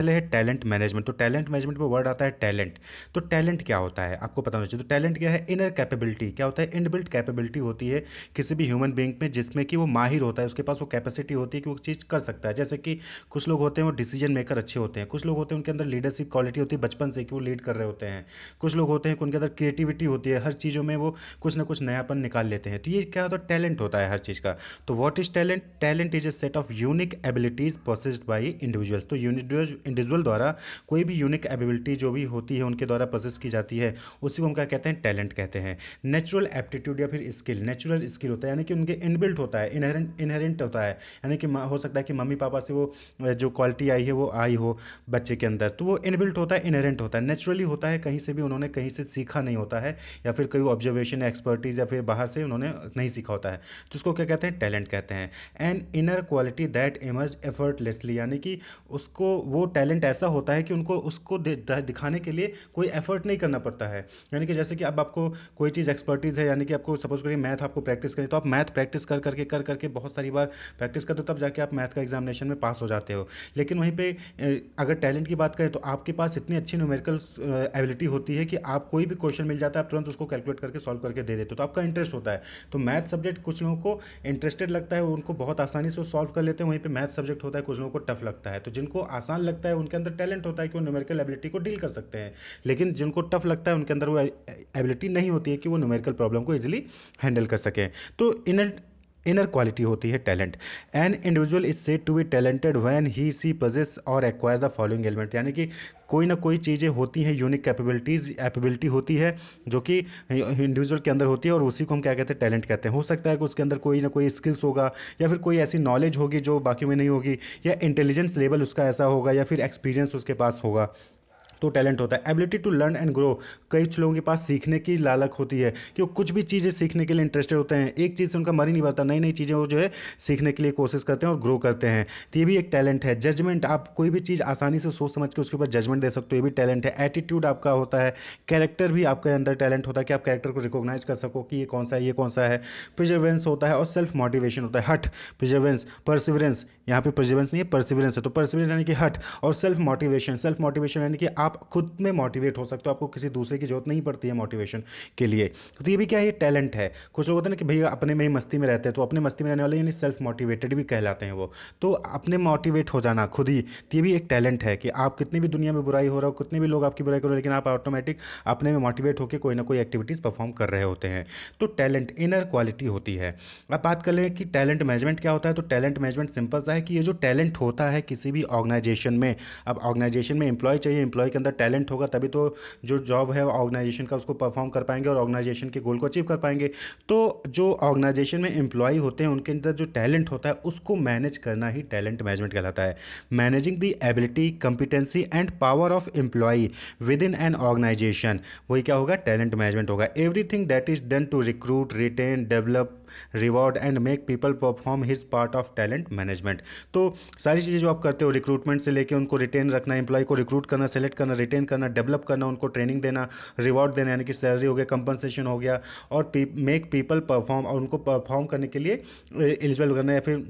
पहले है talent management. तो टैलेंट मैनेजमेंट में वर्ड आता है टैलेंट। तो टैलेंट क्या होता है आपको पता होना चाहिए। तो टैलेंट क्या है, इनर कैपेबिलिटी। क्या होता है, इनबिल्ट कैपेबिलिटी होती है किसी भी ह्यूमन बीइंग में, जिसमें कि वो माहिर होता है, उसके पास वो कैपेसिटी होती है कि वो चीज़ कर सकता है। जैसे कि कुछ लोग होते हैं वो डिसीजन मेकर अच्छे होते हैं, कुछ लोग होते हैं उनके अंदर लीडरशिप क्वालिटी होती है बचपन से कि वो लीड कर रहे होते हैं, कुछ लोग होते हैं कि उनके अंदर क्रिएटिविटी होती है, हर चीज़ों में वो कुछ ना कुछ नयापन निकाल लेते हैं। तो ये क्या होता है, टैलेंट होता है हर चीज़ का। तो what is talent, talent is a set of unique abilities possessed bye individuals. तो इंडिविजुअल द्वारा कोई भी यूनिक एबिलिटी जो भी होती है उनके द्वारा प्रोसेस की जाती है, उसी को हम क्या कहते हैं, टैलेंट कहते हैं। नेचुरल एप्टीट्यूड या फिर स्किल, नेचुरल स्किल होता है यानी कि उनके इनबिल्ट होता है, इनहेरेंट होता है। यानी कि हो सकता है कि मम्मी पापा से वो जो क्वालिटी आई है वो आई हो बच्चे के अंदर, तो वो इनबिल्ट होता है, इनहेरेंट होता है, नेचुरली होता है, कहीं से भी उन्होंने कहीं से सीखा नहीं होता है, या फिर कोई ऑब्जर्वेशन एक्सपर्टीज या फिर बाहर से उन्होंने नहीं सीखा होता है। तो उसको क्या कहते हैं, टैलेंट कहते हैं। And inner quality that emerge effortlessly, यानी कि उसको वो टैलेंट ऐसा होता है कि उनको उसको दिखाने के लिए कोई एफर्ट नहीं करना पड़ता है। यानी कि जैसे कि अब आपको कोई चीज़ एक्सपर्टीज है, यानी कि आपको सपोज करिए मैथ आपको प्रैक्टिस करें, तो आप मैथ प्रैक्टिस कर करके बहुत सारी बार प्रैक्टिस करते हो, तब जाके आप मैथ का एग्जामिनेशन में पास हो जाते हो। लेकिन वहीं पे अगर टैलेंट की बात करें तो आपके पास इतनी अच्छी न्यूमेरिकल एबिलिटी होती है कि आप कोई भी क्वेश्चन मिल जाता है आप तुरंत उसको कैलकुलेट करके सॉल्व करके दे देते हो, तो आपका इंटरेस्ट होता है। तो मैथ सब्जेक्ट कुछ लोगों को इंटरेस्टेड लगता है, उनको बहुत आसानी से सॉल्व कर लेते हैं, वहीं पे मैथ सब्जेक्ट होता है कुछ लोगों को टफ लगता है। तो जिनको आसान लगता है उनके अंदर टैलेंट होता है कि वो न्यूमेरिकल एबिलिटी को डील कर सकते हैं, लेकिन जिनको टफ लगता है उनके अंदर वो एबिलिटी नहीं होती है कि वो न्यूमेरिकल प्रॉब्लम को इजीली हैंडल कर सकें। तो इनर क्वालिटी होती है talent. An individual is said to be talented when he she possess और एक्वायर द फॉलोइंग एलिमेंट, यानी कि कोई ना कोई चीज़ें होती हैं, यूनिक एबिलिटी होती है जो कि इंडिविजुअल के अंदर होती है, और उसी को हम क्या कहते हैं, टैलेंट कहते हैं। हो सकता है कि उसके अंदर कोई ना कोई स्किल्स होगा, या फिर कोई ऐसी नॉलेज होगी जो बाकियों में नहीं होगी, या इंटेलिजेंस लेवल उसका ऐसा होगा, या फिर एक्सपीरियंस उसके पास होगा, तो टैलेंट होता है। Ability to learn and grow, कई लोगों के पास सीखने की लालक होती है कि वो कुछ भी चीज़ें सीखने के लिए इंटरेस्टेड होते हैं, एक चीज़ से उनका मन ही नहीं भरता, नई नई चीज़ें वो जो है सीखने के लिए कोशिश करते हैं और ग्रो करते हैं, तो ये भी एक टैलेंट है। जजमेंट, आप कोई भी चीज़ आसानी से सोच समझ के उसके ऊपर जजमेंट दे सकते हो, ये भी टैलेंट है। एटीट्यूड आपका होता है। कैरेक्टर भी आपके अंदर टैलेंट होता है कि आप कैरेक्टर को रिकॉग्नाइज कर सको कि ये कौन सा है, ये कौन सा है। प्रिजर्वेंस होता है, और सेल्फ मोटिवेशन होता है, हट, प्रिजर्वेंस, परसिवरेंस, यहाँ पे प्रिजर्वेंस नहीं है, परसिवरेंस है, तो परसिवरेंस यानी कि हट, और सेल्फ मोटिवेशन यानी कि आप खुद में मोटिवेट हो सकते हो, आपको किसी दूसरे की जरूरत नहीं पड़ती है मोटिवेशन के लिए। तो ये भी क्या है, ये टैलेंट है। कुछ लोग होते हैं ना कि भैया अपने में ही मस्ती में रहते हैं, तो अपने मस्ती में रहने वाले यानी सेल्फ मोटिवेटेड भी कहलाते हैं वो। तो अपने मोटिवेट हो जाना खुद ही, तो ये भी एक टैलेंट है कि आप कितनी भी दुनिया में बुराई हो रहा हो, कितने भी लोग आपकी बुराई कर रहे हो, लेकिन आप ऑटोमेटिक अपने में मोटिवेट होकर कोई ना कोई एक्टिविटीज परफॉर्म कर रहे होते हैं। तो टैलेंट इनर क्वालिटी होती है। अब बात कर लें कि टैलेंट मैनेजमेंट क्या होता है। तो टैलेंट मैनेजमेंट सिंपल सा है कि ये जो टैलेंट होता है किसी भी ऑर्गेनाइजेशन में, अब ऑर्गेनाइजेशन में एम्प्लॉय चाहिए, एम्प्लॉय के अंदर टैलेंट होगा तभी तो जो जॉब है ऑर्गेनाइजेशन का उसको परफॉर्म कर पाएंगे और ऑर्गेनाइजेशन के गोल को अचीव कर पाएंगे। तो जो ऑर्गेनाइजेशन में एम्प्लॉय होते हैं उनके अंदर जो टैलेंट होता है उसको मैनेज करना ही टैलेंट मैनेजमेंट कहलाता है। Managing the ability, competency and power of employ within an organisation, वही क्या होगा, टैलेंट मैनेजमेंट होगा। Everything that is done to recruit, retain, develop, reward and make people perform his part of talent management. तो सारी चीज़ें जो आप करते हो, रिक्रूटमेंट से लेके उनको रिटेन रखना, एम्प्लॉय को रिक्रूट करना, सेलेक्ट करना, रिटेन करना, डेवलप करना, उनको ट्रेनिंग देना, रिवॉर्ड देना यानी कि सैलरी हो गया, कंपनसेशन हो गया, और मेक पीपल परफॉर्म, और उनको परफॉर्म करने के लिए एलिजिबल करना या फिर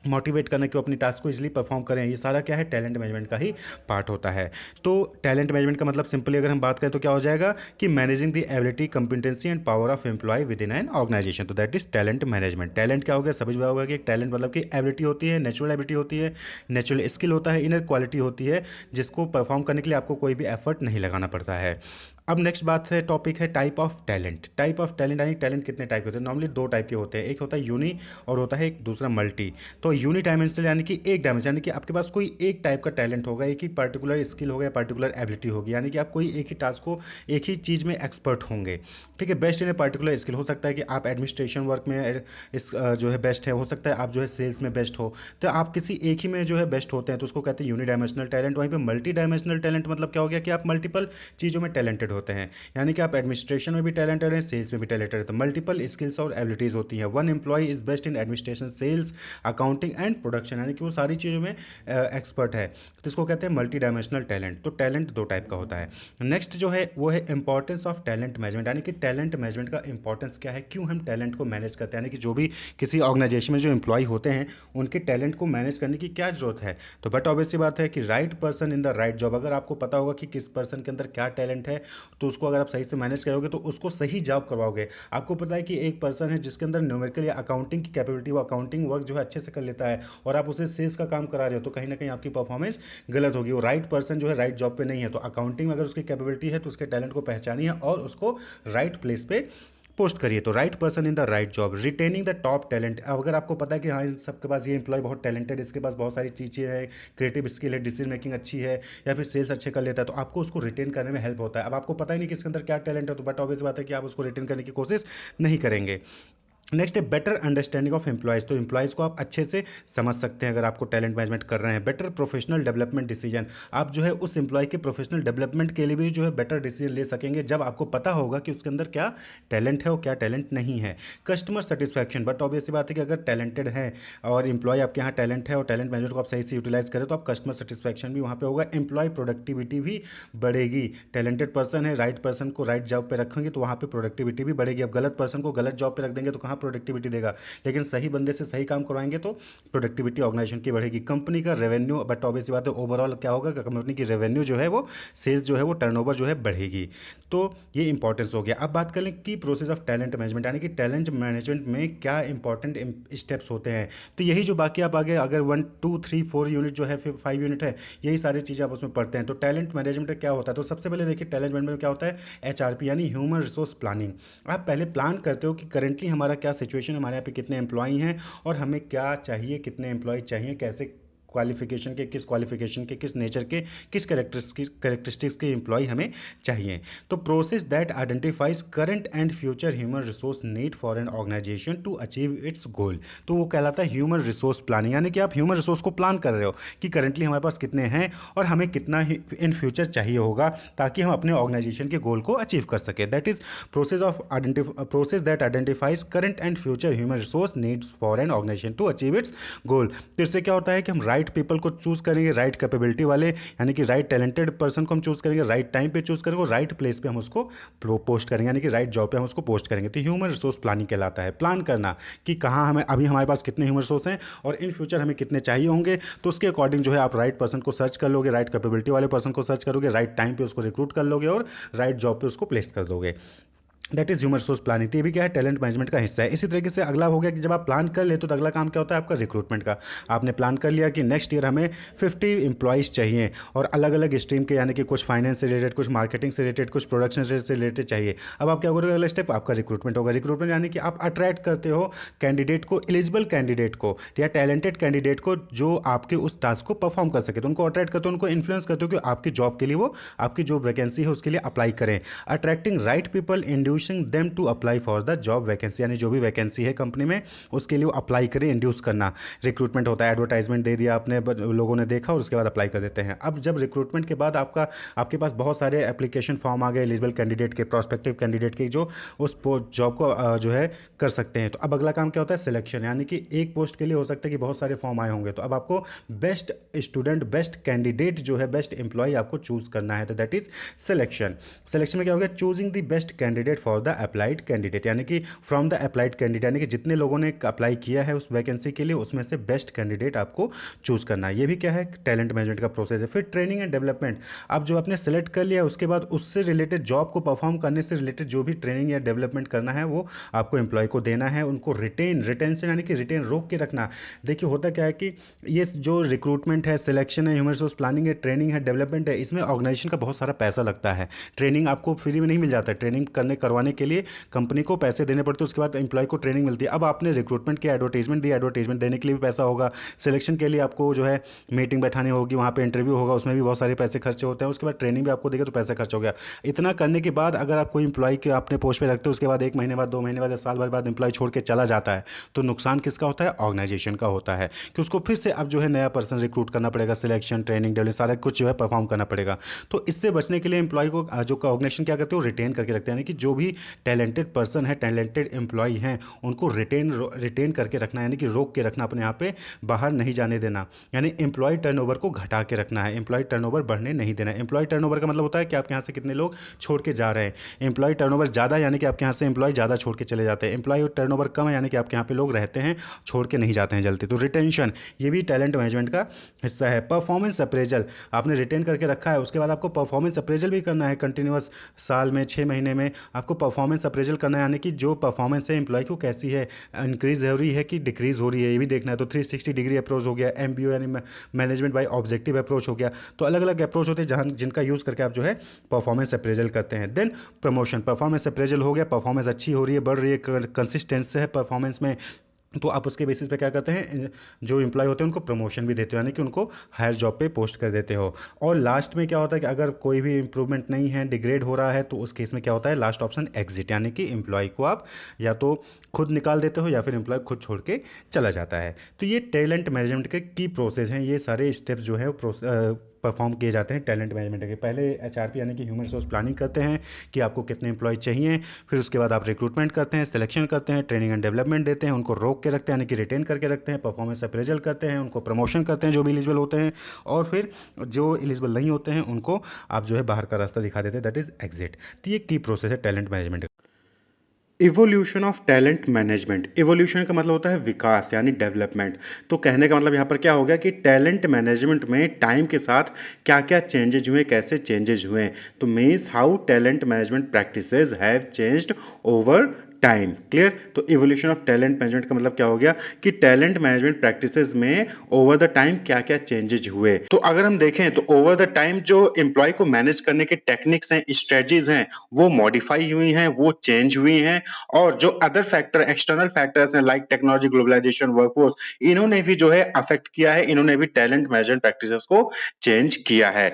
मोटिवेट करना कि वो अपनी टास्क को इजीली परफॉर्म करें, ये सारा क्या है, टैलेंट मैनेजमेंट का ही पार्ट होता है। तो टैलेंट मैनेजमेंट का मतलब सिंपली अगर हम बात करें तो क्या हो जाएगा कि managing the ability, competency and power of employ within an organisation, तो that is talent management. Talent क्या हो गया, समझ में होगा कि टैलेंट मतलब कि एबिलिटी होती है, नेचुरल एबिलिटी होती है, नेचुरल स्किल होता है, इनर क्वालिटी होती है, जिसको परफॉर्म करने के लिए आपको कोई भी एफर्ट नहीं लगाना पड़ता है। अब नेक्स्ट बात है, टॉपिक है type of talent. Type of talent यानी टैलेंट कितने टाइप के होते हैं, नॉर्मली दो टाइप के होते हैं, एक होता है यूनी और होता है एक दूसरा मल्टी। तो यूनी डायमेंशनल यानी कि एक डायमेंशन, यानी कि आपके पास कोई एक टाइप का टैलेंट होगा, एक ही पर्टिकुलर स्किल होगा, पर्टिकुलर एबिलिटी होगी, यानी कि आप कोई एक ही टास्क को एक ही चीज़ में एक्सपर्ट होंगे। ठीक है, best in a particular skill, हो सकता है कि आप एडमिनिस्ट्रेशन वर्क में जो है बेस्ट है, हो सकता है आप जो है सेल्स में बेस्ट हो, तो आप किसी एक ही में जो है बेस्ट होते हैं, तो उसको कहते हैं यूनी डायमेंशनल टैलेंट। वहीं पे मल्टी डायमेंशनल टैलेंट मतलब क्या हो गया कि आप मल्टीपल चीज़ों में टैलेंटेड हो होते हैं, यानी कि आप एडमिनिस्ट्रेशन में भी टैलेंटेड हैं, सेल्स में भी टैलेंटेड है। तो मल्टीपल स्किल्स और एबिलिटीज होती हैं। One employee is best in administration, sales, accounting and production, यानी कि वो सारी चीज़ों में एक्सपर्ट है। तो इसको कहते हैं मल्टी डायमेंशनल टैलेंट। तो टैलेंट दो टाइप का होता है। नेक्स्ट जो है वो है इंपॉर्टेंस ऑफ टैलेंट मैनेजमेंट, यानी कि टैलेंट मैनेजमेंट का इंपॉर्टेंस क्या है, क्यों हम टैलेंट को मैनेज करते हैं, यानी कि जो भी किसी ऑर्गेनाइजेशन में जो एम्प्लॉय होते हैं उनके टैलेंट को मैनेज करने की क्या जरूरत है। तो बट ऑब्वियस सी बात है कि right person in the right job, अगर आपको पता होगा कि किस पर्सन के अंदर क्या टैलेंट है, तो उसको अगर आप सही से मैनेज करोगे तो उसको सही जॉब करवाओगे। आपको पता है कि एक पर्सन है जिसके अंदर न्यूमेरिकल या अकाउंटिंग की कैपेबिलिटी, वो अकाउंटिंग वर्क जो है अच्छे से कर लेता है, और आप उसे सेल्स का काम करा रहे हो, तो कहीं ना कहीं आपकी परफॉर्मेंस गलत होगी। वो राइट पर्सन जो है राइट जॉब पे नहीं है। तो अकाउंटिंग में अगर उसकी कैपेबिलिटी है तो उसके टैलेंट को पहचानिए और उसको राइट प्लेस पे पोस्ट करिए। तो right person in the right job, retaining the top talent, अगर आपको पता है कि हाँ इन सबके पास ये एम्प्लॉय बहुत टैलेंटेड है, इसके पास बहुत सारी चीज़ें हैं, क्रिएटिव स्किल है, डिसीजन मेकिंग अच्छी है, या फिर सेल्स अच्छे कर लेता है, तो आपको उसको रिटेन करने में हेल्प होता है। अब आपको पता ही नहीं कि इसके अंदर क्या टैलेंट है, तो बट ऑब्वियस बात है कि आप उसको रिटेन करने की कोशिश नहीं करेंगे। नेक्स्ट है बेटर अंडरस्टैंडिंग ऑफ एम्प्लॉयज़, तो एम्प्लॉयज़ को आप अच्छे से समझ सकते हैं अगर आपको टैलेंट मैनेजमेंट कर रहे हैं। बेटर प्रोफेशनल डेवलपमेंट डिसीजन, आप जो है उस एम्प्लॉय के प्रोफेशनल डेवलपमेंट के लिए भी जो है बेटर डिसीजन ले सकेंगे जब आपको पता होगा कि उसके अंदर क्या टैलेंट है और क्या टैलेंट नहीं है। कस्टमर सेटिस्फैक्शन, बट ऑब्वियस सी बात है कि अगर टैलेंटेड है और एम्प्लॉय आपके यहाँ टैलेंट है और टैलेंट मैनेजमेंट को आप सही से यूटिलाइज करें तो आप कस्टमर सेटिस्फैक्शन भी वहाँ पे होगा, एम्प्लॉय प्रोडक्टिविटी भी बढ़ेगी। टैलेंटेड पर्सन है, राइट पर्सन को राइट जॉब पे रखेंगे तो वहाँ पे प्रोडक्टिविटी भी बढ़ेगी। अब गलत पर्सन को गलत जॉब पे रख देंगे तो कहाँ प्रोडक्टिविटी देगा, लेकिन सही बंदे से सही काम करवाएंगे तो प्रोडक्टिविटी ऑर्गेनाइजेशन की बढ़ेगी। कंपनी का रेवेन्यू, बट ऑब्वियस बात है ओवरऑल क्या होगा, कंपनी की रेवेन्यू जो है वो सेल्स जो है वो टर्नओवर जो है बढ़ेगी। तो ये इंपॉर्टेंस हो गया। अब बात करें की प्रोसेस ऑफ टैलेंट मैनेजमेंट, यानी कि टैलेंट मैनेजमेंट में क्या इंपॉर्टेंट स्टेप्स होते हैं। तो यही जो बाकी आप आगे अगर 1 2 3 4 यूनिट जो है फिर 5 यूनिट है, यही सारी चीज़ें आप उसमें पढ़ते हैं। तो टैलेंट मैनेजमेंट क्या होता है, तो सबसे पहले देखिए टैलेंट मैनेजमेंट में क्या होता है, HRP यानी ह्यूमन रिसोर्स प्लानिंग। आप पहले प्लान करते हो कि करेंटली हमारा क्या सिचुएशन है, हमारे यहाँ पे कितने एम्प्लॉई हैं और हमें क्या चाहिए, कितने एम्प्लॉय चाहिए, कैसे क्वालिफिकेशन के किस नेचर के किस कैरेक्टरिस्टिक्स के एम्प्लॉय हमें चाहिए। तो process that identifies current and future human resource need for an organization to achieve its goal. तो वो कहलाता है ह्यूमन रिसोर्स प्लानिंग, यानी कि आप ह्यूमन रिसोर्स को प्लान कर रहे हो कि करेंटली हमारे पास कितने हैं और हमें कितना इन फ्यूचर चाहिए होगा ताकि हम अपने ऑर्गेनाइजेशन के गोल को अचीव कर सकें। That is process that identifies current and future human resource needs for an organization to achieve its goal. तो इससे क्या होता है कि हम राइट पीपल को चूज करेंगे, राइट कैपेबिलिटी वाले, यानी कि राइट टैलेंटेड पर्सन को हम चूज करेंगे, राइट टाइम पे चूज करेंगे और राइट प्लेस पे हम उसको पोस्ट करेंगे, यानी कि राइट जॉब पे हम उसको पोस्ट करेंगे। तो ह्यूमन रिसोर्स प्लानिंग कहलाता है, प्लान करना कि कहाँ हमें अभी हमारे पास कितने ह्यूमन रिसोर्स हैं और इन फ्यूचर हमें कितने चाहिए होंगे। तो उसके अकॉर्डिंग जो है आप राइट पर्सन को सर्च कर लोगे, राइट कैपेबिलिटी वाले पर्सन को सर्च करोगे, राइट टाइम पे उसको रिक्रूट कर लोगे और राइट जॉब पे उसको प्लेस कर दोगे। That is human resource planning. तो ये भी क्या है, टैलेंट मैनेजमेंट का हिस्सा है। इसी तरीके से अगला हो गया कि जब आप प्लान कर ले तो अगला काम क्या होता है आपका, रिक्रूटमेंट का। आपने प्लान कर लिया कि नेक्स्ट ईयर हमें 50 एम्प्लॉयज़ चाहिए और अलग अलग स्ट्रीम के, यानी कि कुछ फाइनेंस से रिलेटेड, कुछ मार्केटिंग से रिलेटेड, कुछ प्रोडक्शन से रिलेटेड चाहिए। अब आप क्या करोगे, अगला स्टेप आपका रिक्रूटमेंट होगा। रिक्रूटमेंट यानी कि आप अट्रैक्ट करते हो कैंडिडेट को, एलिजिबल कैंडिडेट को या टैलेंटेड कैंडिडेट को जो आपके उस टास्क को परफॉर्म कर सके। तो उनको अट्रैक्ट करते हो, उनको इन्फ्लुएंस करते हो कि आपकी जॉब के लिए वो आपकी जो वैकेंसी है उसके लिए अप्लाई करें। Attracting right people, inducing them to apply for the job vacancy, यानी जो भी वैकेंसी है कंपनी में उसके लिए वो अप्लाई करें, इंड्यूस करना रिक्रूटमेंट होता है। एडवर्टाइजमेंट दे दिया आपने, लोगों ने देखा और उसके बाद अप्लाई कर देते हैं। अब जब रिक्रूटमेंट के बाद आपके पास बहुत सारे एप्लीकेशन फॉर्म आ गए एलिजिबल कैंडिडेट के, प्रोस्पेक्टिव कैंडिडेट के, जो उस जॉब को जो है कर सकते हैं। तो अब अगला काम क्या होता है, सिलेक्शन, यानी कि एक पोस्ट के लिए हो सकता है कि बहुत सारे फॉर्म आए होंगे। तो अब आपको बेस्ट स्टूडेंट, बेस्ट कैंडिडेट जो है, बेस्ट एम्प्लॉय आपको चूज करना है। तो दैट इज सिलेक्शन। सिलेक्शन में क्या हो गया, choosing the best candidate for the applied candidate, यानी कि फ्रॉम द अप्लाइड कैंडिडेट, यानी कि जितने लोगों ने अप्लाई किया है उस वैकेंसी के लिए उसमें से बेस्ट कैंडिडेट आपको चूज करना है। ये भी क्या है, टैलेंट मैनेजमेंट का प्रोसेस है। फिर ट्रेनिंग एंड डेवलपमेंट, अब जो आपने सेलेक्ट कर लिया उसके बाद उससे रिलेटेड, जॉब को परफॉर्म करने से रिलेटेड जो भी ट्रेनिंग या डेवलपमेंट करना है वो आपको एम्प्लॉय को देना है। उनको रिटेंशन यानी कि रिटेन रोक के रखना। देखिए होता क्या है कि ये जो रिक्रूटमेंट है, सिलेक्शन है, ह्यूमन रिसोर्स प्लानिंग है, ट्रेनिंग है, डेवलपमेंट है, इसमें ऑर्गेनाइजेशन का बहुत सारा पैसा लगता है। ट्रेनिंग आपको फ्री में नहीं मिल जाता है, ट्रेनिंग करने करवाने के लिए कंपनी को पैसे देने पड़ते हैं, उसके बाद एम्प्लॉय को ट्रेनिंग मिलती है। अब आपने रिक्रूटमेंट की एडवर्टाइजमेंट दी, एडवर्टाइजमेंट देने के लिए भी पैसा होगा, सिलेक्शन के लिए आपको जो है मीटिंग बैठानी होगी, वहाँ पे इंटरव्यू होगा, उसमें भी बहुत सारे पैसे खर्चे होते हैं, उसके बाद ट्रेनिंग भी आपको देगा तो पैसा खर्च हो गया। इतना करने के बाद अगर आप कोई इंप्लॉय के अपने पोस्ट पे रखते हो, उसके बाद 1 महीने बाद, 2 महीने बाद या साल भर बाद इंप्लॉय छोड़ के चला जाता है, तो नुकसान किसका होता है? ऑर्गेनाइजेशन का होता है, कि उसको फिर से अब जो है नया पर्सन रिक्रूट करना पड़ेगा, सिलेक्शन, ट्रेनिंग, डेवलप सारा कुछ जो है परफॉर्म करना पड़ेगा। तो इससे बचने के लिए इंप्लॉय को जो ऑर्गेनाइजेशन क्या करते हो, रिटेन करके रखते हैं, यानी कि जो भी टैलेंटेड पर्सन है, टैलेंटेड एम्प्लॉय हैं, उनको रिटेन करके रखना, यानी कि रोक के रखना अपने यहाँ पे, बाहर नहीं जाने देना, यानी एम्प्लॉय टर्नओवर को घटा के रखना है, एम्प्लॉय टर्नओवर बढ़ने नहीं देना है। एम्प्लॉय टर्नओवर का मतलब होता है कि आपके यहाँ से कितने लोग छोड़ के जा रहे हैं। एम्प्लॉय टर्नओवर ज़्यादा यानी कि आपके यहाँ से एम्प्लॉय ज़्यादा छोड़ के चले जाते हैं। एम्प्लॉय टर्नओवर कम है यानी कि आपके यहाँ पे लोग रहते हैं, छोड़ के नहीं जाते हैं जल्दी। तो रिटेंशन ये भी टैलेंट मैनेजमेंट का हिस्सा है। परफॉर्मेंस अप्रेजल आपने रिटेन करके रखा है, उसके बाद आपको परफॉर्मेंस अप्रेजल भी करना है कंटिन्यूअस, साल में 6 महीने में आपको परफॉर्मेंस अप्रेजल करना है, यानी कि जो परफॉर्मेंस है एम्प्लॉय को कैसी है, इंक्रीज हो रही है कि डिक्रीज हो रही है, ये भी देखना है। तो 360 डिग्री अप्रोच हो गया, MBO यानी मैनेजमेंट बाय ऑब्जेक्टिव अप्रोच हो गया। तो अलग अलग अप्रोच होते हैं जहाँ जिनका यूज़ करके आप जो है परफॉर्मेंस अप्रेजल करते हैं। देन प्रमोशन, परफॉर्मेंस अप्रेजल हो गया, परफॉर्मेंस अच्छी हो रही है, बढ़ रही है, कंसिस्टेंस है परफॉर्मेंस में, तो आप उसके बेसिस पे क्या करते हैं, जो एम्प्लॉय होते हैं उनको प्रमोशन भी देते हो, यानी कि उनको हायर जॉब पे पोस्ट कर देते हो। और लास्ट में क्या होता है कि अगर कोई भी इंप्रूवमेंट नहीं है, डिग्रेड हो रहा है, तो उस केस में क्या होता है, लास्ट ऑप्शन एग्जिट, यानी कि एम्प्लॉय को आप या तो खुद निकाल देते हो या फिर एम्प्लॉय खुद छोड़ के चला जाता है। तो ये टैलेंट मैनेजमेंट के की प्रोसेस हैं, ये सारे स्टेप्स जो है परफॉर्म किए जाते हैं टैलेंट मैनेजमेंट के। पहले HRP यानी कि ह्यूमन रिसोर्स प्लानिंग करते हैं कि आपको कितने एम्प्लॉय चाहिए, फिर उसके बाद आप रिक्रूटमेंट करते हैं, सिलेक्शन करते हैं, ट्रेनिंग एंड डेवलपमेंट देते हैं, उनको रोक के रखते हैं यानी कि रिटेन करके रखते हैं, परफॉर्मेंस अप्रेजल करते हैं, उनको प्रमोशन करते हैं जो भी एलिजिबल होते हैं, और फिर जो एलिजिबल नहीं होते हैं उनको आप जो है बाहर का रास्ता दिखा देते हैं, दैट इज एग्जिट। तो ये की प्रोसेस है talent management. Evolution of talent management, evolution का मतलब होता है विकास यानी डेवलपमेंट। तो कहने का मतलब यहाँ पर क्या हो गया कि टैलेंट मैनेजमेंट में टाइम के साथ क्या क्या चेंजेज हुए, कैसे चेंजेज हुए। तो means how talent management practices have changed over time. Clear. तो इवोल्यूशन ऑफ टैलेंट मैनेजमेंट का मतलब क्या हो गया कि टैलेंट मैनेजमेंट प्रैक्टिसेस में ओवर द टाइम क्या क्या चेंजेज हुए। तो अगर हम देखें तो ओवर द टाइम जो एम्प्लॉय को मैनेज करने के टेक्निक्स हैं, स्ट्रेटजीज हैं, वो मॉडिफाई हुई हैं, वो चेंज हुई हैं। और जो अदर फैक्टर, एक्सटर्नल फैक्टर्स हैं लाइक टेक्नोलॉजी, ग्लोबलाइजेशन, वर्कफोर्स, इन्होंने भी जो है अफेक्ट किया है, इन्होंने भी टैलेंट मैनेजमेंट प्रैक्टिसेस को चेंज किया है।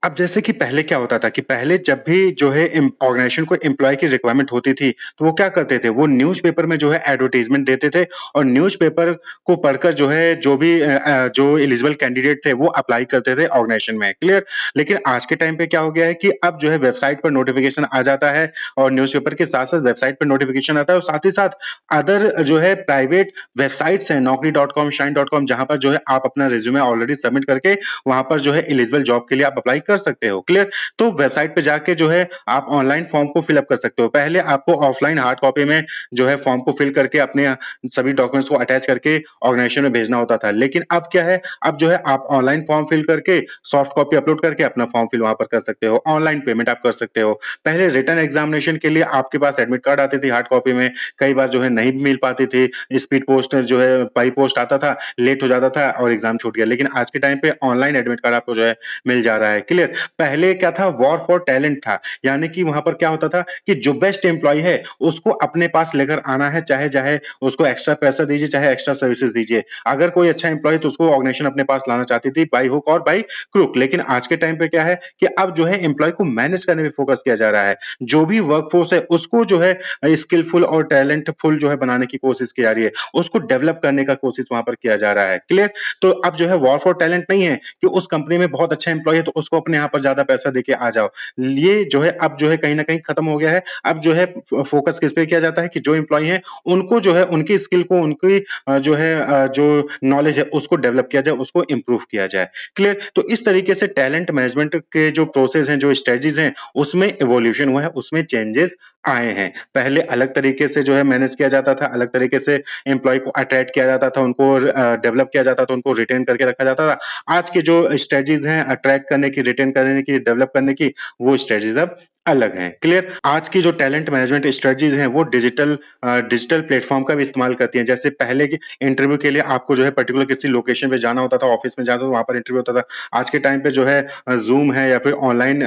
अब जैसे कि पहले क्या होता था कि पहले जब भी जो है ऑर्गेनाइजेशन को एम्प्लॉय की रिक्वायरमेंट होती थी, तो वो क्या करते थे, वो न्यूज़पेपर में जो है एडवर्टाइजमेंट देते थे, और न्यूज़पेपर को पढ़कर जो है जो भी जो एलिजिबल कैंडिडेट थे वो अप्लाई करते थे ऑर्गेनाइजेशन में। क्लियर। लेकिन आज के टाइम पे क्या हो गया है कि अब जो है वेबसाइट पर नोटिफिकेशन आ जाता है, और न्यूज़पेपर के साथ साथ वेबसाइट पर नोटिफिकेशन आता है, और साथ ही साथ अदर जो है प्राइवेट वेबसाइट्स हैं, naukri.com, shine.com, जहां पर जो है आप अपना रिज्यूमे ऑलरेडी सबमिट करके वहां पर जो है एलिजिबल जॉब के लिए आप अप्लाई कर सकते हो। क्लियर। तो वेबसाइट पे जाके जो है आप ऑनलाइन फॉर्म को फिलअप कर सकते हो। पहले आपको ऑफलाइन हार्ड कॉपी में जो है फॉर्म को फिल करके अपने सभी डॉक्यूमेंट्स को अटैच करके ऑर्गेनाइजेशन में भेजना होता था, लेकिन अब क्या है, अब जो है आप ऑनलाइन फॉर्म फिल करके सॉफ्ट कॉपी अपलोड करके अपना फॉर्म फिल वहां पर कर सकते हो, ऑनलाइन पेमेंट आप कर सकते हो। पहले रिटन एग्जामिनेशन के लिए आपके पास एडमिट कार्ड आती थी हार्ड कॉपी में, कई बार जो है नहीं मिल पाती थी, स्पीड पोस्ट जो है बाई पोस्ट आता था, लेट हो जाता था और एग्जाम छूट गया। लेकिन आज के टाइम पे ऑनलाइन एडमिट कार्ड आपको जो है मिल जा रहा है। क्लियर। पहले क्या था, वॉर फॉर टैलेंट था, यानी कि वहां पर क्या होता था कि जो बेस्ट एम्प्लॉय है उसको अपने पास लेकर आना है, चाहे चाहे उसको एक्स्ट्रा पैसा दीजिए, चाहे एक्स्ट्रा सर्विसेज दीजिए। अगर कोई अच्छा एम्प्लॉय तो उसको ऑर्गेनाइजेशन अपने पास लाना चाहती थी बाई हुक और बाई क्रुक। लेकिन आज के टाइम पे क्या है कि अब जो है एम्प्लॉय को मैनेज करने में फोकस किया जा रहा है, जो भी वर्कफोर्स है उसको जो है स्किलफुल और टैलेंटफुल जो है बनाने की कोशिश की जा रही है, उसको डेवलप करने का कोशिश वहां पर किया जा रहा है। क्लियर। तो अब जो है वॉर फॉर टैलेंट नहीं है कि उस कंपनी में बहुत अच्छा एम्प्लॉय है तो उसको अपने यहाँ पर ज्यादा पैसा देके आ जाओ। ये जो है अब जो है कहीं ना कहीं खत्म हो गया है। अब जो है फोकस किस पे किया जाता है कि जो एम्प्लॉय है उनको जो है उनकी स्किल को, उनकी जो है जो नॉलेज है उसको डेवलप किया जाए, उसको इंप्रूव किया जाए। क्लियर। तो इस तरीके से टैलेंट मैनेजमेंट के जो प्रोसेस हैं, जो स्ट्रेटजीज हैं, उसमें इवोल्यूशन हुआ है, उसमें चेंजेस आए हैं। पहले अलग तरीके से जो है मैनेज किया जाता था, अलग तरीके से एम्प्लॉय को अट्रैक्ट किया जाता था, उनको डेवलप किया जाता था, उनको रिटेन करके रखा जाता था। आज के जो स्ट्रेटजीज हैं अट्रैक्ट करने की, रिटेन करने की, डेवलप करने की, वो स्ट्रेटजीज अब अलग हैं। क्लियर? आज की जो टैलेंट मैनेजमेंट स्ट्रेटजीज हैं वो डिजिटल प्लेटफॉर्म का भी इस्तेमाल करती हैं। जैसे पहले की इंटरव्यू के लिए आपको जो है पर्टिकुलर किसी लोकेशन पे जाना होता था, ऑफिस में जाना होता था, वहां पर इंटरव्यू होता था। आज के टाइम पे जो है जूम है या फिर ऑनलाइन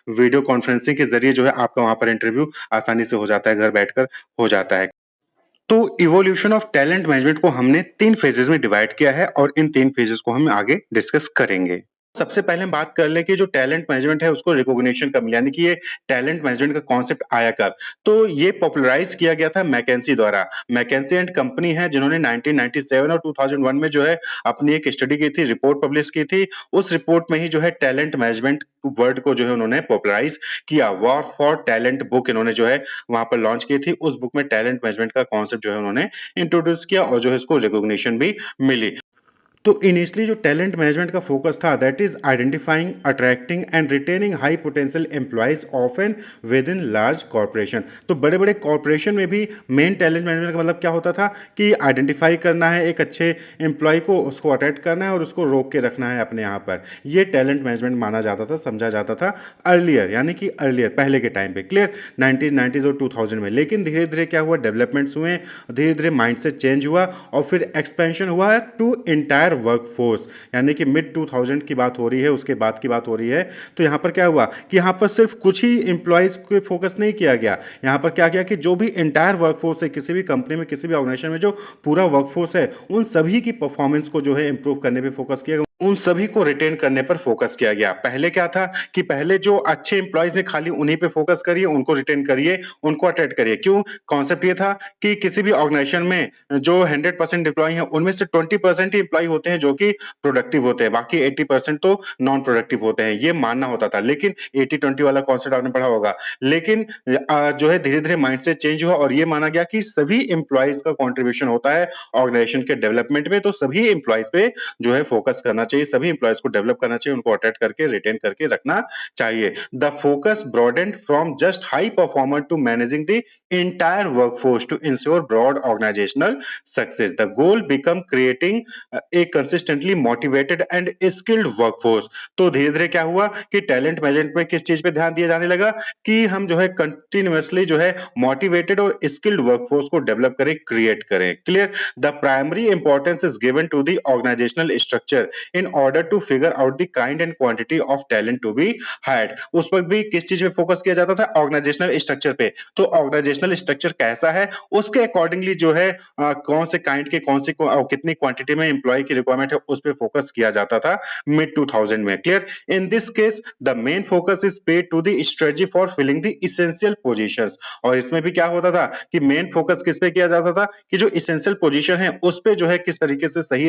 वीडियो कॉन्फ्रेंसिंग के जरिए जो है आपका वहां पर इंटरव्यू आसानी से हो जाता है, घर बैठकर हो जाता है। तो इवोल्यूशन ऑफ टैलेंट मैनेजमेंट को हमने 3 फेजेस में डिवाइड किया है और इन 3 फेजेस को हम आगे डिस्कस करेंगे। सबसे पहले हम बात कर लें कि जो टैलेंट मैनेजमेंट है उसको रिकॉग्निशन कब मिला, यानी कि ये टैलेंट मैनेजमेंट का कॉन्सेप्ट आया कब? तो ये पॉपुलराइज किया गया था मैकेंजी द्वारा। मैकेंजी एंड कंपनी है जिन्होंने 1997 और 2001 में जो है अपनी एक स्टडी की थी, रिपोर्ट पब्लिश की थी। उस रिपोर्ट में ही जो है टैलेंट मैनेजमेंट वर्ड को जो है उन्होंने पॉपुलराइज किया। वॉर फॉर टैलेंट बुक इन्होंने जो है वहां पर लॉन्च की थी। उस बुक में टैलेंट मैनेजमेंट का कॉन्सेप्ट जो है उन्होंने इंट्रोड्यूस किया और जो है इसको रिकॉग्निशन भी मिली। तो इनिशियली जो टैलेंट मैनेजमेंट का फोकस था that is identifying, attracting and retaining high potential employees often with in large corporation. तो बड़े बड़े कॉर्पोरेशन में भी मेन टैलेंट मैनेजमेंट का मतलब क्या होता था कि आइडेंटिफाई करना है एक अच्छे एम्प्लॉय को, उसको अट्रैक्ट करना है और उसको रोक के रखना है अपने यहाँ पर। ये टैलेंट मैनेजमेंट माना जाता था, समझा जाता था अर्लियर, यानी कि अर्लियर पहले के टाइम पे। क्लियर? 1990s और 2000 में। लेकिन धीरे धीरे क्या हुआ, डेवलपमेंट्स हुए, धीरे धीरे माइंडसेट चेंज हुआ और फिर एक्सपेंशन हुआ टू इंटायर वर्कफोर्स, यानी कि मिड 2000 की बात हो रही है, उसके बाद की बात हो रही है। तो यहाँ पर क्या हुआ कि यहाँ पर सिर्फ कुछ ही एम्प्लॉयज़ को फोकस नहीं किया गया। यहाँ पर क्या किया कि जो भी इंटायर वर्कफोर्स है किसी भी कंपनी में, किसी भी ऑर्गेनाइजेशन में, जो पूरा वर्कफोर्स है, उन सभी की परफॉर्मेंस को जो है इंप्रूव करने पे फोकस किया गया, उन सभी को रिटेन करने पर फोकस किया गया। पहले क्या था कि पहले जो अच्छे एम्प्लॉयज हैं खाली उन्हीं पे फोकस करिए, उनको रिटेन करिए, उनको अट्रैक्ट करिए। क्यों? कॉन्सेप्ट ये था कि किसी भी ऑर्गेनाइजेशन में जो 100% एम्प्लॉय हैं उनमें से 20% ही एम्प्लॉय होते हैं जो कि प्रोडक्टिव होते हैं, बाकी 80% तो नॉन प्रोडक्टिव होते हैं, ये मानना होता था। लेकिन 80-20 वाला कॉन्सेप्ट आपने पढ़ा होगा। लेकिन जो है धीरे धीरे माइंडसेट चेंज हुआ और ये माना गया कि सभी एम्प्लॉयज का कॉन्ट्रीब्यूशन होता है ऑर्गेनाइजेशन के डेवलपमेंट में। तो सभी एम्प्लॉयज पे जो है फोकस करना चाहिए, सभी एम्प्लॉयज को डेवलप करना चाहिए, उनको अट्रैक्ट करके रिटेन करके रखना चाहिए। The focus broadened from just high performer to managing the entire workforce to ensure broad organizational success. The goal become creating a consistently motivated and skilled workforce. तो धीरे धीरे क्या हुआ कि टैलेंट मैनेजमेंट में किस चीज पे ध्यान दिया जाने लगा कि हम जो है कंटिन्यूअसली जो है मोटिवेटेड और स्किल्ड वर्कफोर्स को डेवलप करें, क्रिएट करें। Clear? The primary importance is given to the organisational structure in order to figure out the kind and quantity of talent to be hired. उस वक्त भी किस चीज पे फोकस किया जाता था? ऑर्गेनाइजेशनल स्ट्रक्चर पे। तो ऑर्गेनाइजेशनल स्ट्रक्चर कैसा है उसके अकॉर्डिंगली जो है कौन से काइंड के कौन से कितनी क्वांटिटी में एम्प्लॉय की रिक्वायरमेंट है उस पे फोकस किया जाता था मिड 2000 में। Clear? In this case the main focus is paid to the strategy for filling the essential positions. और इसमें भी क्या होता था कि मेन फोकस किस पे किया जाता था कि जो इसेंशियल पोजीशन है उस पे जो है किस तरीके से सही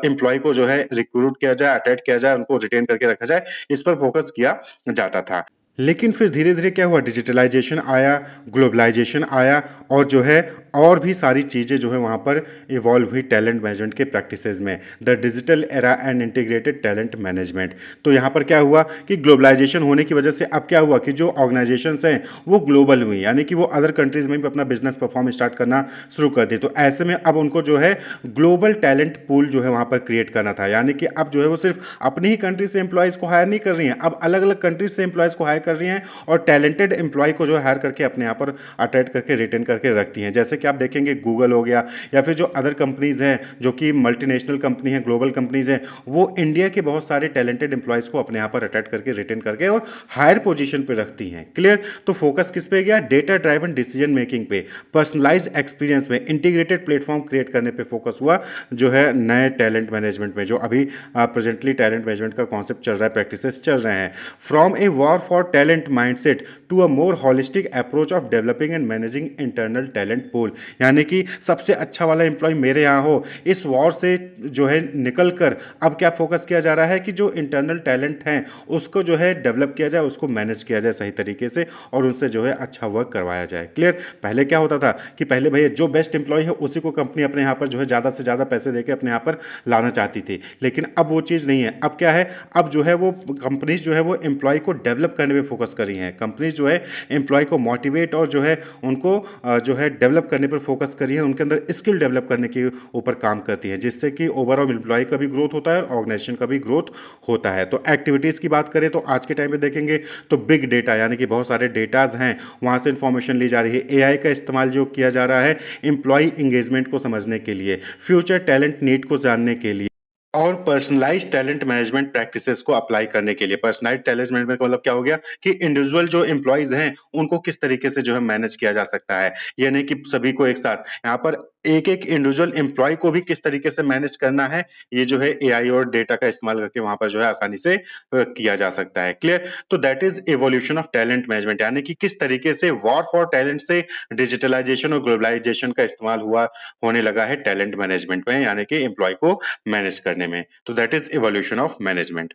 एम्प्लॉय को जो है रिक्रूट किया जाए, अट्रैक्ट किया जाए, उनको रिटेन करके रखा जाए, इस पर फोकस किया जाता था। लेकिन फिर धीरे धीरे क्या हुआ, डिजिटलाइजेशन आया, ग्लोबलाइजेशन आया और जो है और भी सारी चीज़ें जो है वहाँ पर इवॉल्व हुई टैलेंट मैनेजमेंट के प्रैक्टिसेस में। The digital era and integrated talent management. तो यहाँ पर क्या हुआ कि ग्लोबलाइजेशन होने की वजह से अब क्या हुआ कि जो ऑर्गेनाइजेशंस हैं वो ग्लोबल हुई, यानी कि वो अदर कंट्रीज में भी अपना बिजनेस परफॉर्म स्टार्ट करना शुरू कर दी। तो ऐसे में अब उनको जो है ग्लोबल टैलेंट पूल जो है वहाँ पर क्रिएट करना था, यानी कि अब जो है वो सिर्फ अपनी ही कंट्री से एम्प्लॉयज़ को हायर नहीं कर रही हैं, अब अलग अलग कंट्रीज से एम्प्लॉयज़ को हायर कर रही हैं और टैलेंटेड एम्प्लॉय को जो हायर करके अपने यहाँ पर अट्रैक्ट करके रिटेन करके रखती हैं। जैसे कि आप देखेंगे गूगल हो गया या फिर जो अदर कंपनीज हैं जो कि मल्टीनेशनल कंपनी है, ग्लोबल कंपनीज हैं, वो इंडिया के बहुत सारे टैलेंटेड एम्प्लॉयज़ को अपने यहाँ पर अट्रैक्ट करके रिटेन करके और हायर पोजीशन पे रखती हैं। क्लियर? तो फोकस किस पे गया? डेटा ड्राइवन डिसीजन मेकिंग पे, पर्सनलाइज एक्सपीरियंस में, इंटीग्रेटेड प्लेटफॉर्म क्रिएट करने पे फोकस हुआ जो है नए टैलेंट मैनेजमेंट में, जो अभी प्रेजेंटली टैलेंट मैनेजमेंट का कॉन्सेप्ट चल रहा है, प्रैक्टिसेस चल रहे हैं। From a war for talent mindset to a more holistic approach of developing and managing internal talent pool, यानी कि सबसे अच्छा वाला एम्प्लॉय मेरे यहाँ हो, इस वॉर से जो है निकल कर अब क्या फोकस किया जा रहा है कि जो इंटरनल टैलेंट हैं उसको जो है डेवलप किया जाए, उसको मैनेज किया जाए सही तरीके से और उनसे जो है अच्छा वर्क करवाया जाए। क्लियर? पहले क्या होता था कि पहले भैया जो बेस्ट एम्प्लॉय है उसी को कंपनी अपने यहाँ पर जो है ज़्यादा से ज़्यादा पैसे देके अपने यहाँ पर लाना चाहती थी, लेकिन अब वो चीज़ नहीं है। अब क्या है, अब जो है वो कंपनीज जो है वो एम्प्लॉय को डेवलप करने पे फोकस कर रही हैं। कंपनीज जो है एम्प्लॉय को मोटिवेट और जो है उनको जो है डेवलप करने पर फोकस कर रही है, उनके अंदर स्किल डेवलप करने के ऊपर काम करती है, जिससे कि ओवरऑल एम्प्लॉय का भी ग्रोथ होता है और ऑर्गेनाइजेशन का भी ग्रोथ होता है। तो एक्टिविटीज़ की बात करें तो आज के टाइम पे देखेंगे तो बिग डेटा यानी कि बहुत सारे डेटाज हैं, वहाँ से इंफॉर्मेशन ली जा रही है। एआई का इस्तेमाल जो किया जा रहा है एम्प्लॉय इंगेजमेंट को समझने के लिए, फ्यूचर टैलेंट नीड को जानने के लिए और पर्सनलाइज्ड टैलेंट मैनेजमेंट प्रैक्टिसेस को अप्लाई करने के लिए। पर्सनलाइज्ड टैलेंट मैनेजमेंट का मतलब क्या हो गया कि इंडिविजुअल जो एम्प्लॉयज हैं उनको किस तरीके से जो है मैनेज किया जा सकता है, यानी कि सभी को एक साथ यहाँ पर एक एक इंडिविजुअल एम्प्लॉय को भी किस तरीके से मैनेज करना है, ये जो है एआई और डेटा का इस्तेमाल करके वहां पर जो है आसानी से किया जा सकता है। क्लियर? तो that is evolution of talent management, यानी कि किस तरीके से वॉर फॉर टैलेंट से डिजिटलाइजेशन और ग्लोबलाइजेशन का इस्तेमाल हुआ होने लगा है टैलेंट मैनेजमेंट में, यानी कि एम्प्लॉय को मैनेज करने में। तो that is evolution of management.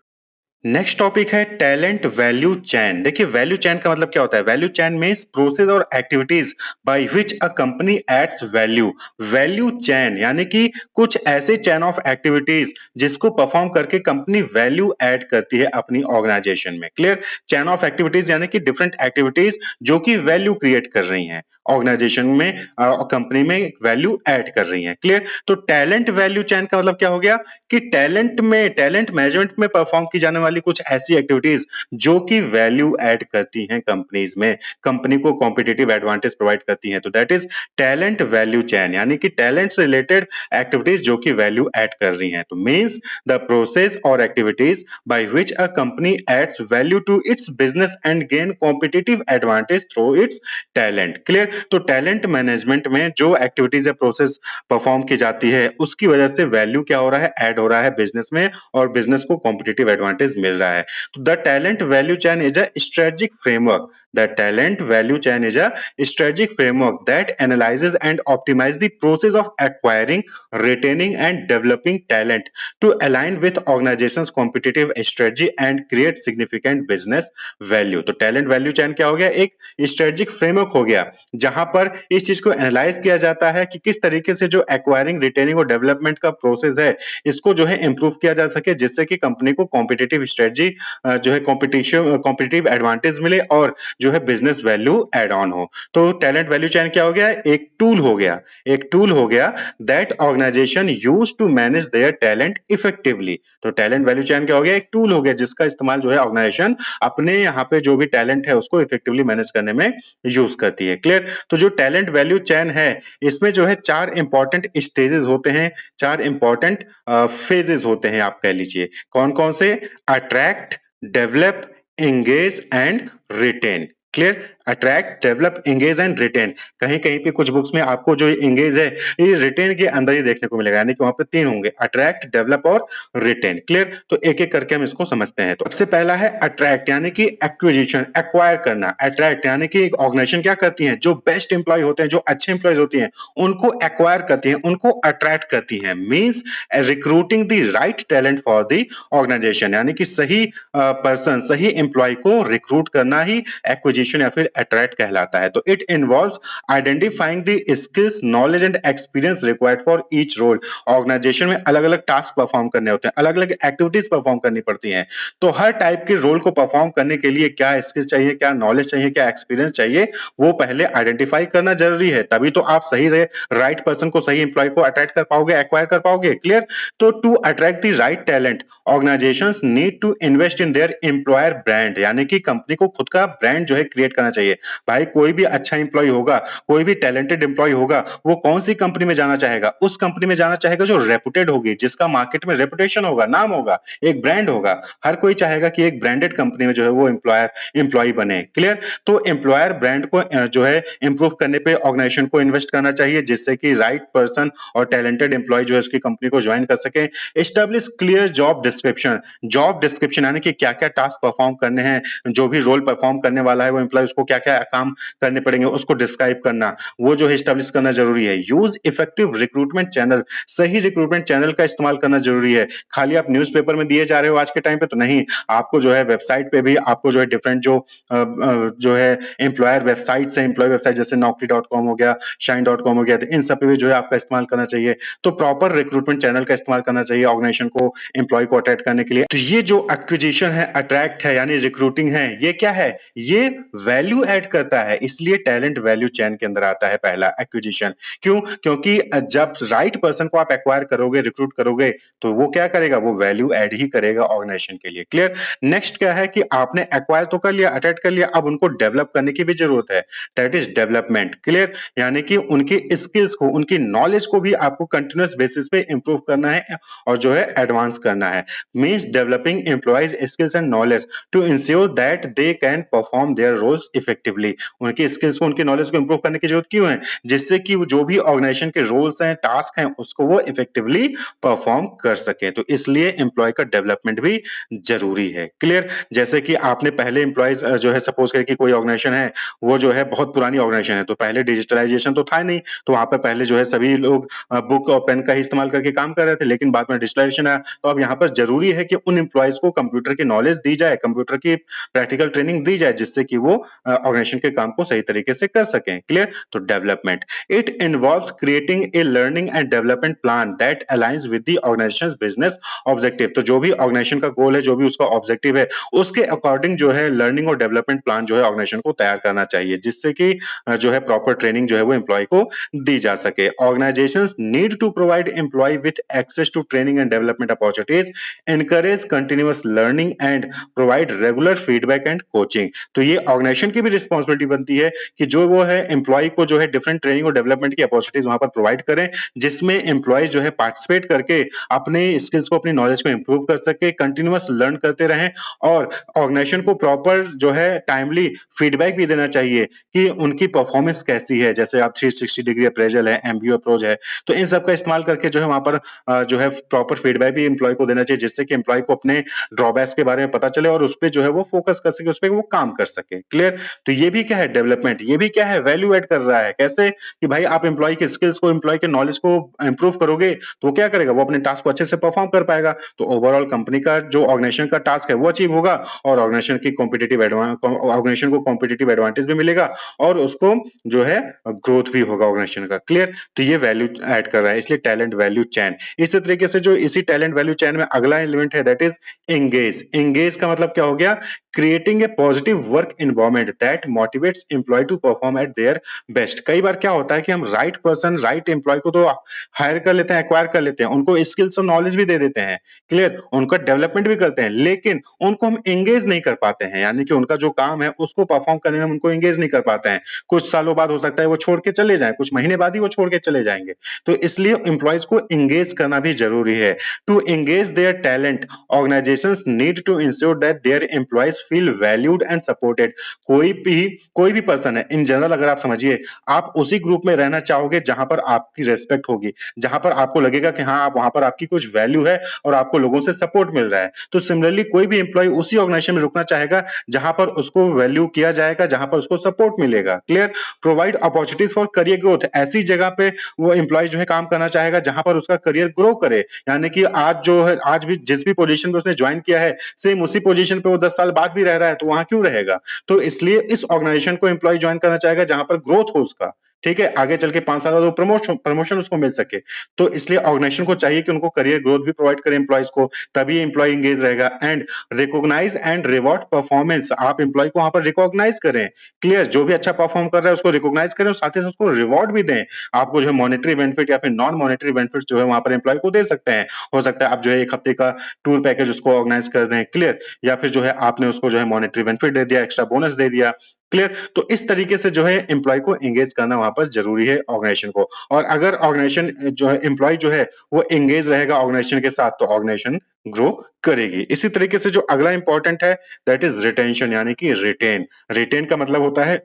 Next topic है टैलेंट वैल्यू चैन। देखिए वैल्यू चैन का मतलब क्या होता है? वैल्यू चैन मींस प्रोसेस और activities by which a company adds value. Value chain यानी कि कुछ ऐसे चैन ऑफ एक्टिविटीज जिसको परफॉर्म करके कंपनी वैल्यू ऐड करती है अपनी ऑर्गेनाइजेशन में। क्लियर? चैन ऑफ एक्टिविटीज यानी कि डिफरेंट एक्टिविटीज जो कि वैल्यू क्रिएट कर रही हैं ऑर्गेनाइजेशन में, कंपनी में वैल्यू ऐड कर रही हैं। क्लियर? तो टैलेंट वैल्यू चैन का मतलब क्या हो गया कि टैलेंट मैनेजमेंट में परफॉर्म की जाने वाली कुछ ऐसी एक्टिविटीज जो कि वैल्यू ऐड करती हैं कंपनीज में, कंपनी को कॉम्पिटिटिव एडवांटेज प्रोवाइड करती हैं। तो that is talent value chain, यानी कि टैलेंट से रिलेटेड एक्टिविटीज जो कि वैल्यू ऐड कर रही हैं। तो मींस द प्रोसेस और activities by which a company adds value to its business and gain competitive advantage through its talent. Clear? तो टैलेंट मैनेजमेंट में जो एक्टिविटीज या प्रोसेस परफॉर्म की जाती है उसकी वजह से वैल्यू क्या हो रहा है? ऐड हो रहा है बिजनेस में और बिजनेस को कॉम्पिटिटिव एडवांटेज मिल रहा है। तो the talent value chain is a strategic framework. The talent value chain is a strategic framework that analyses and optimise the process of acquiring, retaining and developing talent to align with organisations competitive strategy and create significant business value. तो talent value chain क्या हो गया? एक strategic framework हो गया जहां पर इस चीज को एनालाइज किया जाता है कि किस तरीके से जो एक्वायरिंग, रिटेनिंग और डेवलपमेंट का प्रोसेस है इसको जो है इंप्रूव किया जा सके, जिससे कि कंपनी को कॉम्पिटिटिव स्ट्रेटजी जो है कॉम्पिटिटिव एडवांटेज मिले और जो है बिजनेस वैल्यू एड ऑन हो। तो टैलेंट वैल्यू चेन क्या हो गया? एक टूल हो गया, एक टूल हो गया that organisation use to manage their talent effectively. तो टैलेंट वैल्यू चेन क्या हो गया? एक टूल हो गया जिसका इस्तेमाल जो है ऑर्गेनाइजेशन अपने यहाँ पे जो भी टैलेंट है उसको इफेक्टिवली मैनेज करने में यूज करती है। क्लियर? तो जो टैलेंट वैल्यू चेन है इसमें जो है 4 इंपॉर्टेंट स्टेजेस होते हैं, 4 इंपॉर्टेंट फेजेस होते हैं, आप कह लीजिए। कौन-कौन से? Attract, develop, engage and retain. Clear? Attract, develop, engage and retain. कहीं-कहीं पे कुछ बुक्स में आपको जो एंगेज है ये रिटेन के अंदर ही देखने को मिलेगा, यानी कि वहां पे 3 होंगे, अट्रैक्ट, डेवलप और रिटेन। क्लियर? तो एक-एक करके हम इसको समझते हैं। तो सबसे पहला है अट्रैक्ट, यानी कि एक्विजिशन, एक्वायर करना। अट्रैक्ट यानी कि एक ऑर्गेनाइजेशन क्या करती है? जो बेस्ट एम्प्लॉय होते हैं, जो अच्छे एम्प्लॉयज होती हैं उनको एक्वायर करती हैं, उनको अट्रैक्ट करती हैं। Means recruiting the right talent for the organisation, यानी कि सही पर्सन, सही एम्प्लॉय को रिक्रूट करना ही एक्विजिशन या फिर अट्रैक्ट कहलाता है। तो it involves identifying the skills, knowledge and experience required for each role. Organisation में अलग-अलग टास्क परफॉर्म करने होते हैं, अलग-अलग एक्टिविटीज परफॉर्म करनी पड़ती हैं। तो हर टाइप के रोल को परफॉर्म करने के लिए क्या स्किल्स चाहिए, क्या नॉलेज चाहिए, क्या एक्सपीरियंस चाहिए, वो पहले आइडेंटिफाई करना जरूरी है। तभी तो आप सही राइट पर्सन को, सही एम्प्लॉय को अट्रैक्ट कर पाओगे, एक्वायर कर पाओगे। क्लियर? तो to attract the right talent organisations need to invest in their employer brand, यानी कि कंपनी को खुद का ब्रांड जो है क्रिएट करना चाहिए। भाई कोई भी अच्छा एम्प्लॉय होगा, कोई भी टैलेंटेड एम्प्लॉय होगा, वो कौन सी कंपनी में जाना चाहेगा? उस कंपनी में जाना चाहेगा जो रेपुटेड होगी, जिसका मार्केट में रेपुटेशन होगा, नाम होगा, एक ब्रांड होगा। हर कोई चाहेगा कि एक ब्रांडेड कंपनी में जो है वो एम्प्लॉय बने। क्लियर? तो एम्प्लॉयर ब्रांड को जो है इंप्रूव करने पे ऑर्गेनाइजेशन को इन्वेस्ट करना चाहिए, जिससे कि राइट पर्सन और टैलेंटेड एम्प्लॉय जो है उसकी कंपनी को ज्वाइन कर सके। एस्टैब्लिश क्लियर जॉब डिस्क्रिप्शन यानी कि क्या-क्या टास्क परफॉर्म करने हैं, जो भी रोल परफॉर्म करने वाला है वो वो एम्प्लॉय उसको क्या-क्या काम करने पड़ेंगे उसको डिस्क्राइब करना, वो जो है एस्टेब्लिश करना ज़रूरी है। यूज़ इफेक्टिव रिक्रूटमेंट चैनल, सही रिक्रूटमेंट चैनल का इस्तेमाल करना ज़रूरी है। खाली आप न्यूज़पेपर में दिए जा रहे हो आज के टाइम पे तो नहीं, आपको जो है वेबसाइट पे भी आपको जो है डिफरेंट जो है एम्प्लॉयर वेबसाइट्स हैं, एम्प्लॉयी वेबसाइट जैसे naukri.com हो गया, shine.com हो गया, तो इन सब पे भी जो है आपका इस्तेमाल करना चाहिए। तो प्रॉपर रिक्रूटमेंट चैनल का इस्तेमाल करना चाहिए ऑर्गेनाइजेशन को एम्प्लॉय को अट्रैक्ट करने के लिए। तो ये जो एक्विजिशन है, अट्रैक्ट है यानी रिक्रूटिंग है, ये क्या है? ये वैल्यू ऐड करता है, इसलिए टैलेंट वैल्यू चेन के अंदर आता है पहला एक्विजिशन। क्यों? क्योंकि जब राइट पर्सन को आप एक्वायर करोगे, रिक्रूट करोगे, तो वो क्या करेगा? वो वैल्यू ऐड ही करेगा ऑर्गेनाइजेशन के लिए। क्लियर? नेक्स्ट क्या है कि आपने एक्वायर तो कर लिया, अट्रैक्ट कर लिया, अब उनको डेवलप करने की भी जरूरत है। That is development. क्लियर? यानी कि उनकी स्किल्स को, उनकी नॉलेज को भी आपको कंटिन्यूअस बेसिस पे इंप्रूव करना है और जो है एडवांस करना है। Means developing employees skills and knowledge to ensure that they can perform their roles effectively. उनकी स्किल्स को, उनकी नॉलेज को इंप्रूव करने की जरूरत क्यों है? जिससे कि जो भी ऑर्गेनाइजेशन के रोल्स हैं, टास्क हैं, उसको वो इफेक्टिवली परफॉर्म कर सके। तो इसलिए एम्प्लॉय का डेवलपमेंट भी जरूरी है। क्लियर? जैसे कि आपने पहले एम्प्लॉयज जो है सपोज करें कि कोई ऑर्गेनाइजेशन है, वो जो है बहुत पुरानी ऑर्गेनाइजेशन है, तो पहले डिजिटलाइजेशन तो था नहीं, तो वहां पर पहले जो है सभी लोग बुक और पेन का ही इस्तेमाल करके काम कर रहे थे, लेकिन बाद में डिजिटलाइजेशन आया, तो अब यहाँ पर जरूरी है कि उन एम्प्लॉयज को कंप्यूटर की नॉलेज दी जाए, कंप्यूटर की प्रैक्टिकल ट्रेनिंग दी जाए, जिससे कि वो ऑर्गेनाइजेशन के काम को सही तरीके से कर सकें। क्लियर? तो development it involves creating a learning and development plan that aligns with the organisations business objective. तो जो भी ऑर्गेनाइजेशन का गोल है, जो भी उसका ऑब्जेक्टिव है, उसके अकॉर्डिंग जो है लर्निंग और डेवलपमेंट प्लान जो है ऑर्गेनाइजेशन को तैयार करना चाहिए, जिससे कि जो है प्रॉपर ट्रेनिंग जो है वो एम्प्लॉय को दी जा सके। Organisations need to provide employee with access to training and development opportunities, encourage continuous learning and provide regular feedback and coaching. तो ये ऑर्गेनाइजेशन की भी रिस्पॉन्सिबिलिटी बनती है कि जो वो है एम्प्लॉय को जो है डिफरेंट ट्रेनिंग और डेवलपमेंट की अपॉर्चुनिटीज वहां पर प्रोवाइड करें, जिसमें एम्प्लॉय जो है पार्टिसिपेट करके अपने स्किल्स को, अपनी नॉलेज को इंप्रूव कर सके, कंटिन्यूअस लर्न करते रहें और ऑर्गेनाइजेशन को प्रॉपर जो है टाइमली फीडबैक भी देना चाहिए कि उनकी परफॉर्मेंस कैसी है। जैसे आप 360 डिग्री अप्रेजल है, एमबीओ अप्रोच है, तो इन सब का इस्तेमाल करके जो है वहां पर जो है प्रॉपर फीडबैक भी एम्प्लॉय को देना चाहिए, जिससे कि एम्प्लॉय को अपने ड्रॉबैक्स के बारे में पता चले और उस पर जो है वो फोकस कर सके, उस पर वो काम कर सके। क्लियर? तो ये भी क्या है? डेवलपमेंट। ये भी क्या है? वैल्यू एड कर रहा है। कैसे? कि भाई आप एम्प्लॉय के स्किल्स को, एम्प्लॉय के नॉलेज को इंप्रूव करोगे, तो वो क्या करेगा? वो अपने टास्क को अच्छे से परफॉर्म कर पाएगा, तो ओवरऑल कंपनी का जो ऑर्गेनाइजेशन का टास्क है वो अचीव होगा और ऑर्गेनाइजेशन को कॉम्पिटिटिव एडवांटेज भी मिलेगा और उसको जो है ग्रोथ भी होगा ऑर्गेनाइजेशन का। क्लियर? तो ये वैल्यू ऐड कर रहा है, इसलिए टैलेंट वैल्यू चैन। इसी तरीके से जो इसी टैलेंट वैल्यू चैन में अगला एलिमेंट है दैट इज एंगेज। एंगेज का मतलब क्या हो गया? Creating a positive work environment that motivates employee to perform at their best. कई बार क्या होता है कि हम राइट पर्सन, राइट एम्प्लॉय को तो हायर कर लेते हैं, एक्वायर कर लेते हैं, उनको स्किल्स और नॉलेज भी दे देते हैं। क्लियर? उनका डेवलपमेंट भी करते हैं, लेकिन उनको हम एंगेज नहीं कर पाते हैं, यानी कि उनका जो काम है उसको परफॉर्म करने में हम उनको एंगेज नहीं कर पाते हैं। कुछ सालों बाद हो सकता है वो छोड़ के चले जाएं, कुछ महीने बाद ही वो छोड़ के चले जाएंगे। तो इसलिए एम्प्लॉयज को एंगेज करना भी जरूरी है। To engage their talent, organisations need to ensure that their employees feel valued and supported. कोई भी पर्सन है, इन जनरल अगर आप समझिए, आप उसी ग्रुप में रहना चाहोगे जहां पर आपकी रेस्पेक्ट होगी, जहां पर आपको लगेगा कि हाँ, वहां पर आपकी कुछ वैल्यू है और आपको लोगों से सपोर्ट मिल रहा है। तो सिमिलरली कोई भी एम्प्लॉय उसी ऑर्गेनाइजेशन में रुकना चाहेगा जहां पर उसको वैल्यू किया जाएगा, जहां पर उसको सपोर्ट मिलेगा। Clear? Provide opportunities for career growth, ऐसी जगह पे वो एम्प्लॉय जो है काम करना चाहेगा जहां पर उसका करियर ग्रो करे, यानी कि आज जो है, आज भी जिस भी पोजीशन पे उसने ज्वाइन किया है, सेम उसी पोजीशन पे वो 10 साल बाद भी रह रहा है, तो वहां क्यों रहेगा? तो इसलिए इस ऑर्गेनाइजेशन को एम्प्लॉय ज्वाइन करना चाहेगा जहां पर ग्रोथ हो उसका। ठीक है? आगे चल के 5 साल बाद वो प्रमोशन उसको मिल सके। तो इसलिए ऑर्गेनाइजेशन को चाहिए कि उनको करियर ग्रोथ भी प्रोवाइड करें एम्प्लॉयज को, तभी एम्प्लॉय एंगेज रहेगा। And recognise and reward performance, आप एम्प्लॉय को वहां पर रिकॉग्नाइज करें। क्लियर? जो भी अच्छा परफॉर्म कर रहा है उसको रिकॉग्नाइज करें और साथ ही साथ उसको रिवॉर्ड भी दें। आपको जो है मॉनेटरी बेनिफिट या फिर नॉन मॉनेटरी बेनिफिट जो है वहां पर एम्प्लॉय को दे सकते हैं। हो सकता है आप जो है 1 हफ्ते का टूर पैकेज उसको ऑर्गेनाइज कर दें। क्लियर? या फिर जो है आपने उसको जो है मॉनेटरी बेनिफिट दे दिया, एक्स्ट्रा बोनस दे दिया। क्लियर? तो इस तरीके से जो है एम्प्लॉय को एंगेज करना वहां पर जरूरी है ऑर्गेनाइजेशन को। और अगर ऑर्गेनाइजेशन जो है, एम्प्लॉय जो है वो एंगेज रहेगा ऑर्गेनाइजेशन के साथ, तो ऑर्गेनाइजेशन ग्रो करेगी। इसी तरीके से जो अगला इंपॉर्टेंट है दैट इज रिटेंशन, यानी कि रिटेन। रिटेन का मतलब होता है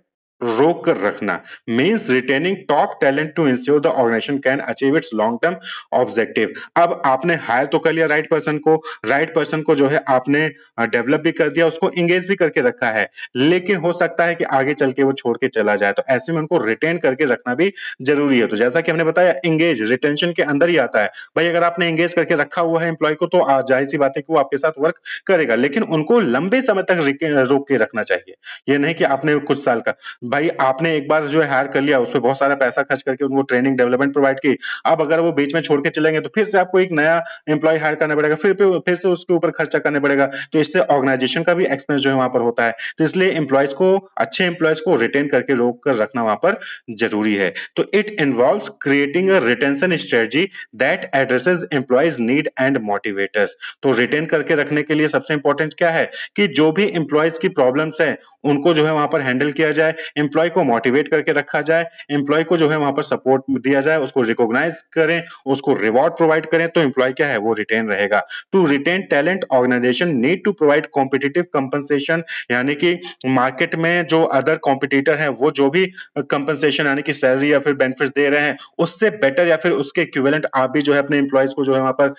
रोक कर रखना means retaining top talent to ensure the organisation can achieve its long term objective. अब आपने हायर तो कर लिया राइट पर्सन को जो है आपने डेवलप भी कर दिया, उसको इंगेज भी करके रखा है, लेकिन हो सकता है कि आगे चल के वो छोड़ के चला जाए, तो ऐसे में उनको रिटेन करके रखना भी जरूरी है। तो जैसा कि हमने बताया, इंगेज रिटेंशन के अंदर ही आता है। भाई अगर आपने इंगेज करके रखा हुआ है एम्प्लॉय को, तो जाहिर सी बात है कि वो आपके साथ वर्क करेगा, लेकिन उनको लंबे समय तक रोक के रखना चाहिए। ये नहीं कि आपने कुछ साल का, भाई आपने एक बार जो है हायर कर लिया, उसपे बहुत सारा पैसा खर्च करके उनको ट्रेनिंग डेवलपमेंट प्रोवाइड की, अब अगर वो बीच में छोड़ के चलेंगे तो फिर से आपको एक नया एम्प्लॉय हायर करना पड़ेगा, फिर से उसके ऊपर खर्चा करना पड़ेगा, तो इससे ऑर्गेनाइजेशन का भी एक्सपेंस जो है वहां पर होता है। तो इसलिए अच्छे एम्प्लॉयज को रिटेन करके रोक कर रखना वहां पर जरूरी है। तो it involves creating a retention strategy that addresses employees need and motivators. तो रिटेन करके रखने के लिए सबसे इंपॉर्टेंट क्या है कि जो भी एम्प्लॉयज की प्रॉब्लम्स है उनको जो है वहां पर हैंडल किया जाए, एम्प्लॉय को मोटिवेट करके रखा जाए, एम्प्लॉय को जो है वहां पर सपोर्ट दिया जाए, उसको रिकॉग्नाइज करें, उसको रिवॉर्ड प्रोवाइड करें, तो एम्प्लॉय क्या है वो रिटेन रहेगा। To retain talent organisation need to provide competitive compensation, यानी कि मार्केट में जो अदर कॉम्पिटिटर हैं वो जो भी कंपनसेशन यानी कि सैलरी या फिर बेनिफिट्स दे रहे हैं, उससे बेटर या फिर उसके इक्विवेलेंट आप भी जो है अपने एम्प्लॉयज को जो है वहां पर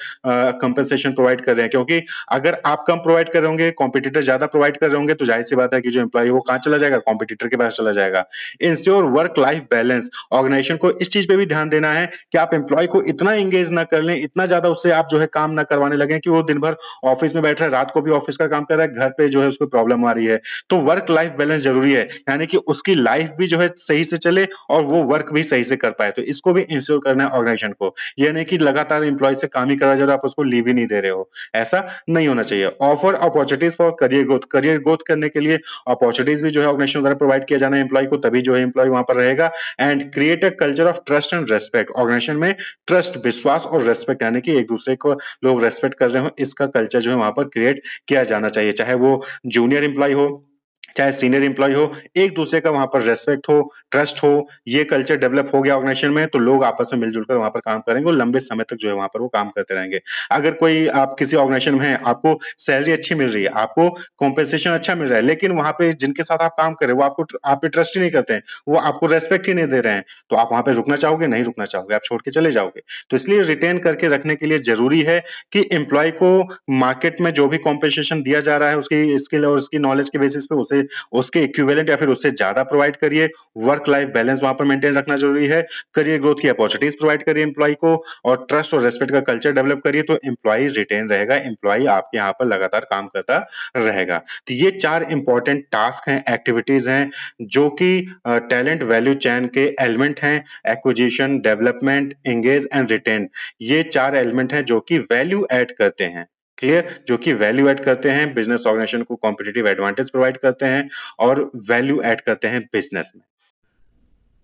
कंपनसेशन प्रोवाइड कर रहे हैं। क्योंकि अगर आप कम प्रोवाइड कर रहे होंगे, कॉम्पिटिटर ज्यादा प्रोवाइड कर रहे होंगे, तो जाहिर सी बात है कि जो एम्प्लॉय है वो कहां चला जाएगा, कॉम्पिटिटर के पास चला जाएगा। Ensure work life balance, organisation को इस चीज पे भी ध्यान देना है कि आप एम्प्लॉय को इतना एंगेज ना कर लें, इतना ज्यादा उससे आप जो है काम ना करवाने लगे कि वो दिन भर ऑफिस में बैठ रहा है, रात को भी ऑफिस का काम कर रहा है, घर पे जो है उसको प्रॉब्लम आ रही है। तो वर्क लाइफ बैलेंस जरूरी है, यानी कि उसकी लाइफ भी जो है सही से चले और वो वर्क भी सही से कर पाए, तो इसको भी इंश्योर करना है ऑर्गेनाइजेशन को। ये नहीं कि लगातार एम्प्लॉय से काम ही करा जा रहा है, आप उसको लीव ही नहीं दे रहे हो, ऐसा नहीं होना चाहिए। Offer opportunities for career growth करने के लिए अपॉर्चुनिटीज भी जो है ऑर्गेनाइजेशन द्वारा प्रोवाइड किया जाना है एम्प्लॉय को, तभी जो है एम्प्लॉय वहां पर रहेगा। And create a culture of trust and respect, organisation में ट्रस्ट, विश्वास और रेस्पेक्ट, यानी कि एक दूसरे को लोग रेस्पेक्ट कर रहे हो, इसका कल्चर जो है वहां पर क्रिएट किया जाना चाहिए। चाहे वो जूनियर एम्प्लॉय हो, चाहे सीनियर एम्प्लॉय हो, एक दूसरे का वहां पर रेस्पेक्ट हो, ट्रस्ट हो, ये कल्चर डेवलप हो गया ऑर्गेनाइजेशन में, तो लोग आपस में मिलजुल कर वहां पर काम करेंगे और लंबे समय तक जो है वहां पर वो काम करते रहेंगे। अगर कोई आप किसी ऑर्गेनाइजेशन में है, आपको सैलरी अच्छी मिल रही है, आपको कॉम्पेंसेशन अच्छा मिल रहा है, लेकिन वहां पे जिनके साथ आप काम कर रहे हैं वो आपको आप पे ट्रस्ट ही नहीं करते हैं, वो आपको रेस्पेक्ट ही नहीं दे रहे हैं, तो आप वहां पे रुकना चाहोगे? नहीं रुकना चाहोगे, आप छोड़ के चले जाओगे। तो इसलिए रिटेन करके रखने के लिए जरूरी है कि एम्प्लॉय को मार्केट में जो भी कॉम्पेंसेशन दिया जा रहा है उसकी स्किल और उसकी नॉलेज के बेसिस पे उसे उसके इक्विवेलेंट या फिर उससे ज्यादा प्रोवाइड करिए। वर्क लाइफ बैलेंस वहां पर मेंटेन रखना जरूरी है। करियर ग्रोथ की अपॉर्चुनिटीज प्रोवाइड करिए एम्प्लॉय को, और ट्रस्ट और रेस्पेक्ट का कल्चर डेवलप करिए, तो एम्प्लॉय रिटेन रहेगा, एम्प्लॉय आपके यहाँ पर लगातार काम करता रहेगा। तो ये 4 इंपॉर्टेंट टास्क हैं, एक्टिविटीज हैं, जो कि टैलेंट वैल्यू चेन के एलिमेंट हैं। Acquisition, development, engage and retain, ये 4 एलिमेंट हैं जो कि वैल्यू ऐड करते हैं। क्लियर? जो कि वैल्यू ऐड करते हैं, बिजनेस ऑर्गेनाइजेशन को कॉम्पिटिटिव एडवांटेज प्रोवाइड करते हैं और वैल्यू ऐड करते हैं बिजनेस में।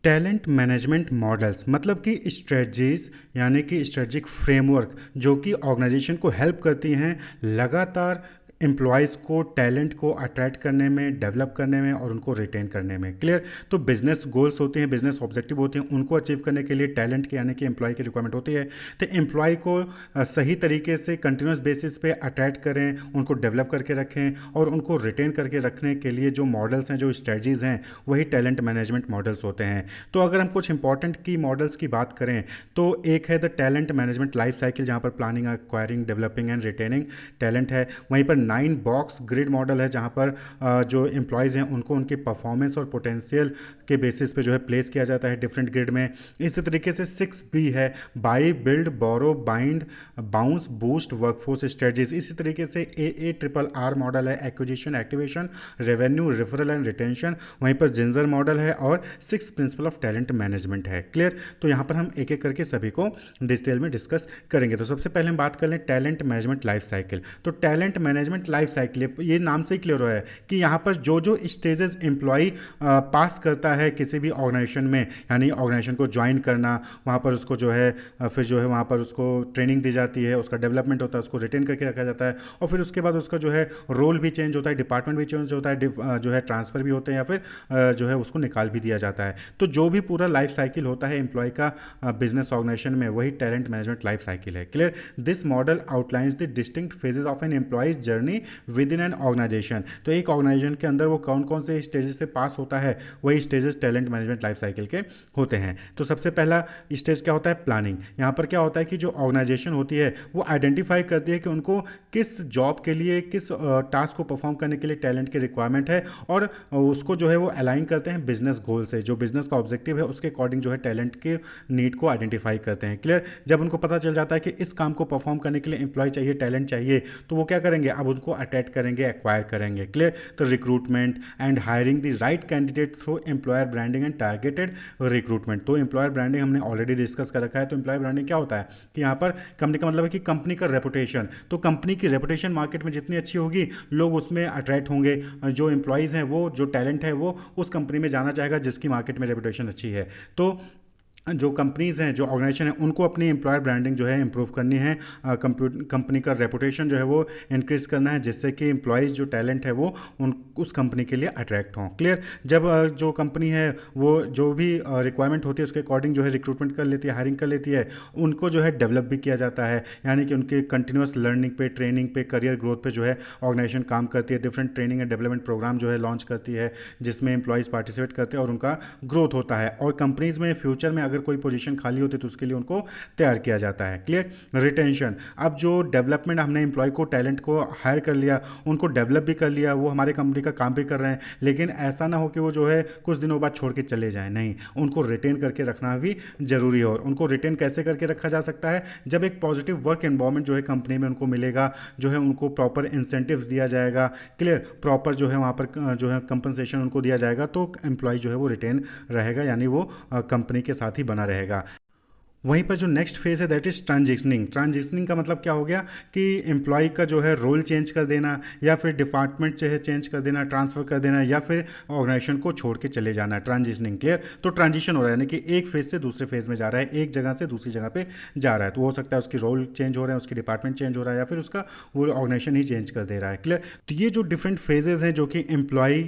टैलेंट मैनेजमेंट मॉडल्स मतलब कि स्ट्रेटजीज, यानी कि स्ट्रेटजिक फ्रेमवर्क जो कि ऑर्गेनाइजेशन को हेल्प करती हैं लगातार एम्प्लॉयज़ को, टैलेंट को अट्रैक्ट करने में, डेवलप करने में और उनको रिटेन करने में। क्लियर? तो बिजनेस गोल्स होते हैं, बिजनेस ऑब्जेक्टिव होते हैं, उनको अचीव करने के लिए टैलेंट के यानी कि एम्प्लॉय की रिक्वायरमेंट होती है। तो एम्प्लॉय को सही तरीके से कंटिन्यूस बेसिस पे अट्रैक्ट करें, उनको डेवलप करके रखें और उनको रिटेन करके रखने के लिए जो मॉडल्स हैं, जो स्ट्रेटजीज़ हैं, वही टैलेंट मैनेजमेंट मॉडल्स होते हैं। तो अगर हम कुछ इंपॉर्टेंट की मॉडल्स की बात करें तो एक है the talent management life cycle, जहाँ पर planning, acquiring, developing and retaining talent है। वहीं पर 9 बॉक्स ग्रिड मॉडल है, जहाँ पर जो एम्प्लॉयज़ हैं उनको उनके परफॉर्मेंस और पोटेंशियल के बेसिस पे जो है प्लेस किया जाता है डिफरेंट ग्रिड में। इसी तरीके से 6B है, buy, build, borrow, bind, bounce, boost, workforce strategies. इसी तरीके से AARR मॉडल है, acquisition, activation, revenue, referral and retention. वहीं पर जिंजर मॉडल है और 6 प्रिंसिपल ऑफ टैलेंट मैनेजमेंट है। क्लियर? तो यहाँ पर हम एक एक करके सभी को डिटेल में डिस्कस करेंगे। तो सबसे पहले हम बात कर लें टैलेंट मैनेजमेंट लाइफ साइकिल। तो टैलेंट मैनेजमेंट लाइफ साइकिल, ये नाम से ही क्लियर हो है कि यहाँ पर जो जो स्टेजेस एम्प्लॉय पास करता है किसी भी ऑर्गेनाइजेशन में, यानी ऑर्गेनाइजेशन को ज्वाइन करना, वहाँ पर उसको जो है फिर जो है वहाँ पर उसको ट्रेनिंग दी जाती है, उसका डेवलपमेंट होता है, उसको रिटेन करके रखा जाता है, और फिर उसके बाद उसका जो है रोल भी चेंज होता है, डिपार्टमेंट भी चेंज होता है, जो है ट्रांसफ़र भी होते हैं या फिर जो है उसको निकाल भी दिया जाता है। तो जो भी पूरा लाइफ साइकिल होता है एम्प्लॉय का बिजनेस ऑर्गेनाइजेशन में, वही टैलेंट मैनेजमेंट लाइफ साइकिल है। Clear? This model outlines the distinct phases of an employees journey यानी विद इन एन ऑर्गेनाइजेशन। तो एक ऑर्गेनाइजेशन के अंदर वो कौन कौन से स्टेजेस से पास होता है, वही stages talent management life cycle के होते हैं। तो सबसे पहला स्टेज क्या होता है, प्लानिंग। यहाँ पर क्या होता है कि जो ऑर्गेनाइजेशन होती है वो आइडेंटिफाई करती है कि उनको किस जॉब के लिए, किस टास्क को परफॉर्म करने के लिए टैलेंट की रिक्वायरमेंट है, और उसको जो है वो अलाइन करते हैं बिजनेस गोल से। जो बिजनेस का ऑब्जेक्टिव है उसके अकॉर्डिंग जो है टैलेंट के नीड को आइडेंटिफाई करते हैं। क्लियर। जब उनको पता चल जाता है कि इस काम को परफॉर्म करने के लिए एम्प्लॉय चाहिए, टैलेंट चाहिए, तो वो क्या करेंगे, अब उनको अटैच करेंगे, एक्वायर करेंगे। क्लियर। तो recruitment and hiring the right candidate through employer branding and targeted recruitment. तो एम्प्लॉयर ब्रांडिंग हमने ऑलरेडी डिस्कस कर रखा है। तो एम्प्लॉयर ब्रांडिंग क्या होता है कि यहाँ पर कंपनी का मतलब है कि कंपनी का रेपुटेशन। तो कंपनी की रेपुटेशन मार्केट में जितनी अच्छी होगी, लोग उसमें अट्रैक्ट होंगे। जो एम्प्लॉयज़ हैं, वो जो टैलेंट है वो उस कंपनी में जाना चाहेगा जिसकी मार्केट में रेपुटेशन अच्छी है। तो जो कंपनीज़ हैं, जो ऑर्गेनाइजेशन है, उनको अपनी एम्प्लॉयर ब्रांडिंग जो है इंप्रूव करनी है। कंपनी का रेपुटेशन जो है वो इंक्रीज करना है, जिससे कि एम्प्लॉयज़ जो टैलेंट है वो उस कंपनी के लिए अट्रैक्ट हों। क्लियर। जब जो कंपनी है वो जो भी रिक्वायरमेंट होती है उसके अकॉर्डिंग जो है रिक्रूटमेंट कर लेती है, हायरिंग कर लेती है, उनको जो है डेवलप भी किया जाता है। यानी कि उनके कंटिन्यूस लर्निंग पे, ट्रेनिंग पे, करियर ग्रोथ पे जो है ऑर्गेनाइजेशन काम करती है। Different training and development programme जो है लॉन्च करती है, जिसमें एम्प्लॉयज़ पार्टिसिपेट करते हैं और उनका ग्रोथ होता है। और कंपनीज़ में फ्यूचर में अगर कोई पोजीशन खाली होती है तो उसके लिए उनको तैयार किया जाता है। क्लियर। रिटेंशन। अब जो डेवलपमेंट, हमने एम्प्लॉय को, टैलेंट को हायर कर लिया, उनको डेवलप भी कर लिया, वो हमारे कंपनी का काम भी कर रहे हैं, लेकिन ऐसा ना हो कि वो जो है कुछ दिनों बाद छोड़ के चले जाएं। नहीं, उनको रिटेन करके रखना भी जरूरी है। और उनको रिटेन कैसे करके रखा जा सकता है, जब एक पॉजिटिव वर्क एनवायरनमेंट जो है कंपनी में उनको मिलेगा, जो है उनको प्रॉपर इंसेंटिव्स दिया जाएगा। क्लियर। प्रॉपर जो है वहाँ पर जो है कंपनसेशन उनको दिया जाएगा, तो एम्प्लॉय जो है वो रिटेन रहेगा, यानी वो कंपनी के साथ ही बना रहेगा। वहीं पर जो नेक्स्ट फेज है दैट इज ट्रांजिशनिंग। ट्रांजिशनिंग का मतलब क्या हो गया कि एम्प्लॉय का जो है रोल चेंज कर देना, या फिर डिपार्टमेंट जो है चेंज कर देना, ट्रांसफर कर देना, या फिर ऑर्गेनाइजेशन को छोड़ के चले जाना। ट्रांजिशनिंग। क्लियर। तो ट्रांजिशन हो रहा है, यानी कि एक फेज से दूसरे फेज में जा रहा है, एक जगह से दूसरी जगह पे जा रहा है। तो हो सकता है उसकी रोल चेंज हो रहे हैं, उसकी डिपार्टमेंट चेंज हो रहा है, या फिर उसका वो ऑर्गेनाइजेशन ही चेंज कर दे रहा है। क्लियर। तो ये जो डिफरेंट फेजेस हैं जो कि एम्प्लॉय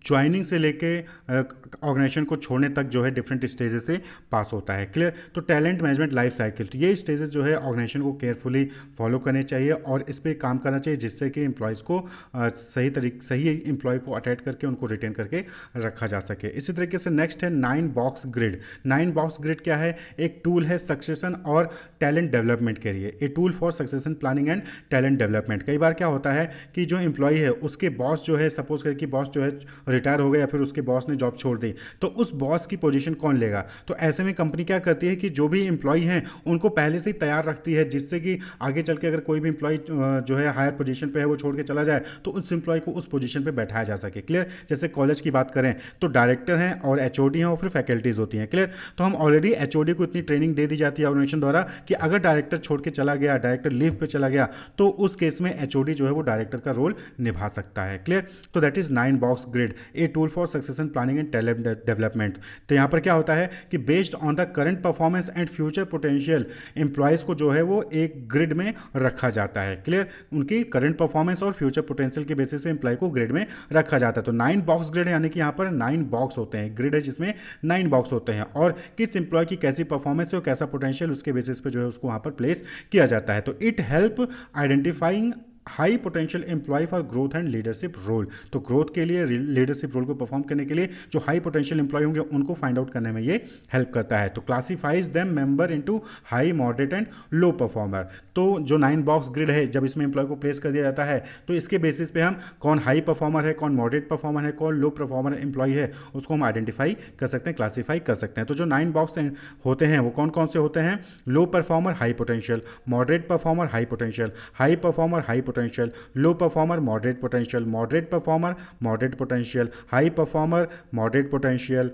ज्वाइनिंग से लेके ऑर्गेनाइजेशन को छोड़ने तक जो है डिफरेंट स्टेजेस से पास होता है। क्लियर। तो टैलेंट मैनेजमेंट लाइफ साइकिल, तो ये स्टेजेस जो है ऑर्गेनाइजेशन को केयरफुली फॉलो करने चाहिए और इस पर काम करना चाहिए, जिससे कि एम्प्लॉयज़ को सही एम्प्लॉय को अटैच करके उनको रिटेन करके रखा जा सके। इसी तरीके से नेक्स्ट है 9 बॉक्स ग्रिड। 9 बॉक्स ग्रिड क्या है, एक टूल है सक्सेशन और टैलेंट डेवलपमेंट के लिए। A tool for succession planning and talent development. कई बार क्या होता है कि जो एम्प्लॉय है उसके बॉस जो है, सपोज करके बॉस जो है रिटायर हो गया, या फिर उसके बॉस ने जॉब छोड़ दी, तो उस बॉस की पोजीशन कौन लेगा। तो ऐसे में कंपनी क्या करती है कि जो भी एम्प्लॉय हैं उनको पहले से ही तैयार रखती है, जिससे कि आगे चल के अगर कोई भी एम्प्लॉय जो है हायर पोजीशन पे है वो छोड़ के चला जाए, तो उस एम्प्लॉय को उस पोजीशन पे बैठाया जा सके। क्लियर। जैसे कॉलेज की बात करें तो डायरेक्टर हैं और एचओडी हैं और फिर फैकल्टीज होती हैं। क्लियर। तो हम ऑलरेडी एचओडी को इतनी ट्रेनिंग दे दी जाती है ऑर्गेनाइजेशन द्वारा कि अगर डायरेक्टर छोड़ के चला गया, डायरेक्टर लीव पे चला गया, तो उस केस में एचओडी जो है वो डायरेक्टर का रोल निभा सकता है। क्लियर। तो that is 9 box grid, a tool for succession planning and talent development. तो यहाँ पर क्या होता है कि based on the current performance and future potential, employees को जो है वो एक ग्रिड में रखा जाता है। क्लियर। उनकी करंट परफॉर्मेंस और फ्यूचर पोटेंशियल के बेसिस से एम्प्लॉय को ग्रिड में रखा जाता है। तो 9 बॉक्स ग्रिड है, यानी कि यहाँ पर 9 बॉक्स होते हैं। ग्रिड है जिसमें 9 बॉक्स होते हैं, और किस एम्प्लॉय की कैसी परफॉर्मेंस है और कैसा पोटेंशियल, उसके बेसिस पे जो है उसको वहाँ पर प्लेस किया जाता है। तो it help identifying high potential employee for growth and leadership role. तो ग्रोथ के लिए, लीडरशिप रोल को परफॉर्म करने के लिए जो हाई पोटेंशियल एम्प्लॉय होंगे उनको फाइंड आउट करने में ये हेल्प करता है। तो classifies them member into high, moderate and low performer. तो जो 9 बॉक्स ग्रिड है, जब इसमें एम्प्लॉय को प्लेस कर दिया जाता है तो इसके बेसिस पे हम कौन हाई परफॉर्मर है, कौन मॉडरेट परफॉर्मर है, कौन लो परफॉर्मर एम्प्लॉय है, उसको हम आइडेंटिफाई कर सकते हैं, क्लासीफाई कर सकते हैं। तो जो 9 बॉक्स होते हैं वो कौन कौन से होते हैं, low performer high potential, moderate performer high potential, high performer high potential, low performer moderate potential, moderate performer moderate potential, high performer moderate potential,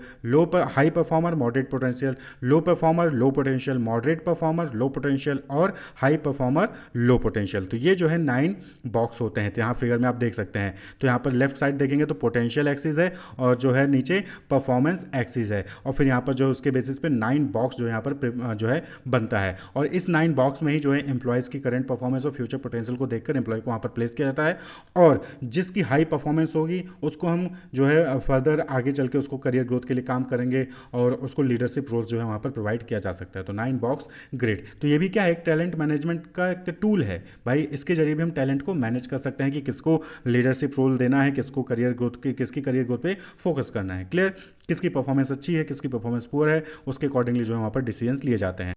high performer moderate potential, low performer low potential, moderate performer low potential, और high performer low potential. तो ये जो है 9 box होते हैं। तो यहाँ figure में आप देख सकते हैं। तो यहाँ पर लेफ्ट साइड देखेंगे तो पोटेंशियल एक्सिस है, और जो है नीचे परफॉर्मेंस एक्सिस है, और फिर यहाँ पर जो उसके बेसिस पे 9 बॉक्स जो यहाँ पर जो है बनता है। और इस 9 बॉक्स में ही जो है एम्प्लॉयज़ की करंट परफॉर्मेंस और फ्यूचर पोटेंशियल को देखकर एम्प्लॉय को वहाँ पर प्लेस किया जाता है, और जिसकी हाई परफॉर्मेंस होगी उसको हम जो है फर्दर आगे चल के उसको करियर ग्रोथ के लिए काम करेंगे और उसको लीडरशिप रोल जो है वहाँ पर प्रोवाइड किया जा सकता है। तो 9 बॉक्स ग्रेड, तो ये भी क्या है, एक टैलेंट मैनेजमेंट का एक टूल है भाई। इसके जरिए भी हम टैलेंट को मैनेज कर सकते हैं कि किसको लीडरशिप रोल देना है, किसको करियर ग्रोथ की, किसकी करियर ग्रोथ पे फोकस करना है। क्लियर, किसकी परफॉर्मेंस अच्छी है, किसकी परफॉर्मेंस पुअर है, उसके अकॉर्डिंगली जो है वहाँ पर डिसीजंस लिए जाते हैं।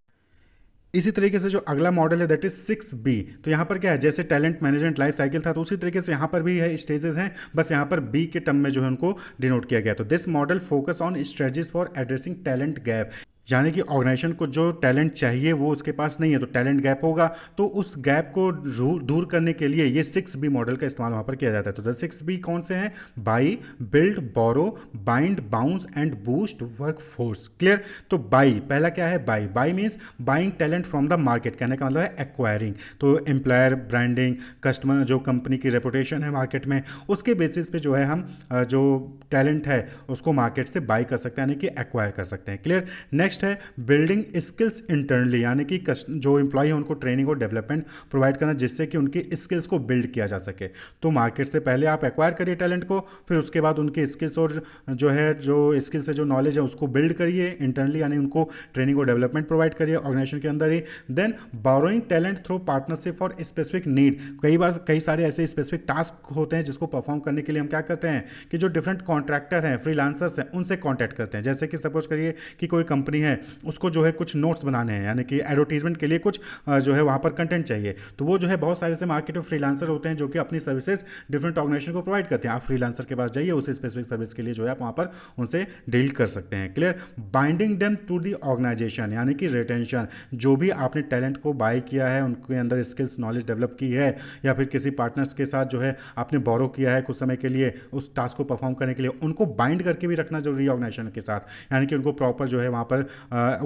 इसी तरीके से जो अगला मॉडल है दैट इज 6B। तो यहाँ पर क्या है, जैसे टैलेंट मैनेजमेंट लाइफ साइकिल था तो उसी तरीके से यहाँ पर भी है, स्टेजेस हैं, बस यहाँ पर बी के टर्म में जो है उनको डिनोट किया गया। तो this model focus on strategies for addressing talent gap, यानी कि ऑर्गेनाइजेशन को जो टैलेंट चाहिए वो उसके पास नहीं है, तो टैलेंट गैप होगा, तो उस गैप को दूर करने के लिए ये 6B मॉडल का इस्तेमाल वहाँ पर किया जाता है। तो द 6B कौन से हैं, buy, build, borrow, bind, bounce and boost work force. Clear, तो बाई, पहला क्या है, buy, buy means buying talent from the market, कहने का मतलब है एक्वायरिंग। तो एम्प्लॉयर ब्रांडिंग, कस्टमर जो कंपनी की रेपुटेशन है मार्केट में, उसके बेसिस पे जो है हम जो टैलेंट है उसको मार्केट से बाई कर सकते हैं, यानी कि एक्वायर कर सकते हैं। क्लियर, नेक्स्ट है बिल्डिंग स्किल्स इंटरनली, यानी कि जो एम्प्लॉय है उनको ट्रेनिंग और डेवलपमेंट प्रोवाइड करना जिससे कि उनकी स्किल्स को बिल्ड किया जा सके। तो मार्केट से पहले आप एक्वायर करिए टैलेंट को, फिर उसके बाद उनकी स्किल्स और जो स्किल्स है, जो नॉलेज है उसको बिल्ड करिए इंटरनली, यानी उनको ट्रेनिंग और डेवलपमेंट प्रोवाइड करिए ऑर्गेनाइजेशन के अंदर ही। Then borrowing talent through partnership for specific need, कई बार कई सारे ऐसे स्पेसिफिक टास्क होते हैं जिसको परफॉर्म करने के लिए हम क्या करते हैं कि जो डिफरेंट कॉन्ट्रैक्टर हैं, फ्रीलांसर्स हैं, उनसे कॉन्टैक्ट करते हैं। जैसे कि सपोज करिए कि कोई कंपनी है, उसको जो है कुछ नोट्स बनाने हैं, यानी कि एडवर्टीजमेंट के लिए कुछ जो है वहाँ पर कंटेंट चाहिए, तो वो जो है बहुत सारे से मार्केट में फ्रीलांसर होते हैं जो कि अपनी सर्विसेज डिफरेंट ऑर्गेनाइजेशन को प्रोवाइड करते हैं। आप फ्रीलांसर के पास जाइए, उस स्पेसिफिक सर्विस के लिए जो है आप वहाँ पर उनसे डील कर सकते हैं। Clear, binding them to the organisation, यानी कि रिटेंशन, जो भी आपने टैलेंट को बाय किया है, उनके अंदर स्किल्स नॉलेज डेवलप की है, या फिर किसी पार्टनर्स के साथ जो है आपने बोरो किया है कुछ समय के लिए उस टास्क को परफॉर्म करने के लिए, उनको बाइंड करके भी रखना जरूरी है ऑर्गेनाइजेशन के साथ, यानी कि उनको प्रॉपर जो है वहाँ पर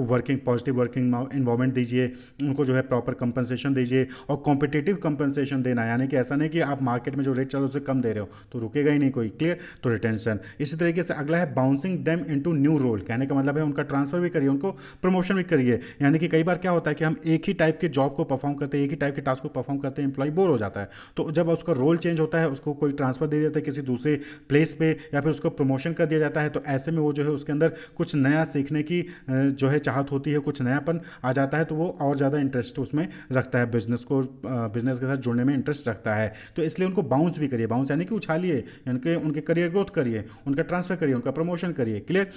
वर्किंग पॉजिटिव वर्किंग इन्वायरमेंट दीजिए, उनको जो है प्रॉपर कंपनसेशन दीजिए, और कॉम्पिटिटिव कंपनसेशन देना, यानी कि ऐसा नहीं कि आप मार्केट में जो रेट चल रहा है उससे कम दे रहे हो तो रुकेगा ही नहीं कोई। क्लियर, तो रिटेंशन। इसी तरीके से अगला है bouncing them into new role, कहने का मतलब है उनका ट्रांसफर भी करिए, उनको प्रमोशन भी करिए, यानी कि कई बार क्या होता है कि हम एक ही टाइप के जॉब को परफॉर्म करते हैं, एक ही टाइप के टास्क को परफॉर्म करते हैं, एम्प्लॉय बोर हो जाता है, तो जब उसका रोल चेंज होता है उसको कोई ट्रांसफर दे देता है किसी दूसरे प्लेस पे, या फिर उसको प्रमोशन कर दिया जाता है, तो ऐसे में वो जो है उसके अंदर कुछ नया सीखने की जो है चाहत होती है, कुछ नयापन आ जाता है, तो वो और ज़्यादा इंटरेस्ट उसमें रखता है, बिजनेस के साथ जुड़ने में इंटरेस्ट रखता है। तो इसलिए उनको बाउंस भी करिए, बाउंस यानी कि उछालिए, यानी कि उनके करियर ग्रोथ करिए, उनका ट्रांसफर करिए, उनका प्रमोशन करिए। Clear,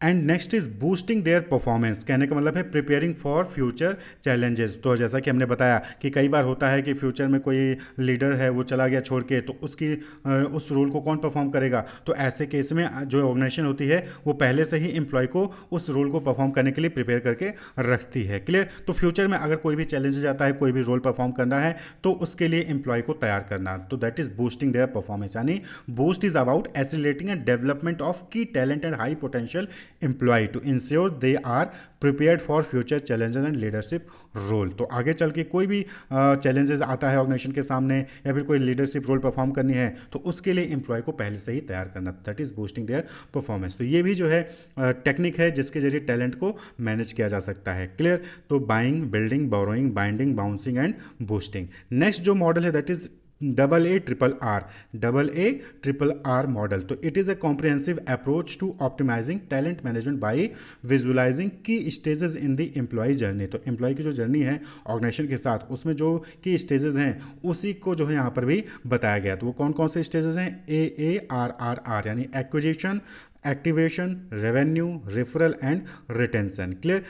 and next is boosting their performance, कहने का मतलब है प्रिपेयरिंग फॉर फ्यूचर चैलेंजेस। तो जैसा कि हमने बताया कि कई बार होता है कि फ्यूचर में कोई लीडर है वो चला गया छोड़ के, तो उस रोल को कौन परफॉर्म करेगा, तो ऐसे केस में जो ऑर्गेनाइजेशन होती है वो पहले से ही एम्प्लॉय को उस रोल को परफॉर्म करने के लिए प्रिपेयर करके रखती है। क्लियर, तो फ्यूचर में अगर कोई भी चैलेंज आता है, कोई भी रोल परफॉर्म करना है, तो उसके लिए एम्प्लॉय को तैयार करना, तो that is boosting their performance, यानी boost is about accelerating and development of key talent and high potential employ to ensure they are prepared for future challenges and leadership role. तो आगे चल के कोई भी चैलेंजेस आता है ऑर्गेनाइजेशन के सामने, या फिर कोई लीडरशिप रोल परफॉर्म करनी है, तो उसके लिए एम्प्लॉय को पहले से ही तैयार करना, that is boosting their performance. तो ये भी जो है टेक्निक है जिसके जरिए टैलेंट को मैनेज किया जा सकता है। क्लियर, तो buying, building, borrowing, binding, bouncing and boosting. Next जो मॉडल है that is AA RRR model. तो it is a comprehensive approach to optimizing talent management by visualizing key stages in the employ journey. तो employ की जो journey है organisation के साथ, उसमें जो की स्टेजेस हैं उसी को जो है यहाँ पर भी बताया गया। तो वो कौन कौन से स्टेजेस हैं, AARRR, यानी acquisition, activation, revenue, referral and retention. Clear,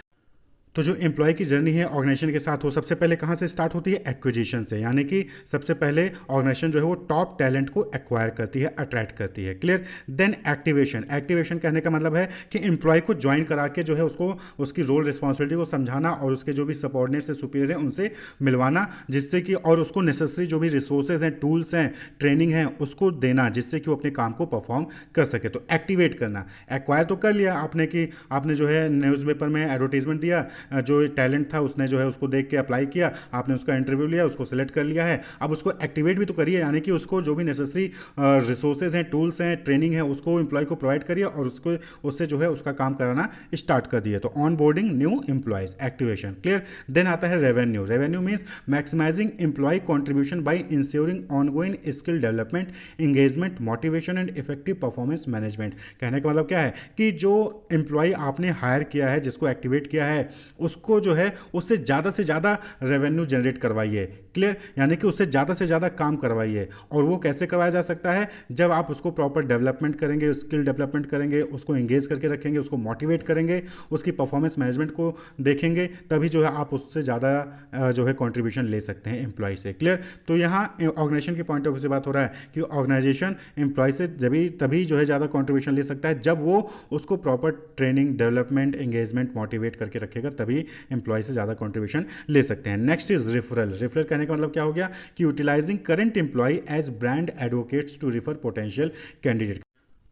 तो जो एम्प्लॉय की जर्नी है ऑर्गेनाइजेशन के साथ, वो सबसे पहले कहाँ से स्टार्ट होती है, एक्विजिशन से, यानी कि सबसे पहले ऑर्गेनाइजेशन जो है वो टॉप टैलेंट को एक्वायर करती है, अट्रैक्ट करती है। क्लियर, देन एक्टिवेशन, एक्टिवेशन कहने का मतलब है कि एम्प्लॉय को ज्वाइन करा के जो है उसको उसकी रोल रिस्पॉन्सिबिलिटी को समझाना, और उसके जो भी सबॉर्डिनेट से सुपीरियर है उनसे मिलवाना, जिससे कि और उसको नेसेसरी जो भी रिसोर्सेज हैं, टूल्स हैं, ट्रेनिंग है, उसको देना, जिससे कि वो अपने काम को परफॉर्म कर सके। तो एक्टिवेट करना, एक्वायर तो कर लिया आपने कि आपने जो है न्यूज़पेपर में एडवर्टीजमेंट दिया जो टैलेंट था उसने जो है उसको देख के अप्लाई किया, आपने उसका इंटरव्यू लिया, उसको सिलेक्ट कर लिया है, अब उसको एक्टिवेट भी तो करिए, यानी कि उसको जो भी नेसेसरी रिसोर्सेज हैं, टूल्स हैं, ट्रेनिंग है, उसको एम्प्लॉय को प्रोवाइड करिए और उसको उससे जो है उसका काम कराना स्टार्ट कर दिए। तो onboarding new employees, activation, clear. Then आता है revenue. Revenue means maximising employee contribution by ensuring ongoing skill development, engagement, motivation and effective performance management. कहने का मतलब क्या है कि जो एम्प्लॉय आपने हायर किया है, जिसको एक्टिवेट किया है, उसको जो है उससे ज़्यादा से ज़्यादा रेवेन्यू जनरेट करवाइए, क्लियर। यानी कि उससे ज़्यादा से ज़्यादा काम करवाइए। और वो कैसे करवाया जा सकता है? जब आप उसको प्रॉपर डेवलपमेंट करेंगे, स्किल डेवलपमेंट करेंगे, उसको एंगेज करके रखेंगे, उसको मोटिवेट करेंगे, उसकी परफॉर्मेंस मैनेजमेंट को देखेंगे, तभी जो है आप उससे ज़्यादा जो है कंट्रीब्यूशन ले सकते हैं एम्प्लॉय से, क्लियर। तो यहाँ ऑर्गेनाइजेशन के पॉइंट ऑफ व्यू से बात हो रहा है कि ऑर्गेनाइजेशन एम्प्लॉय से जभी तभी जो है ज़्यादा कंट्रीब्यूशन ले सकता है जब वो उसको proper training, development, engagement, motivate करके रखेगा, तभी एम्प्लॉय से ज़्यादा कंट्रीब्यूशन ले सकते हैं। Next is referral. रेफरल कहने का मतलब क्या हो गया कि utilising current employee as brand advocates to refer potential candidate.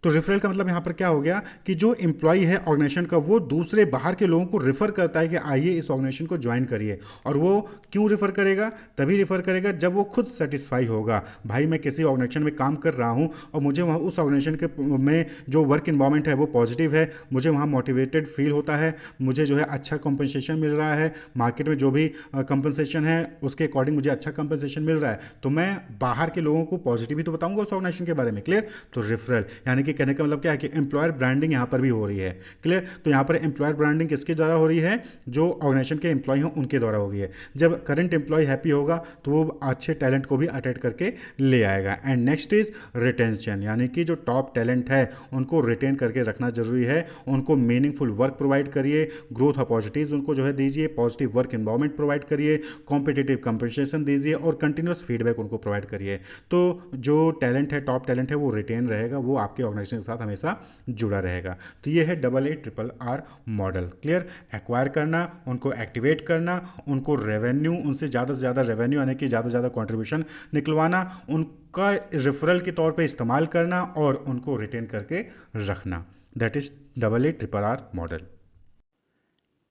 तो रेफरल का मतलब यहाँ पर क्या हो गया कि जो एम्प्लॉय है ऑर्गेनाइजेशन का, वो दूसरे बाहर के लोगों को रेफर करता है कि आइए इस ऑर्गेनाइजेशन को ज्वाइन करिए। और वो क्यों रेफर करेगा? तभी रेफर करेगा जब वो खुद सेटिस्फाई होगा, भाई मैं किसी ऑर्गेनाइजेशन में काम कर रहा हूँ और मुझे वहाँ उस ऑर्गेनाइजेशन के में जो वर्क इन्वायरमेंट है वो पॉजिटिव है, मुझे वहाँ मोटिवेटेड फील होता है, मुझे जो है अच्छा कंपनसेशन मिल रहा है, मार्केट में जो भी कंपनसेशन है उसके अकॉर्डिंग मुझे अच्छा कंपनसेशन मिल रहा है, तो मैं बाहर के लोगों को पॉजिटिव ही तो बताऊंगा उस ऑर्गेनाइजेशन के बारे में, क्लियर। तो रेफरल यानी कि कहने का मतलब क्या है कि एम्प्लॉयर ब्रांडिंग यहां पर भी हो रही है, क्लियर। तो यहां पर एम्प्लॉयर ब्रांडिंग किसके द्वारा हो रही है? जो ऑर्गेनाइजेशन के एम्प्लॉय हो उनके द्वारा हो रही है। जब करंट एम्प्लॉय हैप्पी होगा तो वो अच्छे टैलेंट को भी अटेंड करके ले आएगा। एंड नेक्स्ट इज रिटेंशन, यानी कि जो टॉप टैलेंट है उनको रिटेन करके रखना जरूरी है, उनको मीनिंगफुल वर्क प्रोवाइड करिए, ग्रोथ अपॉर्चुनिटीज उनको जो है दीजिए, पॉजिटिव वर्क एनवायरमेंट प्रोवाइड करिए, कॉम्पिटिटिव कंपनसेशन दीजिए और कंटिन्यूस फीडबैक उनको प्रोवाइड करिए। तो जो टैलेंट है, टॉप टैलेंट है, वो रिटेन रहेगा, वो आपके ऑर्गेनाइजेशन के साथ हमेशा जुड़ा रहेगा। तो ये है AA RRR model, clear. Acquire करना, उनको एक्टिवेट करना, उनको रेवेन्यू, उनसे ज़्यादा से ज़्यादा रेवेन्यू यानी कि ज़्यादा से ज़्यादा कॉन्ट्रीब्यूशन निकलवाना, उनका रेफरल के तौर पे इस्तेमाल करना और उनको रिटेन करके रखना। That is AA RRR model.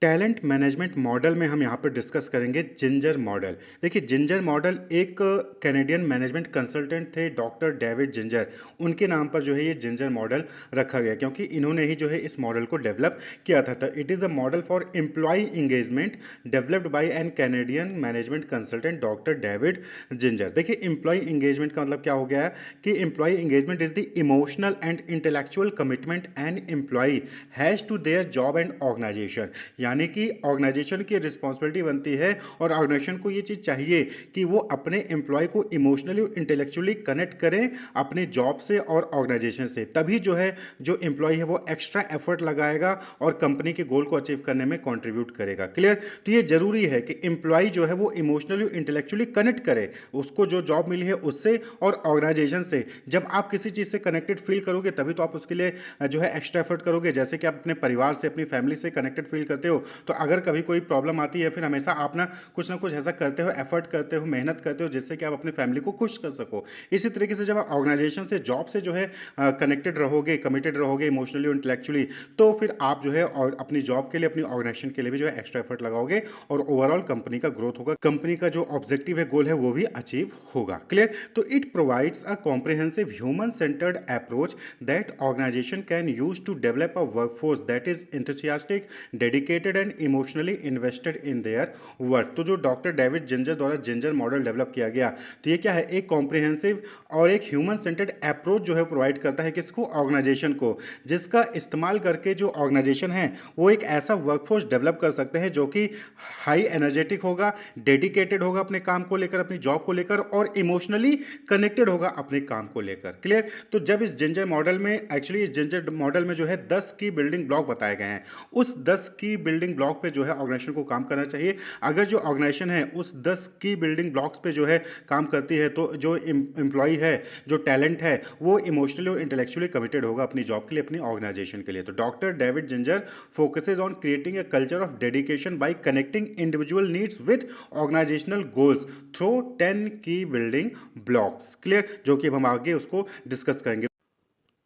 Talent management model में हम यहाँ पर डिस्कस करेंगे जिंजर मॉडल। देखिए जिंजर मॉडल एक कैनेडियन मैनेजमेंट कंसल्टेंट थे, डॉक्टर डेविड जिंजर, उनके नाम पर जो है ये जिंजर मॉडल रखा गया क्योंकि इन्होंने ही जो है इस मॉडल को डेवलप किया था। तो it is a model for employee engagement developed by an Canadian management consultant doctor David Zinger. देखिए एम्प्लॉय इंगेजमेंट का मतलब क्या हो गया है कि employee engagement is the emotional and intellectual commitment an employee has to their job and organisation. यानी कि ऑर्गेनाइजेशन की रिस्पॉन्सिबिलिटी बनती है और ऑर्गेनाइजेशन को ये चीज़ चाहिए कि वो अपने एम्प्लॉय को इमोशनली और इंटेलेक्चुअली कनेक्ट करें अपने जॉब से और ऑर्गेनाइजेशन से, तभी जो है जो एम्प्लॉय है वो एक्स्ट्रा एफर्ट लगाएगा और कंपनी के गोल को अचीव करने में कंट्रीब्यूट करेगा, क्लियर। तो ये जरूरी है कि एम्प्लॉय जो है वो इमोशनली और इंटेलेक्चुअली कनेक्ट करे उसको जो जॉब मिली है उससे और ऑर्गेनाइजेशन से। जब आप किसी चीज़ से कनेक्टेड फील करोगे तभी तो आप उसके लिए जो है एक्स्ट्रा एफर्ट करोगे। जैसे कि आप अपने परिवार से, अपनी फैमिली से कनेक्टेड फील करते हो, तो अगर कभी कोई प्रॉब्लम आती है फिर हमेशा आप ना कुछ ऐसा करते हो, एफर्ट करते हो, मेहनत करते हो जिससे कि आप अपनी फैमिली को खुश कर सको। इसी तरीके से जब आप ऑर्गेनाइजेशन से, जॉब से जो है कनेक्टेड रहोगे, कमिटेड रहोगे इमोशनली और इंटेलेक्चुअली, तो फिर आप जो है और अपनी जॉब के लिए, अपनी ऑर्गेनाइजेशन के लिए भी जो है एक्स्ट्रा एफर्ट लगाओगे और ओवरऑल कंपनी का ग्रोथ होगा, कंपनी का जो ऑब्जेक्टिव है, गोल है, वो भी अचीव होगा, क्लियर। तो it provides a comprehensive human centred approach that organisation can use to develop a workforce that is enthusiastic, dedicated and emotionally invested in their work. तो जो डॉक्टर डेविड जिंजर द्वारा Zinger model develop किया गया, तो ये क्या है, एक कॉम्प्रिहेंसिव और एक ह्यूमन सेंटर्ड अप्रोच जो है प्रोवाइड करता है किसको, ऑर्गेनाइजेशन को, जिसका इस्तेमाल करके जो ऑर्गेनाइजेशन है वो एक ऐसा वर्कफोर्स डेवलप कर सकते हैं जो कि हाई एनर्जेटिक होगा, डेडिकेटेड होगा अपने काम को लेकर, अपनी जॉब को लेकर, और इमोशनली कनेक्टेड होगा अपने काम को लेकर, क्लियर। तो जब इस जिंजर मॉडल में, एक्चुअली इस जिंजर मॉडल में जो है 10 की बिल्डिंग ब्लॉक बताए गए हैं, उस 10 की बिल्डिंग ब्लॉक पे जो है ऑर्गेनाइजेशन को काम करना चाहिए। अगर जो ऑर्गेनाइजेशन है उस 10 की बिल्डिंग ब्लॉक्स पे जो है काम करती है, तो जो एम्प्लॉय है, जो टैलेंट है, वो इमोशनली और इंटेलेक्चुअली कमिटेड होगा अपनी जॉब के लिए, अपनी ऑर्गेनाइजेशन के लिए। तो doctor David Zinger focuses on creating a culture of dedication by connecting individual needs with organisational goals through 10 की बिल्डिंग ब्लॉक्स, क्लियर, जो कि अब हम आगे उसको डिस्कस करेंगे।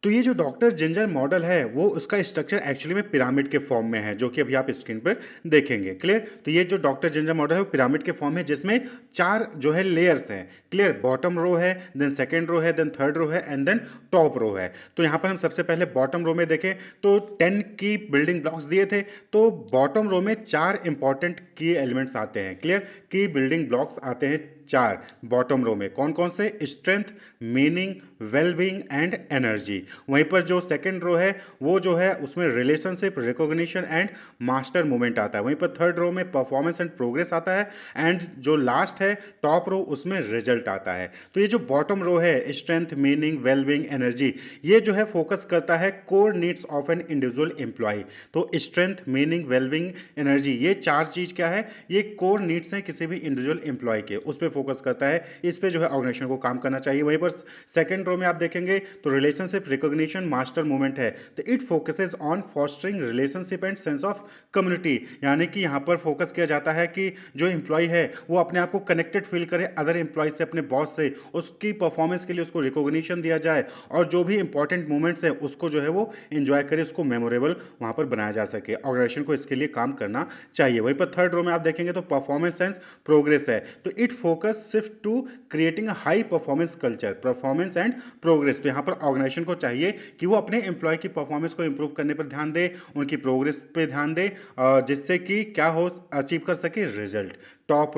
तो ये जो डॉक्टर जिंजर मॉडल है वो उसका स्ट्रक्चर एक्चुअली में पिरामिड के फॉर्म में है, जो कि अभी आप स्क्रीन पर देखेंगे। क्लियर? तो ये जो डॉक्टर जिंजर मॉडल है वो पिरामिड के फॉर्म है, जिसमें 4 जो है लेयर्स हैं। क्लियर? बॉटम रो है, देन सेकंड रो है, देन थर्ड रो है एंड देन टॉप रो है। तो यहाँ पर हम सबसे पहले बॉटम रो में देखें तो 10 की बिल्डिंग ब्लॉक्स दिए थे। तो बॉटम रो में 4 इंपॉर्टेंट की एलिमेंट्स आते हैं। क्लियर? की बिल्डिंग ब्लॉक्स आते हैं 4 बॉटम रो में। कौन कौन से? Strength, meaning, wellbeing and energy. वहीं पर जो सेकंड रो है वो जो है उसमें relationship, recognition and master movement आता है। वहीं पर थर्ड रो में परफॉर्मेंस एंड प्रोग्रेस आता है एंड जो लास्ट है टॉप रो उसमें रिजल्ट आता है। तो ये जो बॉटम रो है स्ट्रेंथ, मीनिंग, वेलबींग, एनर्जी, ये जो है फोकस करता है core needs of an individual employee. तो स्ट्रेंथ, मीनिंग, वेलबींग, एनर्जी, ये 4 चीज क्या है? ये कोर नीड्स हैं किसी भी इंडिविजुअल एम्प्लॉय के, उस पर फोकस करता है। इस पे जो है ऑर्गेनाइजेशन को काम करना चाहिए। वहीं पर सेकंड रो में आप देखेंगे तो रिलेशनशिप, रिकॉग्निशन, मास्टर मूवमेंट है। तो it focuses on fostering relationship and sense of community, यानी कि यहाँ पर फोकस किया जाता है कि जो एम्प्लॉय है वो अपने आप को कनेक्टेड फील करे अदर एम्प्लॉय से, अपने बॉस से, उसकी परफॉर्मेंस के लिए उसको रिकॉग्निशन दिया जाए और जो भी इंपॉर्टेंट मोमेंट्स है उसको जो है वो एंजॉय करे, उसको मेमोरेबल वहां पर बनाया जा सके। ऑर्गेनाइजेशन को इसके लिए काम करना चाहिए। वहीं पर थर्ड रो में आप देखेंगे तो परफॉर्मेंस एंड प्रोग्रेस है। तो इट फोकस सिर्फ to creating high performance culture, performance and progress. तो यहाँ पर ऑर्गेनाइजेशन को चाहिए कि वो अपने एम्प्लॉय की परफॉर्मेंस को इंप्रूव करने पर ध्यान दे, उनकी प्रोग्रेस पे ध्यान दे, जिससे कि क्या हो, अचीव कर सके रिजल्ट। टॉप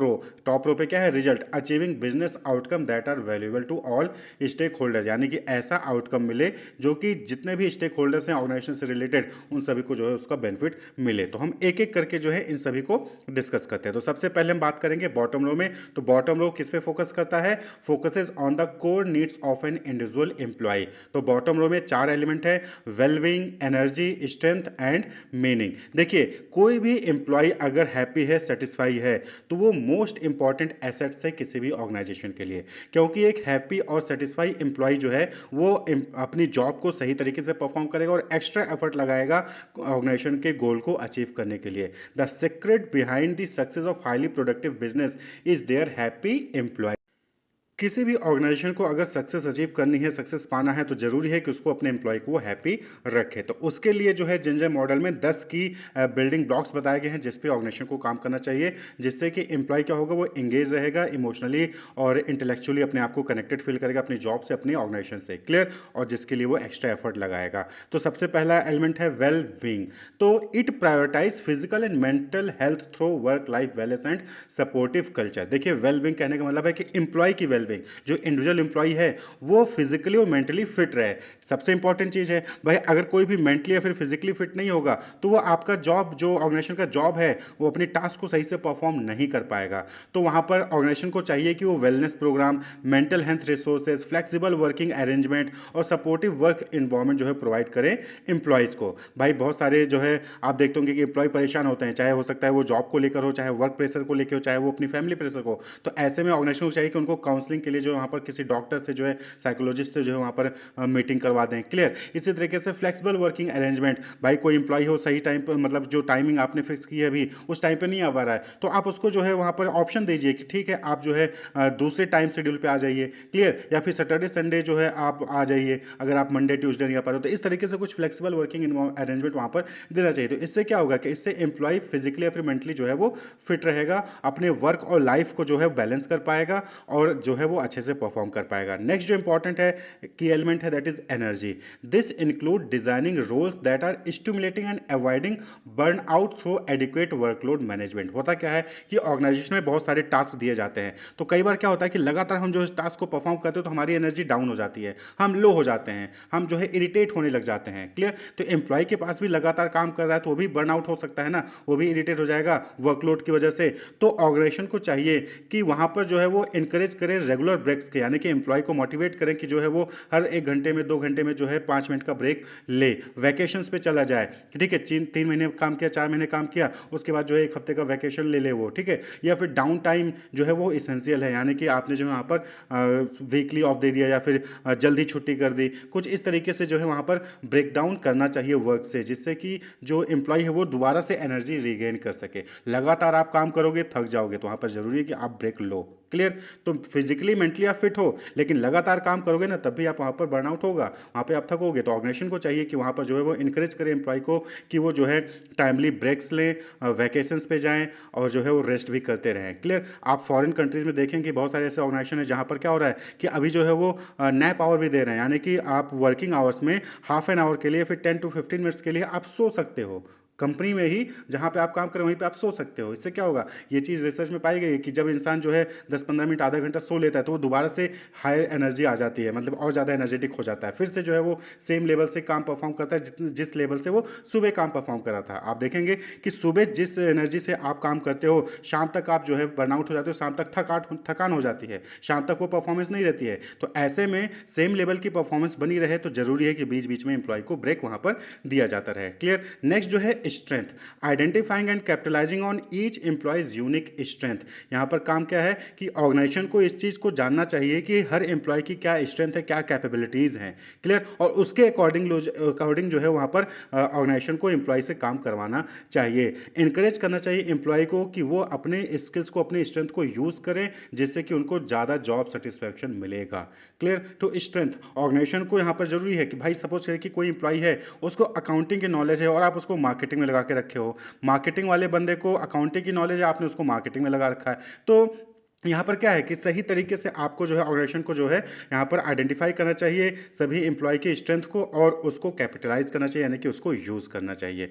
रो पे क्या है? Result, achieving business outcome that are valuable to all stakeholders, यानी कि ऐसा आउटकम मिले जो कि जितने भी स्टेक होल्डर्स हैं ऑर्गेनाइजेशन से रिलेटेड उन सभी को जो है उसका बेनिफिट मिले। तो हम एक एक करके जो है इन सभी को डिस्कस करते हैं। तो सबसे पहले हम बात करेंगे बॉटम रो में। तो बॉटम रो किस पे फोकस करता है? Focuses on the core needs of an individual employee. तो बॉटम रो में 4 एलिमेंट है, wellbeing, energy, strength and meaning. देखिए, कोई भी एम्प्लॉय अगर हैप्पी है, सेटिस्फाई है, तो वो मोस्ट इंपॉर्टेंट एसेट्स है किसी भी ऑर्गेनाइजेशन के लिए, क्योंकि एक हैप्पी और सेटिस्फाई एम्प्लॉय जो है वो अपनी जॉब को सही तरीके से परफॉर्म करेगा और एक्स्ट्रा एफर्ट लगाएगा ऑर्गेनाइजेशन के गोल को अचीव करने के लिए। The secret behind the success of highly productive business is their happy employee. किसी भी ऑर्गेनाइजेशन को अगर सक्सेस अचीव करनी है, सक्सेस पाना है, तो जरूरी है कि उसको अपने एम्प्लॉय को वो हैप्पी रखे। तो उसके लिए जो है जिंजर मॉडल में 10 की बिल्डिंग ब्लॉक्स बताए गए हैं जिस पे ऑर्गेनाइजेशन को काम करना चाहिए, जिससे कि एम्प्लॉय क्या होगा, वो एंगेज रहेगा इमोशनली और इंटेलेक्चुअली, अपने आप को कनेक्टेड फील करेगा अपनी जॉब से, अपनी ऑर्गेनाइजेशन से। क्लियर? और जिसके लिए वो एक्स्ट्रा एफर्ट लगाएगा। तो सबसे पहला एलिमेंट है वेल बीइंग। तो it prioritise physical and mental health through work life balance and supportive culture. देखिए, वेल बीइंग कहने का मतलब है कि एम्प्लॉय की वेल, जो इंडिविजुअल एम्प्लॉय है वो फिजिकली और मेंटली फिट रहे। सबसे इंपॉर्टेंट चीज है भाई, अगर कोई भी मेंटली या फिर फिजिकली फिट नहीं होगा तो वो आपका जॉब, जो ऑर्गेनाइजेशन का जॉब है, वो अपनी टास्क को सही से परफॉर्म नहीं कर पाएगा। तो वहां पर ऑर्गेनाइजेशन को चाहिए कि वो wellness programme, mental health resources, flexible working arrangement और सपोर्टिव वर्क इन्वायरमेंट जो है प्रोवाइड करें एम्प्लॉयज को। भाई बहुत सारे जो है आप देखते होंगे कि एम्प्लॉय परेशान होते हैं, चाहे हो सकता है वो जॉब को लेकर हो, चाहे वर्क प्रेशर को लेकर हो, चाहे वो अपनी फैमिली प्रेशर को। तो ऐसे में ऑर्गेनाइजेशन को चाहिए कि उनको काउंसलिंग के लिए जो वहाँ पर किसी डॉक्टर से, जो है साइकोलॉजिस्ट से जो है वहाँ पर मीटिंग करवा दें। क्लियर? इसी तरीके से फ्लेक्सिबल वर्किंग अरेंजमेंट, भाई कोई इंप्लॉय हो सही टाइम पर, मतलब जो टाइमिंग आपने फिक्स की है अभी उस टाइम पे नहीं आ पा रहा है, तो आप उसको जो है वहाँ पर ऑप्शन दीजिए कि ठीक है आप जो है दूसरे टाइम शेड्यूल पे आ जाइए। क्लियर? या फिर सैटरडे संडे जो है आप आ जाइए, अगर आप मंडे ट्यूसडे नहीं आ पा रहे हो। तो इस तरीके से कुछ फ्लेक्सिबल वर्किंग अरेंजमेंट वहाँ पर देना चाहिए। तो इससे क्या होगा कि इससे एम्प्लॉय फिजिकली या फिर मेंटली जो है वो फिट रहेगा, अपने वर्क और लाइफ को जो है बैलेंस कर पाएगा और जो है वो अच्छे से परफॉर्म कर पाएगा। नेक्स्ट जो इंपॉर्टेंट है की एलिमेंट है that is energy. This include designing roles that are stimulating and avoiding burnout through adequate workload management. होता क्या है कि ऑर्गेनाइजेशन में बहुत सारे टास्क दिए जाते हैं, तो कई बार क्या होता है कि लगातार हम जो इस टास्क को परफॉर्म करते हैं तो हमारी एनर्जी डाउन हो जाती है, हम लो हो जाते हैं, हम जो है इरिटेट होने लग जाते हैं। क्लियर? तो एम्प्लॉय के पास भी लगातार काम कर रहा है तो वो भी बर्न आउट हो सकता है ना, वो भी इरिटेट हो जाएगा वर्कलोड की वजह से। तो ऑर्गेनाइजेशन को चाहिए कि वहां पर जो है वो इंकरेज करें रेगुलर ब्रेक्स के, यानी कि एम्प्लॉय को मोटिवेट करें कि जो है वो हर 1 घंटे में 2 घंटे में जो है 5 मिनट का ब्रेक ले, वैकेशंस पे चला जाए। ठीक है, 3 महीने काम किया, 4 महीने काम किया, उसके बाद जो है 1 हफ्ते का वैकेशन ले ले वो। ठीक है? या फिर डाउन टाइम जो है वो इसेंशियल है, यानी कि आपने जो है वहाँ पर वीकली ऑफ दे दिया या फिर जल्दी छुट्टी कर दी, कुछ इस तरीके से जो है वहाँ पर ब्रेक डाउन करना चाहिए वर्क से, जिससे कि जो एम्प्लॉय है वो दोबारा से एनर्जी रिगेन कर सके। लगातार आप काम करोगे थक जाओगे, तो वहाँ पर जरूरी है कि आप ब्रेक लो। क्लियर। तो फिजिकली मेंटली आप फिट हो, लेकिन लगातार काम करोगे ना, तब भी आप वहाँ पर बर्नआउट होगा, वहाँ पे आप थकोगे। तो ऑर्गेनाइजेशन को चाहिए कि वहाँ पर जो है वो इनकरेज करें एम्प्लॉय को कि वो जो है टाइमली ब्रेक्स लें, वैकेशंस पे जाएं और जो है वो रेस्ट भी करते रहें। क्लियर। आप फॉरेन कंट्रीज में देखें कि बहुत सारे ऐसे ऑर्गेनाइजेशन है जहाँ पर क्या हो रहा है कि अभी जो है वो नैप आवर भी दे रहे हैं, यानी कि आप वर्किंग आवर्स में हाफ एन आवर के लिए, फिर 10 to 15 मिनट्स के लिए आप सो सकते हो कंपनी में ही, जहां पे आप काम करें वहीं पे आप सो सकते हो। इससे क्या होगा, ये चीज़ रिसर्च में पाई गई है कि जब इंसान जो है 10-15 मिनट आधा घंटा सो लेता है तो वो दोबारा से हायर एनर्जी आ जाती है, मतलब और ज़्यादा एनर्जेटिक हो जाता है, फिर से जो है वो सेम लेवल से काम परफॉर्म करता है जिस लेवल से वो सुबह काम परफॉर्म कर रहा था। आप देखेंगे कि सुबह जिस एनर्जी से आप काम करते हो, शाम तक आप जो है बर्नआउट हो जाते हो, शाम तक थकान हो जाती है, शाम तक वो परफॉर्मेंस नहीं रहती है। तो ऐसे में सेम लेवल की परफॉर्मेंस बनी रहे तो जरूरी है कि बीच बीच में एम्प्लॉय को ब्रेक वहां पर दिया जाता रहे। क्लियर। नेक्स्ट जो है strength, identifying and capitalising on each employees unique strength. यहाँ पर काम क्या है कि ऑर्गेनाइजेशन को इस चीज़ को जानना चाहिए कि हर एम्प्लॉय की क्या स्ट्रेंथ है, क्या कैपेबिलिटीज हैं। क्लियर। और उसके अकॉर्डिंग जो है वहाँ पर ऑर्गेनाइजेशन को एम्प्लॉय से काम करवाना चाहिए। इनकरेज करना चाहिए एम्प्लॉय को कि वो अपने स्किल्स को, अपने स्ट्रेंथ को यूज़ करें, जिससे कि उनको ज़्यादा जॉब सेटिस्फैक्शन मिलेगा। क्लियर। तो स्ट्रेंथ ऑर्गेनाइजेशन को यहाँ पर जरूरी है कि भाई सपोज करें कि कोई एम्प्लॉय है, उसको अकाउंटिंग की नॉलेज है और आप उसको मार्केटिंग में लगा के रखे हो, मार्केटिंग वाले बंदे को अकाउंटिंग की नॉलेज है, आपने उसको मार्केटिंग में लगा रखा है। तो यहाँ पर क्या है कि सही तरीके से आपको जो है ऑर्गेनाइजेशन को जो है यहाँ पर आइडेंटिफाई करना चाहिए सभी एम्प्लॉय की स्ट्रेंथ को, और उसको कैपिटलाइज करना चाहिए, यानी कि उसको यूज करना चाहिए।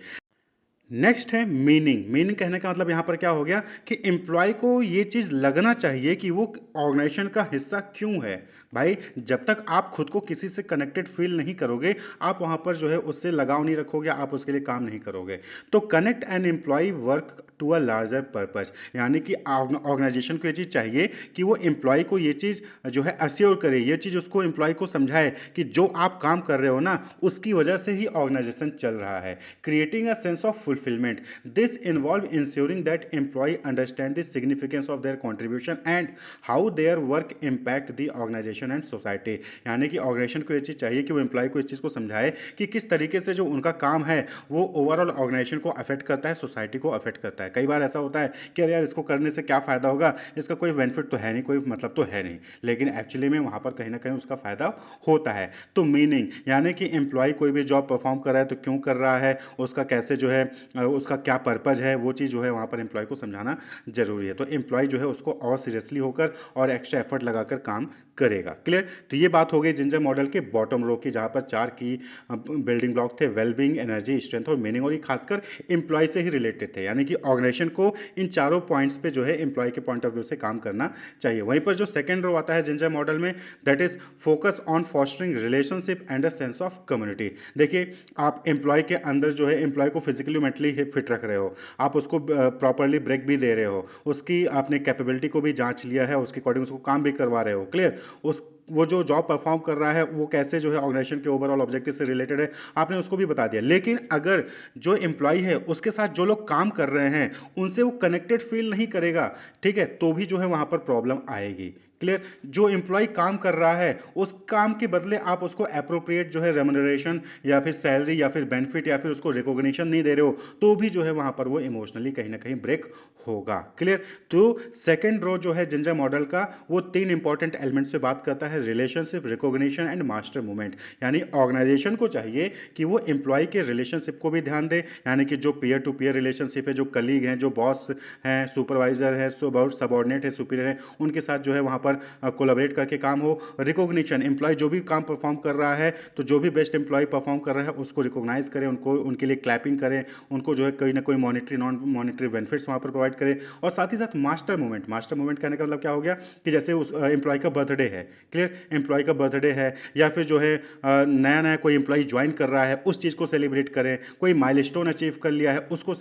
नेक्स्ट है मीनिंग। मीनिंग कहने का मतलब यहाँ पर क्या हो गया कि एम्प्लॉय को ये चीज़ लगना चाहिए कि वो ऑर्गेनाइजेशन का हिस्सा क्यों है। भाई जब तक आप खुद को किसी से कनेक्टेड फील नहीं करोगे, आप वहाँ पर जो है उससे लगाव नहीं रखोगे, आप उसके लिए काम नहीं करोगे। तो connect an employee work to a larger purpose, यानी कि ऑर्गेनाइजेशन को ये चीज़ चाहिए कि वो एम्प्लॉय को ये चीज़ जो है अश्योर करे, ये चीज़ उसको एम्प्लॉय को समझाए कि जो आप काम कर रहे हो ना, उसकी वजह से ही ऑर्गेनाइजेशन चल रहा है। Creating a sense of fulfillment. This involve ensuring that employee understand the significance of their contribution and how their work impact the organization and society. यानी कि ऑर्गेनाइजेशन को ये चीज़ चाहिए कि वो एम्प्लॉय को इस चीज़ को समझाए कि किस तरीके से जो उनका काम है वो ओवरऑल ऑर्गेनाइजेशन को अफेक्ट करता है, सोसाइटी को अफेक्ट करता है। कई बार ऐसा होता है कि अरे यार इसको करने से क्या फ़ायदा होगा, इसका कोई बेनिफिट तो है नहीं, कोई मतलब तो है नहीं, लेकिन एक्चुअली में वहाँ पर कहीं ना कहीं उसका फ़ायदा होता है। तो मीनिंग यानी कि एम्प्लॉय कोई भी जॉब परफॉर्म कर रहा है तो क्यों कर रहा है, उसका कैसे जो है उसका क्या पर्पज है, वो चीज़ जो है वहाँ पर एम्प्लॉय को समझाना जरूरी है। तो एम्प्लॉय जो है उसको और सीरियसली होकर और एक्स्ट्रा एफर्ट लगाकर काम करेगा। क्लियर। तो ये बात हो गई जिंजर मॉडल के बॉटम रो की, जहाँ पर 4 की बिल्डिंग ब्लॉक थे, वेलबींग, एनर्जी, स्ट्रेंथ और मीनिंग, और ये खासकर एम्प्लॉय से ही रिलेटेड थे, यानी कि ऑर्गेनाइजेशन को इन चारों पॉइंट्स पे जो है एम्प्लॉय के पॉइंट ऑफ व्यू से काम करना चाहिए। वहीं पर जो सेकंड रो आता है जिंजर मॉडल में, that is focus on fostering relationship and a sense of community. देखिए आप एम्प्लॉय के अंदर जो है एम्प्लॉय को फिजिकली मेंटली फिट रख रहे हो, आप उसको प्रॉपरली ब्रेक भी दे रहे हो, उसकी आपने कैपेबिलिटी को भी जांच लिया है, उसके अकॉर्डिंग उसको काम भी करवा रहे हो। क्लियर। उस वो जो जॉब परफॉर्म कर रहा है वो कैसे जो है ऑर्गेनाइजेशन के ओवरऑल ऑब्जेक्टिव से रिलेटेड है, आपने उसको भी बता दिया। लेकिन अगर जो एम्प्लॉय है उसके साथ जो लोग काम कर रहे हैं उनसे वो कनेक्टेड फील नहीं करेगा, ठीक है, तो भी जो है वहां पर प्रॉब्लम आएगी। क्लियर। जो एम्प्लॉय काम कर रहा है उस काम के बदले आप उसको अप्रोप्रिएट जो है रेमुनरेशन या फिर सैलरी या फिर बेनिफिट या फिर उसको रिकॉग्निशन नहीं दे रहे हो, तो भी जो है वहां पर वो इमोशनली कहीं ना कहीं ब्रेक होगा। क्लियर। तो सेकंड रो जो है जिंजर मॉडल का, वो 3 इंपॉर्टेंट एलिमेंट्स पे बात करता है, relationship, recognition and master movement. यानी ऑर्गेनाइजेशन को चाहिए कि वो एम्प्लॉय के रिलेशनशिप को भी ध्यान दे, यानी कि जो पीयर टू पीयर रिलेशनशिप है, जो कलीग हैं, जो बॉस हैं, सुपरवाइजर है, सबॉर्डिनेट है, सुपीरियर है, उनके साथ जो है वहां पर कोलैबोरेट करके काम हो। रिकॉग्निशन, एम्प्लॉय जो भी काम परफॉर्म कर रहा है तो जो भी बेस्ट एम्प्लॉय परफॉर्म कर रहा है उसको रिकॉग्नाइज करें, उनको उनके लिए क्लैपिंग करें, उनको जो है कोई ना कोई मॉनिटरी नॉन मॉनिटरी बेनिफिट्स वहां पर प्रोवाइड करें। और साथ ही साथ मास्टर मूवमेंट, मास्टर मूवमेंट कहने का मतलब क्या हो गया कि जैसे उस एम्प्लॉय का बर्थडे है, क्लियर, एम्प्लॉय का बर्थडे है या फिर जो है नया नया कोई एम्प्लॉय ज्वाइन कर रहा है उस चीज़ को सेलिब्रेट करें, कोई माइलस्टोन अचीव कर लिया है उसको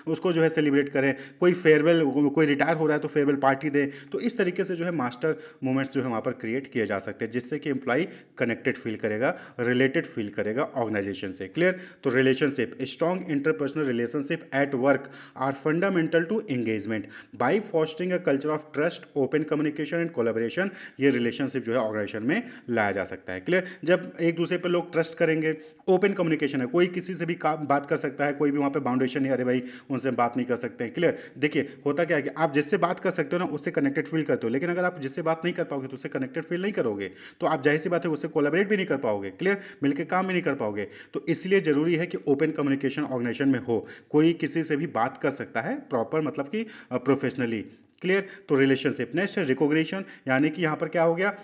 उसको जो है सेलिब्रेट करें, कोई फेयरवेल, कोई रिटायर हो रहा है तो फेयरवेल पार्टी दें। तो इस तरीके से जो है मास्टर मास्टर मोमेंट्स जो है वहाँ पर क्रिएट किए जा सकते हैं, जिससे कि एम्प्लॉय कनेक्टेड फील करेगा, रिलेटेड फील करेगा ऑर्गेनाइजेशन से। क्लियर? तो relationship, strong interpersonal relationship at work are fundamental to engagement by fostering a culture of trust, open communication and collaboration. ये रिलेशनशिप जो है ऑर्गेनाइजेशन में लाया जा सकता है। क्लियर? जब एक दूसरे पर लोग ट्रस्ट करेंगे, ओपन कम्युनिकेशन है, कोई किसी से भी बात कर सकता है, कोई भी वहाँ पे बाउंडेशन नहीं, अरे भाई उनसे बात नहीं कर सकते हैं। क्लियर? देखिए होता क्या है कि आप जिससे बात कर सकते हो ना उससे कनेक्टेड फील करते हो, लेकिन अगर आप जिससे बात नहीं कर पाओगे तो उससे कनेक्टेड फील नहीं करोगे, तो आप जाहिर सी बात है उससे कोलैबोरेट भी नहीं कर पाओगे। क्लियर? मिलकर काम भी नहीं कर पाओगे। तो इसलिए जरूरी है कि ओपन कम्युनिकेशन ऑर्गेनाइजेशन में हो, कोई किसी से भी बात कर सकता है प्रॉपर, मतलब कि प्रोफेशनली। क्लियर? तो रिलेशनशिप। नेक्स्ट है रिकॉग्निशन, यानी कि यहाँ पर क्या हो गया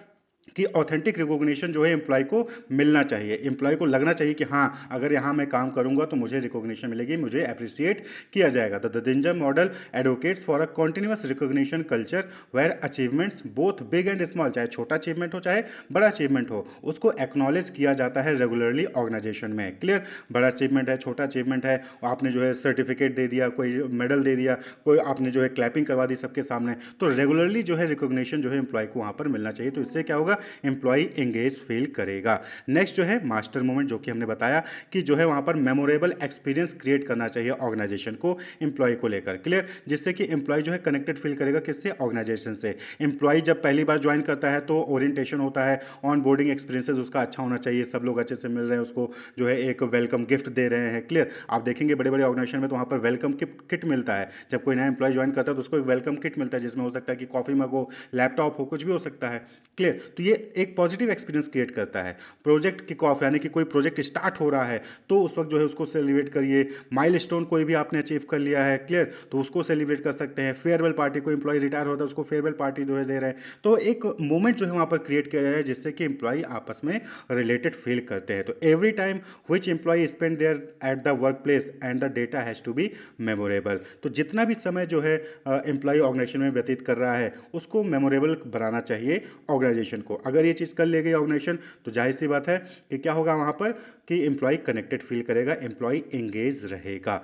कि ऑथेंटिक रिकॉग्निशन जो है एम्प्लॉय को मिलना चाहिए, एम्प्लॉय को लगना चाहिए कि हाँ अगर यहाँ मैं काम करूंगा तो मुझे रिकॉग्निशन मिलेगी, मुझे अप्रिशिएट किया जाएगा। The dinger model advocates for a continuous recognition culture where achievements both big and small, चाहे छोटा अचीवमेंट हो चाहे बड़ा अचीवमेंट हो, उसको एक्नॉलेज किया जाता है रेगुलरली ऑर्गेनाइजेशन में। क्लियर? बड़ा अचीवमेंट है, छोटा अचीवमेंट है, आपने जो है सर्टिफिकेट दे दिया, कोई मेडल दे दिया, कोई आपने जो है क्लैपिंग करवा दी सबके सामने, तो रेगुलरली जो है रिकॉग्निशन जो है एम्प्लॉय को वहाँ पर मिलना चाहिए। तो इससे क्या होगा, एम्प्लॉय एंगेज फील करेगा। नेक्स्ट जो है मास्टर मोमेंट, जो कि हमने बताया कि जो है वहां पर मेमोरेबल एक्सपीरियंस क्रिएट करना चाहिए ऑर्गेनाइजेशन को एम्प्लॉय को लेकर। क्लियर? जिससे कि एम्प्लॉय जो है कनेक्टेड फील करेगा किससे, ऑर्गेनाइजेशन से। एम्प्लॉय जब पहली बार ज्वाइन करता है तो ओरिएंटेशन होता है, ऑन बोर्डिंग एक्सपीरियंसेस उसका अच्छा होना चाहिए, सब लोग अच्छे से मिल रहे हैं, उसको जो है एक वेलकम गिफ्ट दे रहे हैं। क्लियर? आप देखेंगे बड़े बड़े ऑर्गेनाइजेशन में तो वहां पर वेलकम किट मिलता है, जब कोई नया एम्प्लॉय ज्वाइन करता है तो उसको एक वेलकम किट मिलता है, जिसमें हो सकता है कि कॉफी मग हो, लैपटॉप हो, कुछ भी हो सकता है। क्लियर? तो ये एक पॉजिटिव एक्सपीरियंस क्रिएट करता है। प्रोजेक्ट किक ऑफ, यानी कि कोई प्रोजेक्ट स्टार्ट हो रहा है तो उस वक्त जो है उसको सेलिब्रेट करिए। माइलस्टोन कोई भी आपने अचीव कर लिया है, क्लियर, तो उसको सेलिब्रेट कर सकते हैं। फेयरवेल पार्टी, कोई एम्प्लॉय रिटायर होता है उसको फेयरवेल पार्टी जो है दे रहे हैं। तो एक मोमेंट जो है वहां पर क्रिएट किया जाए जिससे कि एम्प्लॉय आपस में रिलेटेड फील करते हैं। तो every time which employee spend their at the workplace and the data has to be memorable. तो जितना भी समय जो है एम्प्लॉय ऑर्गेनाइजेशन में व्यतीत कर रहा है उसको मेमोरेबल बनाना चाहिए ऑर्गेनाइजेशन को। अगर ये चीज़ कर लेगी ऑर्गेनाइजेशन तो जाहिर सी बात है कि क्या होगा वहां पर, कि एम्प्लॉय कनेक्टेड फील करेगा, एम्प्लॉय एंगेज रहेगा।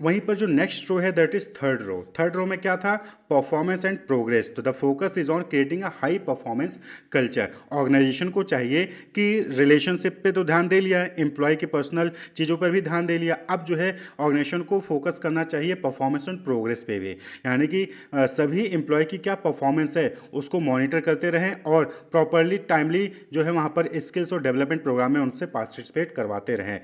वहीं पर जो नेक्स्ट रो है that is third row. Third row में क्या था, परफॉर्मेंस एंड प्रोग्रेस। तो the focus is on creating a high performance culture. Organisation को चाहिए कि रिलेशनशिप पे तो ध्यान दे लिया है, एम्प्लॉय के पर्सनल चीज़ों पर भी ध्यान दे लिया, अब जो है ऑर्गेनाइजेशन को फोकस करना चाहिए परफॉर्मेंस एंड प्रोग्रेस पे भी। यानी कि सभी एम्प्लॉय की क्या परफॉर्मेंस है उसको मॉनिटर करते रहें और प्रॉपरली टाइमली जो है वहाँ पर स्किल्स और डेवलपमेंट प्रोग्राम में उनसे पार्टिसिपेट करवाते रहें।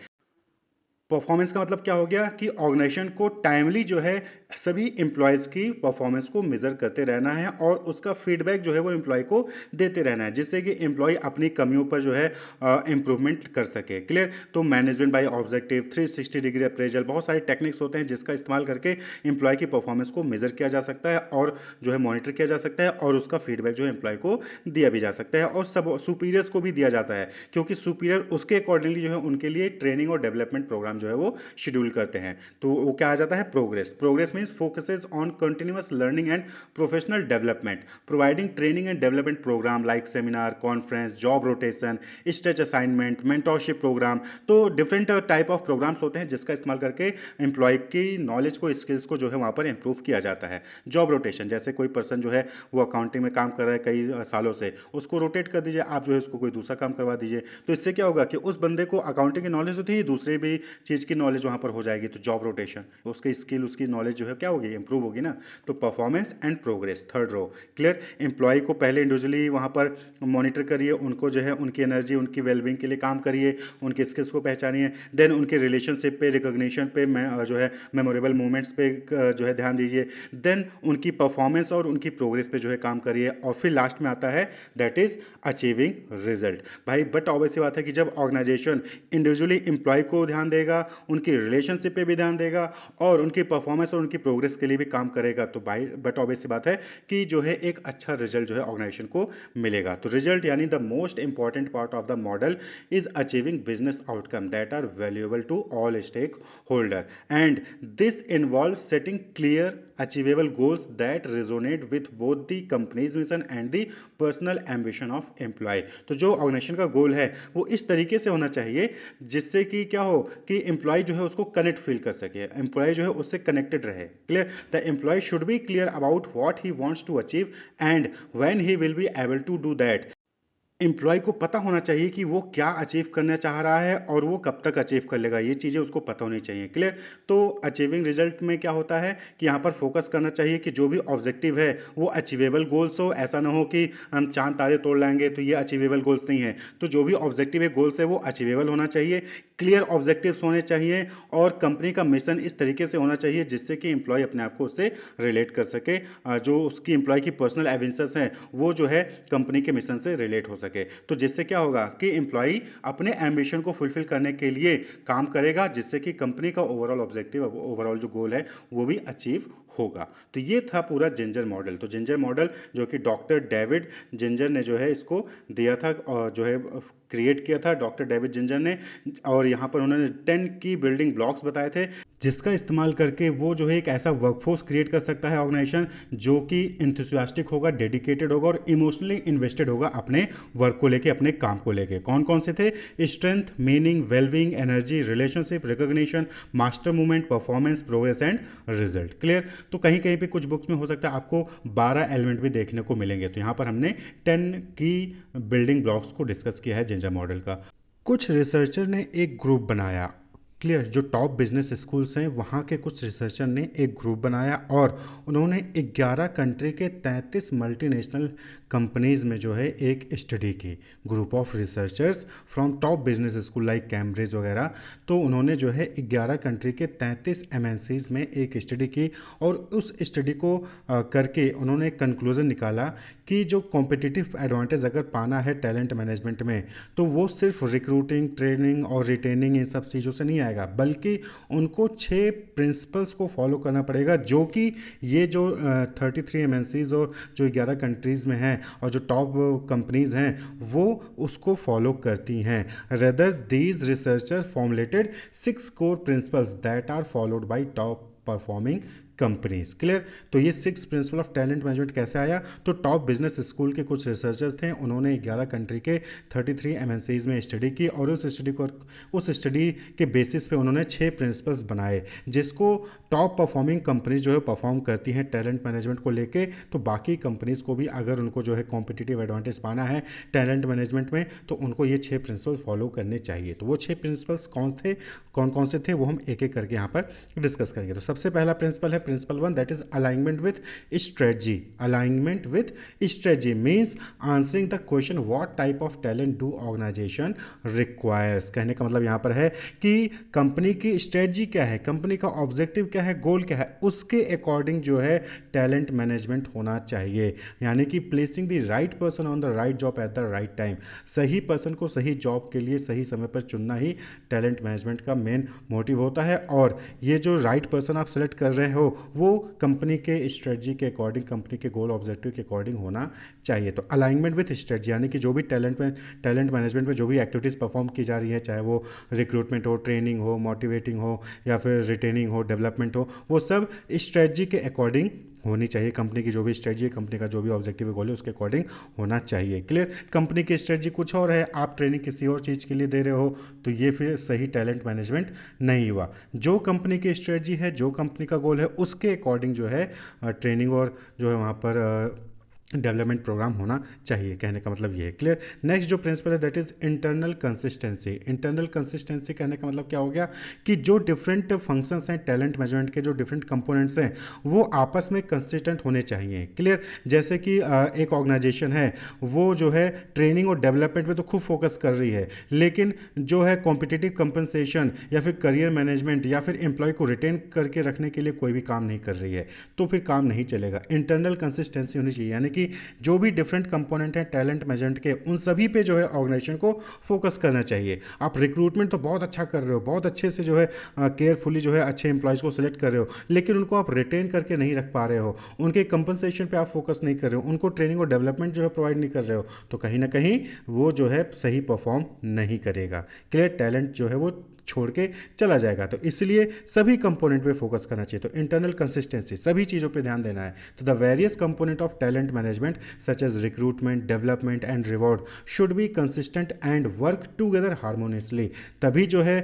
परफॉर्मेंस का मतलब क्या हो गया कि ऑर्गेनाइजेशन को टाइमली जो है सभी एम्प्लॉयज़ की परफॉर्मेंस को मेज़र करते रहना है और उसका फीडबैक जो है वो एम्प्लॉय को देते रहना है, जिससे कि एम्प्लॉय अपनी कमियों पर जो है इम्प्रूवमेंट कर सके। क्लियर? तो management by objective, 360 degree appraisal, बहुत सारे टेक्निक्स होते हैं जिसका इस्तेमाल करके एम्प्लॉय की परफॉर्मेंस को मेज़र किया जा सकता है और जो है मॉनिटर किया जा सकता है और उसका फीडबैक जो है एम्प्लॉय को दिया भी जा सकता है और सब सुपीरियर्स को भी दिया जाता है, क्योंकि सुपीरियर उसके अकॉर्डिंगली जो है उनके लिए ट्रेनिंग और डेवलपमेंट प्रोग्राम जो है वो शेड्यूल करते हैं। तो वो क्या आ जाता है, progress. Progress means focuses on continuous learning and professional development, providing training and development programme like seminar, conference, job rotation, stretch assignment, mentorship programme. तो डिफरेंट टाइप ऑफ प्रोग्राम्स होते हैं जिसका इस्तेमाल करके एम्प्लॉय की नॉलेज को, स्किल्स को जो है वहाँ पर इंप्रूव किया जाता है। जॉब रोटेशन, जैसे कोई पर्सन जो है वो अकाउंटिंग में काम कर रहा है कई सालों से, उसको रोटेट कर दीजिए, आप जो है उसको कोई दूसरा काम करवा दीजिए। तो इससे क्या होगा कि उस बंदे को अकाउंटिंग की नॉलेज होती है, दूसरे भी चीज़ की नॉलेज वहाँ पर हो जाएगी। तो जॉब रोटेशन, उसकी स्किल, उसकी नॉलेज जो है क्या होगी, इंप्रूव होगी ना। तो performance and progress, third row. Clear? Employee को पहले इंडिविजुअली वहाँ पर मॉनिटर करिए, उनको जो है उनकी एनर्जी, उनकी वेलबींग के लिए काम करिए, उनके स्किल्स को पहचानिए। देन उनके रिलेशनशिप पे, रिकॉग्निशन पे, जो है मेमोरेबल मोमेंट्स पे जो है ध्यान दीजिए। देन उनकी परफॉर्मेंस और उनकी प्रोग्रेस पे जो है काम करिए और फिर लास्ट में आता है दैट इज अचीविंग रिजल्ट। भाई बट ऑब्वियस सी बात है कि जब ऑर्गेनाइजेशन इंडिविजुअली एम्प्लॉय को ध्यान देगा, उनकी रिलेशनशिप पे भी ध्यान देगा और उनकी परफॉर्मेंस और उनकी प्रोग्रेस के लिए भी काम करेगा, तो भाई बट ऑब्वियस सी बात है कि जो है एक अच्छा रिजल्ट जो है ऑर्गेनाइजेशन को मिलेगा। तो रिजल्ट यानी the most important part of the model is achieving business outcome that are valuable to all stakeholder and this involve setting clear achievable goals that resonate with both the company's mission and the personal ambition of employee. तो जो organisation का गोल है वो इस तरीके से होना चाहिए जिससे कि क्या हो कि एम्प्लॉय जो है उसको कनेक्ट फील कर सके, एम्प्लॉय जो है उससे कनेक्टेड रहे। Clear, the employee should be clear about what he wants to achieve and when he will be able to do that. Employee को पता होना चाहिए कि वो क्या अचीव करना चाह रहा है और वो कब तक अचीव कर लेगा, ये चीज़ें उसको पता होनी चाहिए। क्लियर, तो अचीविंग रिजल्ट में क्या होता है कि यहाँ पर फोकस करना चाहिए कि जो भी ऑब्जेक्टिव है वो अचीवेबल गोल्स हो। ऐसा ना हो कि हम चांद तारे तोड़ लाएंगे तो ये अचीवेबल गोल्स नहीं है। तो जो भी ऑब्जेक्टिव है गोल्स है वो अचीवेबल होना चाहिए, क्लियर ऑब्जेक्टिव्स होने चाहिए और कंपनी का मिशन इस तरीके से होना चाहिए जिससे कि एम्प्लॉय अपने आप को उससे रिलेट कर सके। जो उसकी एम्प्लॉय की पर्सनल एविडेंसेस हैं वो जो है कंपनी के मिशन से रिलेट हो सके। तो जिससे क्या होगा कि एम्प्लॉय अपने एम्बिशन को फुलफिल करने के लिए काम करेगा जिससे कि कंपनी का ओवरऑल ऑब्जेक्टिव, ओवरऑल जो गोल है वो भी अचीव होगा। तो ये था पूरा जिंजर मॉडल। तो जिंजर मॉडल जो कि डॉक्टर डेविड जिंजर ने जो है इसको दिया था और जो है क्रिएट किया था डॉक्टर डेविड जिंजर ने। और यहाँ पर उन्होंने 10 की बिल्डिंग ब्लॉक्स बताए थे जिसका इस्तेमाल करके वो जो है एक ऐसा वर्कफोर्स क्रिएट कर सकता है ऑर्गेनाइजेशन जो कि इंथुसियास्टिक होगा, डेडिकेटेड होगा और इमोशनली इन्वेस्टेड होगा अपने वर्क को लेके, अपने काम को लेके। कौन कौन से थे? Strength, meaning, wellbeing, energy, relationship, recognition, master movement, performance, progress and result. Clear, तो कहीं कहीं पे कुछ बुक्स में हो सकता है आपको 12 एलिमेंट भी देखने को मिलेंगे। तो यहाँ पर हमने 10 की बिल्डिंग ब्लॉक्स को डिस्कस किया है जिंजर मॉडल का। कुछ रिसर्चर ने एक ग्रुप बनाया। क्लियर, जो टॉप बिजनेस स्कूल्स हैं वहाँ के कुछ रिसर्चर ने एक ग्रुप बनाया और उन्होंने 11 कंट्री के 33 मल्टीनेशनल कंपनीज में जो है एक स्टडी की। Group of researchers from top business school like Cambridge वगैरह। तो उन्होंने जो है 11 कंट्री के 33 एमएनसीज में एक स्टडी की और उस स्टडी को करके उन्होंने कंक्लूजन निकाला कि जो कॉम्पिटिटिव एडवांटेज अगर पाना है टैलेंट मैनेजमेंट में तो वो सिर्फ रिक्रूटिंग, ट्रेनिंग और रिटेनिंग इन सब चीज़ों से नहीं आएगा, बल्कि उनको 6 प्रिंसिपल्स को फॉलो करना पड़ेगा जो कि ये जो 33 एमएनसीज और जो 11 कंट्रीज़ में हैं और जो टॉप कंपनीज हैं वो उसको फॉलो करती हैं। Rather these researcher formulated 6 core principles that are followed by top performing companies. Clear, तो ये 6 प्रिंसिपल ऑफ टैलेंट मैनेजमेंट कैसे आया? तो टॉप बिजनेस स्कूल के कुछ रिसर्चर्स थे, उन्होंने 11 कंट्री के 33 एमएनसीज में स्टडी की और उस स्टडी के बेसिस पे उन्होंने 6 प्रिंसिपल्स बनाए जिसको टॉप परफॉर्मिंग कंपनीज जो है परफॉर्म करती हैं टैलेंट मैनेजमेंट को लेके। तो बाकी कंपनीज को भी अगर उनको जो है कॉम्पिटिटिव एडवांटेज पाना है टैलेंट मैनेजमेंट में तो उनको ये 6 प्रिंसिपल फॉलो करने चाहिए। तो वो 6 प्रिंसिपल्स कौन कौन से थे वो हम एक एक करके यहाँ पर डिस्कस करेंगे। तो सबसे पहला प्रिंसिपल है principle 1, that is alignment with strategy. Alignment with strategy means answering the question what type of talent do organisation requires. कहने का मतलब यहाँ पर है कि कंपनी की स्ट्रेटजी क्या है, कंपनी का ऑब्जेक्टिव क्या है, गोल क्या है, उसके अकॉर्डिंग जो है टैलेंट मैनेजमेंट होना चाहिए। यानी कि placing the right person on the right job at the right time. सही पर्सन को सही जॉब के लिए सही समय पर चुनना ही टैलेंट मैनेजमेंट का मेन मोटिव होता है। और ये जो राइट पर्सन आप सेलेक्ट कर रहे हो वो कंपनी के स्ट्रेटजी के अकॉर्डिंग, कंपनी के गोल ऑब्जेक्टिव के अकॉर्डिंग होना चाहिए। तो अलाइनमेंट विथ स्ट्रेटजी यानी कि जो भी टैलेंट मैनेजमेंट में जो भी एक्टिविटीज़ परफॉर्म की जा रही है, चाहे वो रिक्रूटमेंट हो, ट्रेनिंग हो, मोटिवेटिंग हो या फिर रिटेनिंग हो, डेवलपमेंट हो, वो सब स्ट्रेटजी के अकॉर्डिंग होनी चाहिए। कंपनी की जो भी स्ट्रेटजी है, कंपनी का जो भी ऑब्जेक्टिव गोल है उसके अकॉर्डिंग होना चाहिए। क्लियर, कंपनी की स्ट्रेटजी कुछ और है, आप ट्रेनिंग किसी और चीज़ के लिए दे रहे हो तो ये फिर सही टैलेंट मैनेजमेंट नहीं हुआ। जो कंपनी की स्ट्रेटजी है, जो कंपनी का गोल है उसके अकॉर्डिंग जो है ट्रेनिंग और जो है वहाँ पर डेवलपमेंट प्रोग्राम होना चाहिए। कहने का मतलब ये है। क्लियर, नेक्स्ट जो प्रिंसिपल है that is internal consistency. Internal consistency कहने का मतलब क्या हो गया कि जो डिफरेंट फंक्शंस हैं टैलेंट मैनेजमेंट के, जो डिफरेंट कंपोनेंट्स हैं वो आपस में कंसिस्टेंट होने चाहिए। क्लियर, जैसे कि एक ऑर्गेनाइजेशन है वो जो है ट्रेनिंग और डेवलपमेंट में तो खूब फोकस कर रही है, लेकिन जो है कॉम्पिटिटिव कंपनसेशन या फिर करियर मैनेजमेंट या फिर एम्प्लॉय को रिटेन करके रखने के लिए कोई भी काम नहीं कर रही है, तो फिर काम नहीं चलेगा। इंटरनल कंसिस्टेंसी होनी चाहिए, यानी कि जो भी डिफरेंट कंपोनेंट हैं टैलेंट मैनेजमेंट के उन सभी पे जो है ऑर्गेनाइजेशन को फोकस करना चाहिए। आप रिक्रूटमेंट तो बहुत अच्छा कर रहे हो, बहुत अच्छे से जो है केयरफुली जो है अच्छे एम्प्लॉयज़ को सिलेक्ट कर रहे हो, लेकिन उनको आप रिटेन करके नहीं रख पा रहे हो, उनके कंपनसेशन पे आप फोकस नहीं कर रहे हो, उनको ट्रेनिंग और डेवलपमेंट जो है प्रोवाइड नहीं कर रहे हो, तो कहीं ना कहीं वो जो है सही परफॉर्म नहीं करेगा। क्लियर, टैलेंट जो है वो छोड़ के चला जाएगा। तो इसलिए सभी कंपोनेंट पे फोकस करना चाहिए। तो इंटरनल कंसिस्टेंसी, सभी चीज़ों पे ध्यान देना है। तो the various component of talent management such as recruitment, development and reward should be consistent and work together harmoniously. तभी जो है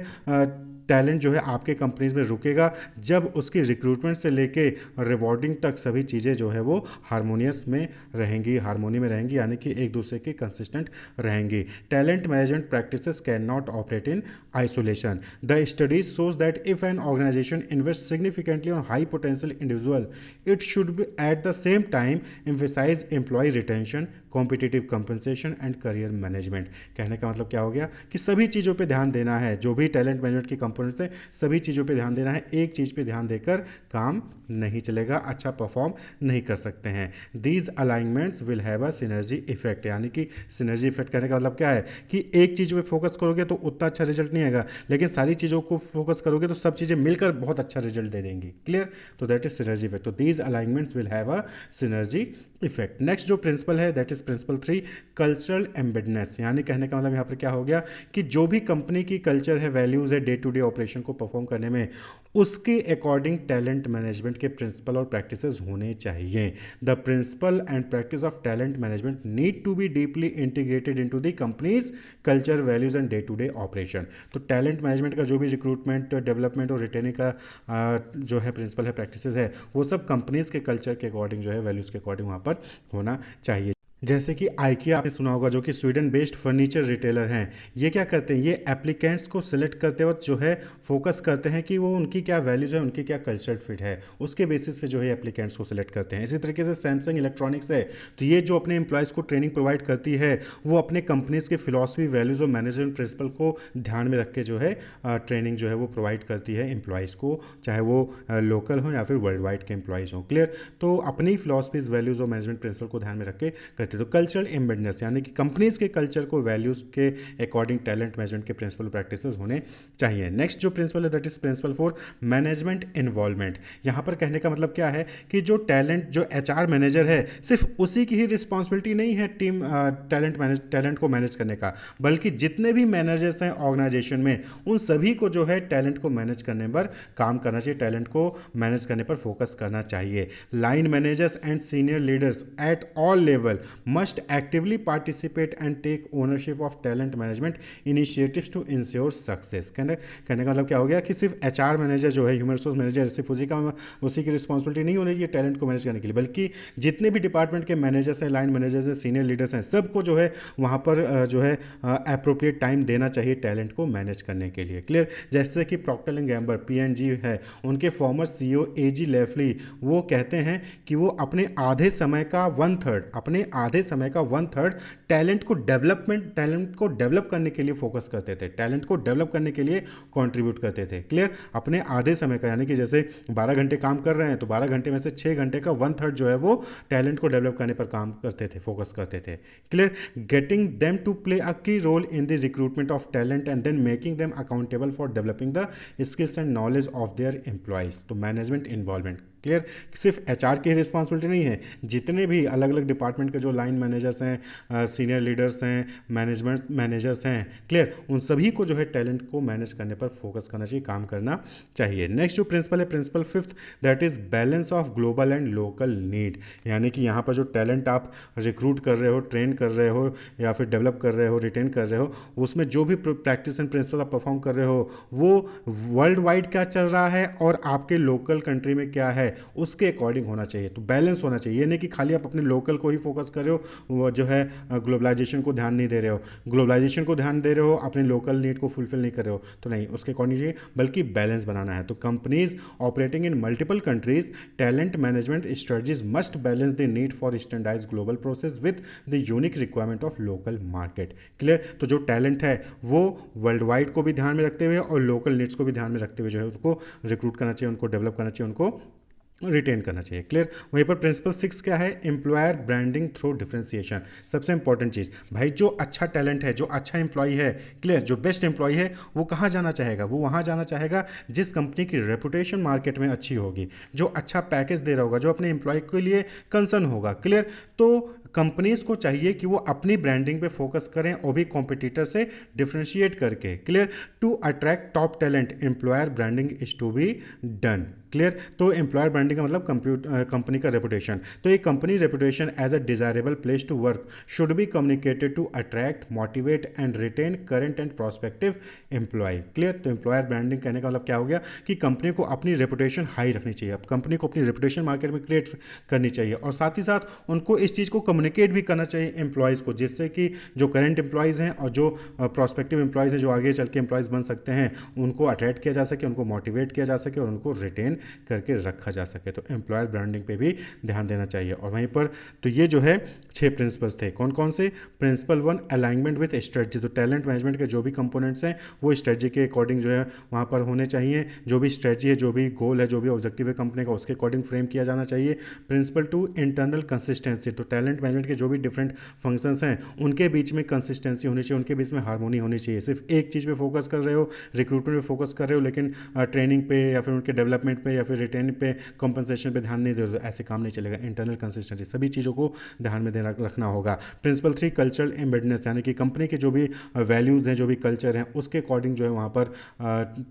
टैलेंट जो है आपके कंपनीज में रुकेगा जब उसकी रिक्रूटमेंट से लेके रिवॉर्डिंग तक सभी चीज़ें जो है वो हारमोनियस में रहेंगी, हारमोनी में रहेंगी, यानी कि एक दूसरे की कंसिस्टेंट रहेंगी। Talent management practices can not operate in isolation. The studies shows that if an organization invests significantly on high potential individual, it should be at the same time emphasize employee retention, competitive compensation and career management. कहने का मतलब क्या हो गया कि सभी चीज़ों पे ध्यान देना है, जो भी टैलेंट मैनेजमेंट की कंपोनेंट्स है सभी चीज़ों पे ध्यान देना है, एक चीज़ पे ध्यान देकर काम नहीं चलेगा, अच्छा परफॉर्म नहीं कर सकते हैं। These alignments will have a synergy effect, यानी कि सिनर्जी इफेक्ट कहने का मतलब क्या है कि एक चीज़ पे फोकस करोगे तो उतना अच्छा रिजल्ट नहीं आएगा, लेकिन सारी चीज़ों को फोकस करोगे तो सब चीज़ें मिलकर बहुत अच्छा रिजल्ट दे देंगी। क्लियर? तो दैट इज सिनर्जी इफेक्ट। तो these alignments will have a synergy effect. Next जो प्रिंसिपल है दैट इज प्रिंसिपल 3, कल्चरल एम्बेडनेस, यानी कहने का मतलब यहाँ पर क्या हो गया कि जो भी कंपनी की कल्चर है, वैल्यूज है, डे टू डे ऑपरेशन को परफॉर्म करने में उसके अकॉर्डिंग टैलेंट मैनेजमेंट के प्रिंसिपल और प्रैक्टिसेस होने चाहिए। The principle and practice of talent management need to be deeply integrated into the company's culture, values and day to day operation. तो talent management का जो भी रिक्रूटमेंट, डेवलपमेंट और retaining का जो है प्रिंसिपल है, प्रैक्टिसेस है, वो सब कंपनीज के कल्चर के अकॉर्डिंग जो है, वैल्यूज के अकॉर्डिंग वहाँ पर होना चाहिए। जैसे कि आइकिया आपने सुना होगा, जो कि स्वीडन बेस्ड फर्नीचर रिटेलर हैं। ये क्या करते हैं, ये एप्लीकेंट्स को सिलेक्ट करते वक्त जो है फोकस करते हैं कि वो उनकी क्या वैल्यूज है, उनकी क्या कल्चर फिट है, उसके बेसिस पे जो है एप्लीकेंट्स को सिलेक्ट करते हैं। इसी तरीके से सैमसंग इलेक्ट्रॉनिक्स है, तो ये जो अपने एम्प्लॉयज़ को ट्रेनिंग प्रोवाइड करती है, वो अपने कंपनीज के फिलॉसफी, वैल्यूज और मैनेजमेंट प्रिंसिपल को ध्यान में रख के जो है ट्रेनिंग जो है वो प्रोवाइड करती है एम्प्लॉयज़ को, चाहे वो लोकल हो या फिर वर्ल्ड वाइड के एम्प्लॉयज़ हो। क्लियर? तो अपनी फिलॉसफीज, वैल्यूज और मैनेजमेंट प्रिंसिपल को ध्यान में रख के करते। तो कल्चरल एम्बेडनेस यानी कि कंपनीज के कल्चर को, वैल्यूज के अकॉर्डिंग टैलेंट मैनेजमेंट के प्रिंसिपल प्रैक्टिसेस होने चाहिए। नेक्स्ट जो प्रिंसिपल है that is principle 4, management involvement. यहाँ पर कहने का मतलब क्या है कि जो टैलेंट, जो एचआर मैनेजर है, सिर्फ उसी की ही रिस्पॉन्सिबिलिटी नहीं है टीम टैलेंट को मैनेज करने का, बल्कि जितने भी मैनेजर्स हैं ऑर्गेनाइजेशन में, उन सभी को जो है टैलेंट को मैनेज करने पर काम करना चाहिए, टैलेंट को मैनेज करने पर फोकस करना चाहिए। Line managers and senior leaders at all level must actively participate and take ownership of talent management initiatives to ensure success. कहने का मतलब क्या हो गया कि सिर्फ एचआर मैनेजर जो है, ह्यूमन रिसोर्स मैनेजर, सिर्फ उसी की रिस्पॉन्सिबिलिटी नहीं होनी चाहिए टैलेंट को मैनेज करने के लिए, बल्कि जितने भी डिपार्टमेंट के मैनेजर्स हैं, लाइन मैनेजर्स हैं, सीनियर लीडर्स हैं, सबको जो है वहाँ पर जो है अप्रोप्रिएट टाइम देना चाहिए टैलेंट को मैनेज करने के लिए। क्लियर? जैसे कि प्रॉक्टर एंड गैम्बर, पीएनजी है, उनके फॉर्मर सीईओ एजी लेफ्ली, वो कहते हैं कि वो अपने आधे समय का 1/3 टैलेंट को डेवलप करने के लिए फोकस करते थे, टैलेंट को डेवलप करने के लिए कंट्रीब्यूट करते थे। क्लियर? अपने आधे समय का, यानी कि जैसे 12 घंटे काम कर रहे हैं तो 12 घंटे में से 6 घंटे का 1/3 जो है वो टैलेंट को डेवलप करने पर काम करते थे, फोकस करते थे। Clear? Getting them to play a key role in the recruitment of talent and then making them accountable for developing the skills and knowledge of their employees. तो मैनेजमेंट इन्वॉल्वमेंट। क्लियर? सिर्फ HR की responsibility नहीं है, जितने भी अलग अलग department के जो लाइन मैनेजर्स हैं, सीनियर लीडर्स हैं, मैनेजमेंट मैनेजर्स हैं, क्लियर, उन सभी को जो है टैलेंट को मैनेज करने पर फोकस करना चाहिए, काम करना चाहिए। नेक्स्ट जो प्रिंसिपल है, principle 5th, that is balance of global and local need. यानी कि यहाँ पर जो टैलेंट आप रिक्रूट कर रहे हो, ट्रेन कर रहे हो या फिर डेवलप कर रहे हो, रिटेन कर रहे हो, उसमें जो भी प्रैक्टिस एंड प्रिंसिपल आप परफॉर्म कर रहे हो वो वर्ल्ड वाइड क्या चल रहा है और आपके लोकल कंट्री में क्या है उसके अकॉर्डिंग होना चाहिए। तो बैलेंस होना चाहिए, ये नहीं कि खाली आप अपने लोकल को ही फोकस कर रहे हो, वो जो है ग्लोबलाइजेशन को ध्यान नहीं दे रहे हो, ग्लोबलाइजेशन को ध्यान दे रहे हो, अपने लोकल नीड को फुलफिल नहीं कर रहे हो, तो नहीं, उसके अकॉर्डिंग चाहिए, बल्कि बैलेंस बनाना है। तो companies operating in multiple countries, talent management strategies must balance the need for standardised global process with the unique requirement of local market. Clear? तो जो टैलेंट है वो वर्ल्ड वाइड को भी ध्यान में रखते हुए और लोकल नीड्स को भी ध्यान में रखते हुए जो है उनको रिक्रूट करना चाहिए, उनको डेवलप करना चाहिए, उनको रिटेन करना चाहिए। क्लियर? वहीं पर प्रिंसिपल 6 क्या है, एम्प्लॉयर ब्रांडिंग थ्रू डिफरेंशिएशन। सबसे इंपॉर्टेंट चीज़ भाई, जो अच्छा टैलेंट है, जो अच्छा एम्प्लॉय है, क्लियर, जो बेस्ट एम्प्लॉय है, वो कहाँ जाना चाहेगा, वो वहाँ जाना चाहेगा जिस कंपनी की रेपुटेशन मार्केट में अच्छी होगी, जो अच्छा पैकेज दे रहा होगा, जो अपने एम्प्लॉय के लिए कंसर्न होगा। क्लियर? तो कंपनीज को चाहिए कि वो अपनी ब्रांडिंग पे फोकस करें और भी कॉम्पिटिटर से डिफ्रेंशिएट करके। Clear. To attract top talent employer branding is to be done. Clear. तो एम्प्लॉयर ब्रांडिंग का मतलब कंपनी का रेपुटेशन। तो एक company reputation as a desirable place to work should be communicated to attract, motivate and retain current and prospective employee. Clear. तो employer branding कहने का मतलब क्या हो गया कि कंपनी को अपनी रेपुटेशन हाई रखनी चाहिए, अब कंपनी को अपनी रेपुटेशन मार्केट में क्रिएट करनी चाहिए और साथ ही साथ उनको इस चीज़ को कम्युनिकेट भी करना चाहिए एम्प्लॉयज़ को, जिससे कि जो करंट एम्प्लॉयज़ हैं और जो प्रोस्पेक्टिव एम्प्लॉयज़ हैं जो आगे चल के एम्प्लॉयज़ बन सकते हैं, उनको अट्रैक्ट किया जा सके, उनको मोटिवेट किया जा सके और उनको रिटेन करके रखा जा सके। तो एम्प्लॉयर ब्रांडिंग पे भी ध्यान देना चाहिए। और वहीं पर तो ये जो है 6 प्रिंसिपल्स थे। कौन कौन से? Principle 1 alignment with strategy. तो टैलेंट मैनेजमेंट के जो भी कंपोनेंट्स हैं वो स्ट्रेटजी के अकॉर्डिंग जो है वहाँ पर होने चाहिए। जो भी स्ट्रेटजी है, जो भी गोल है, जो भी ऑब्जेक्टिव है कंपनी का, उसके अकॉर्डिंग फ्रेम किया जाना चाहिए। Principle 2 internal consistency. तो टैलेंट मैनेजमेंट के जो भी डिफरेंट फंक्शंस हैं उनके बीच में कंसिस्टेंसी होनी चाहिए, उनके बीच में हार्मोनी होनी चाहिए। सिर्फ एक चीज़ पे फोकस कर रहे हो, रिक्रूटमेंट पे फोकस कर रहे हो, लेकिन ट्रेनिंग पे या फिर उनके डेवलपमेंट पे या फिर रिटेन पे, कंपनसेशन पे ध्यान नहीं दे रहे हो, ऐसे काम नहीं चलेगा। इंटरनल कंसिस्टेंसी सभी चीज़ों को ध्यान में देना रखना होगा। प्रिंसिपल 3 कल्चरल एम्बेडनेस, यानी कि कंपनी के जो भी वैल्यूज़ हैं, जो भी कल्चर हैं, उसके अकॉर्डिंग जो है वहाँ पर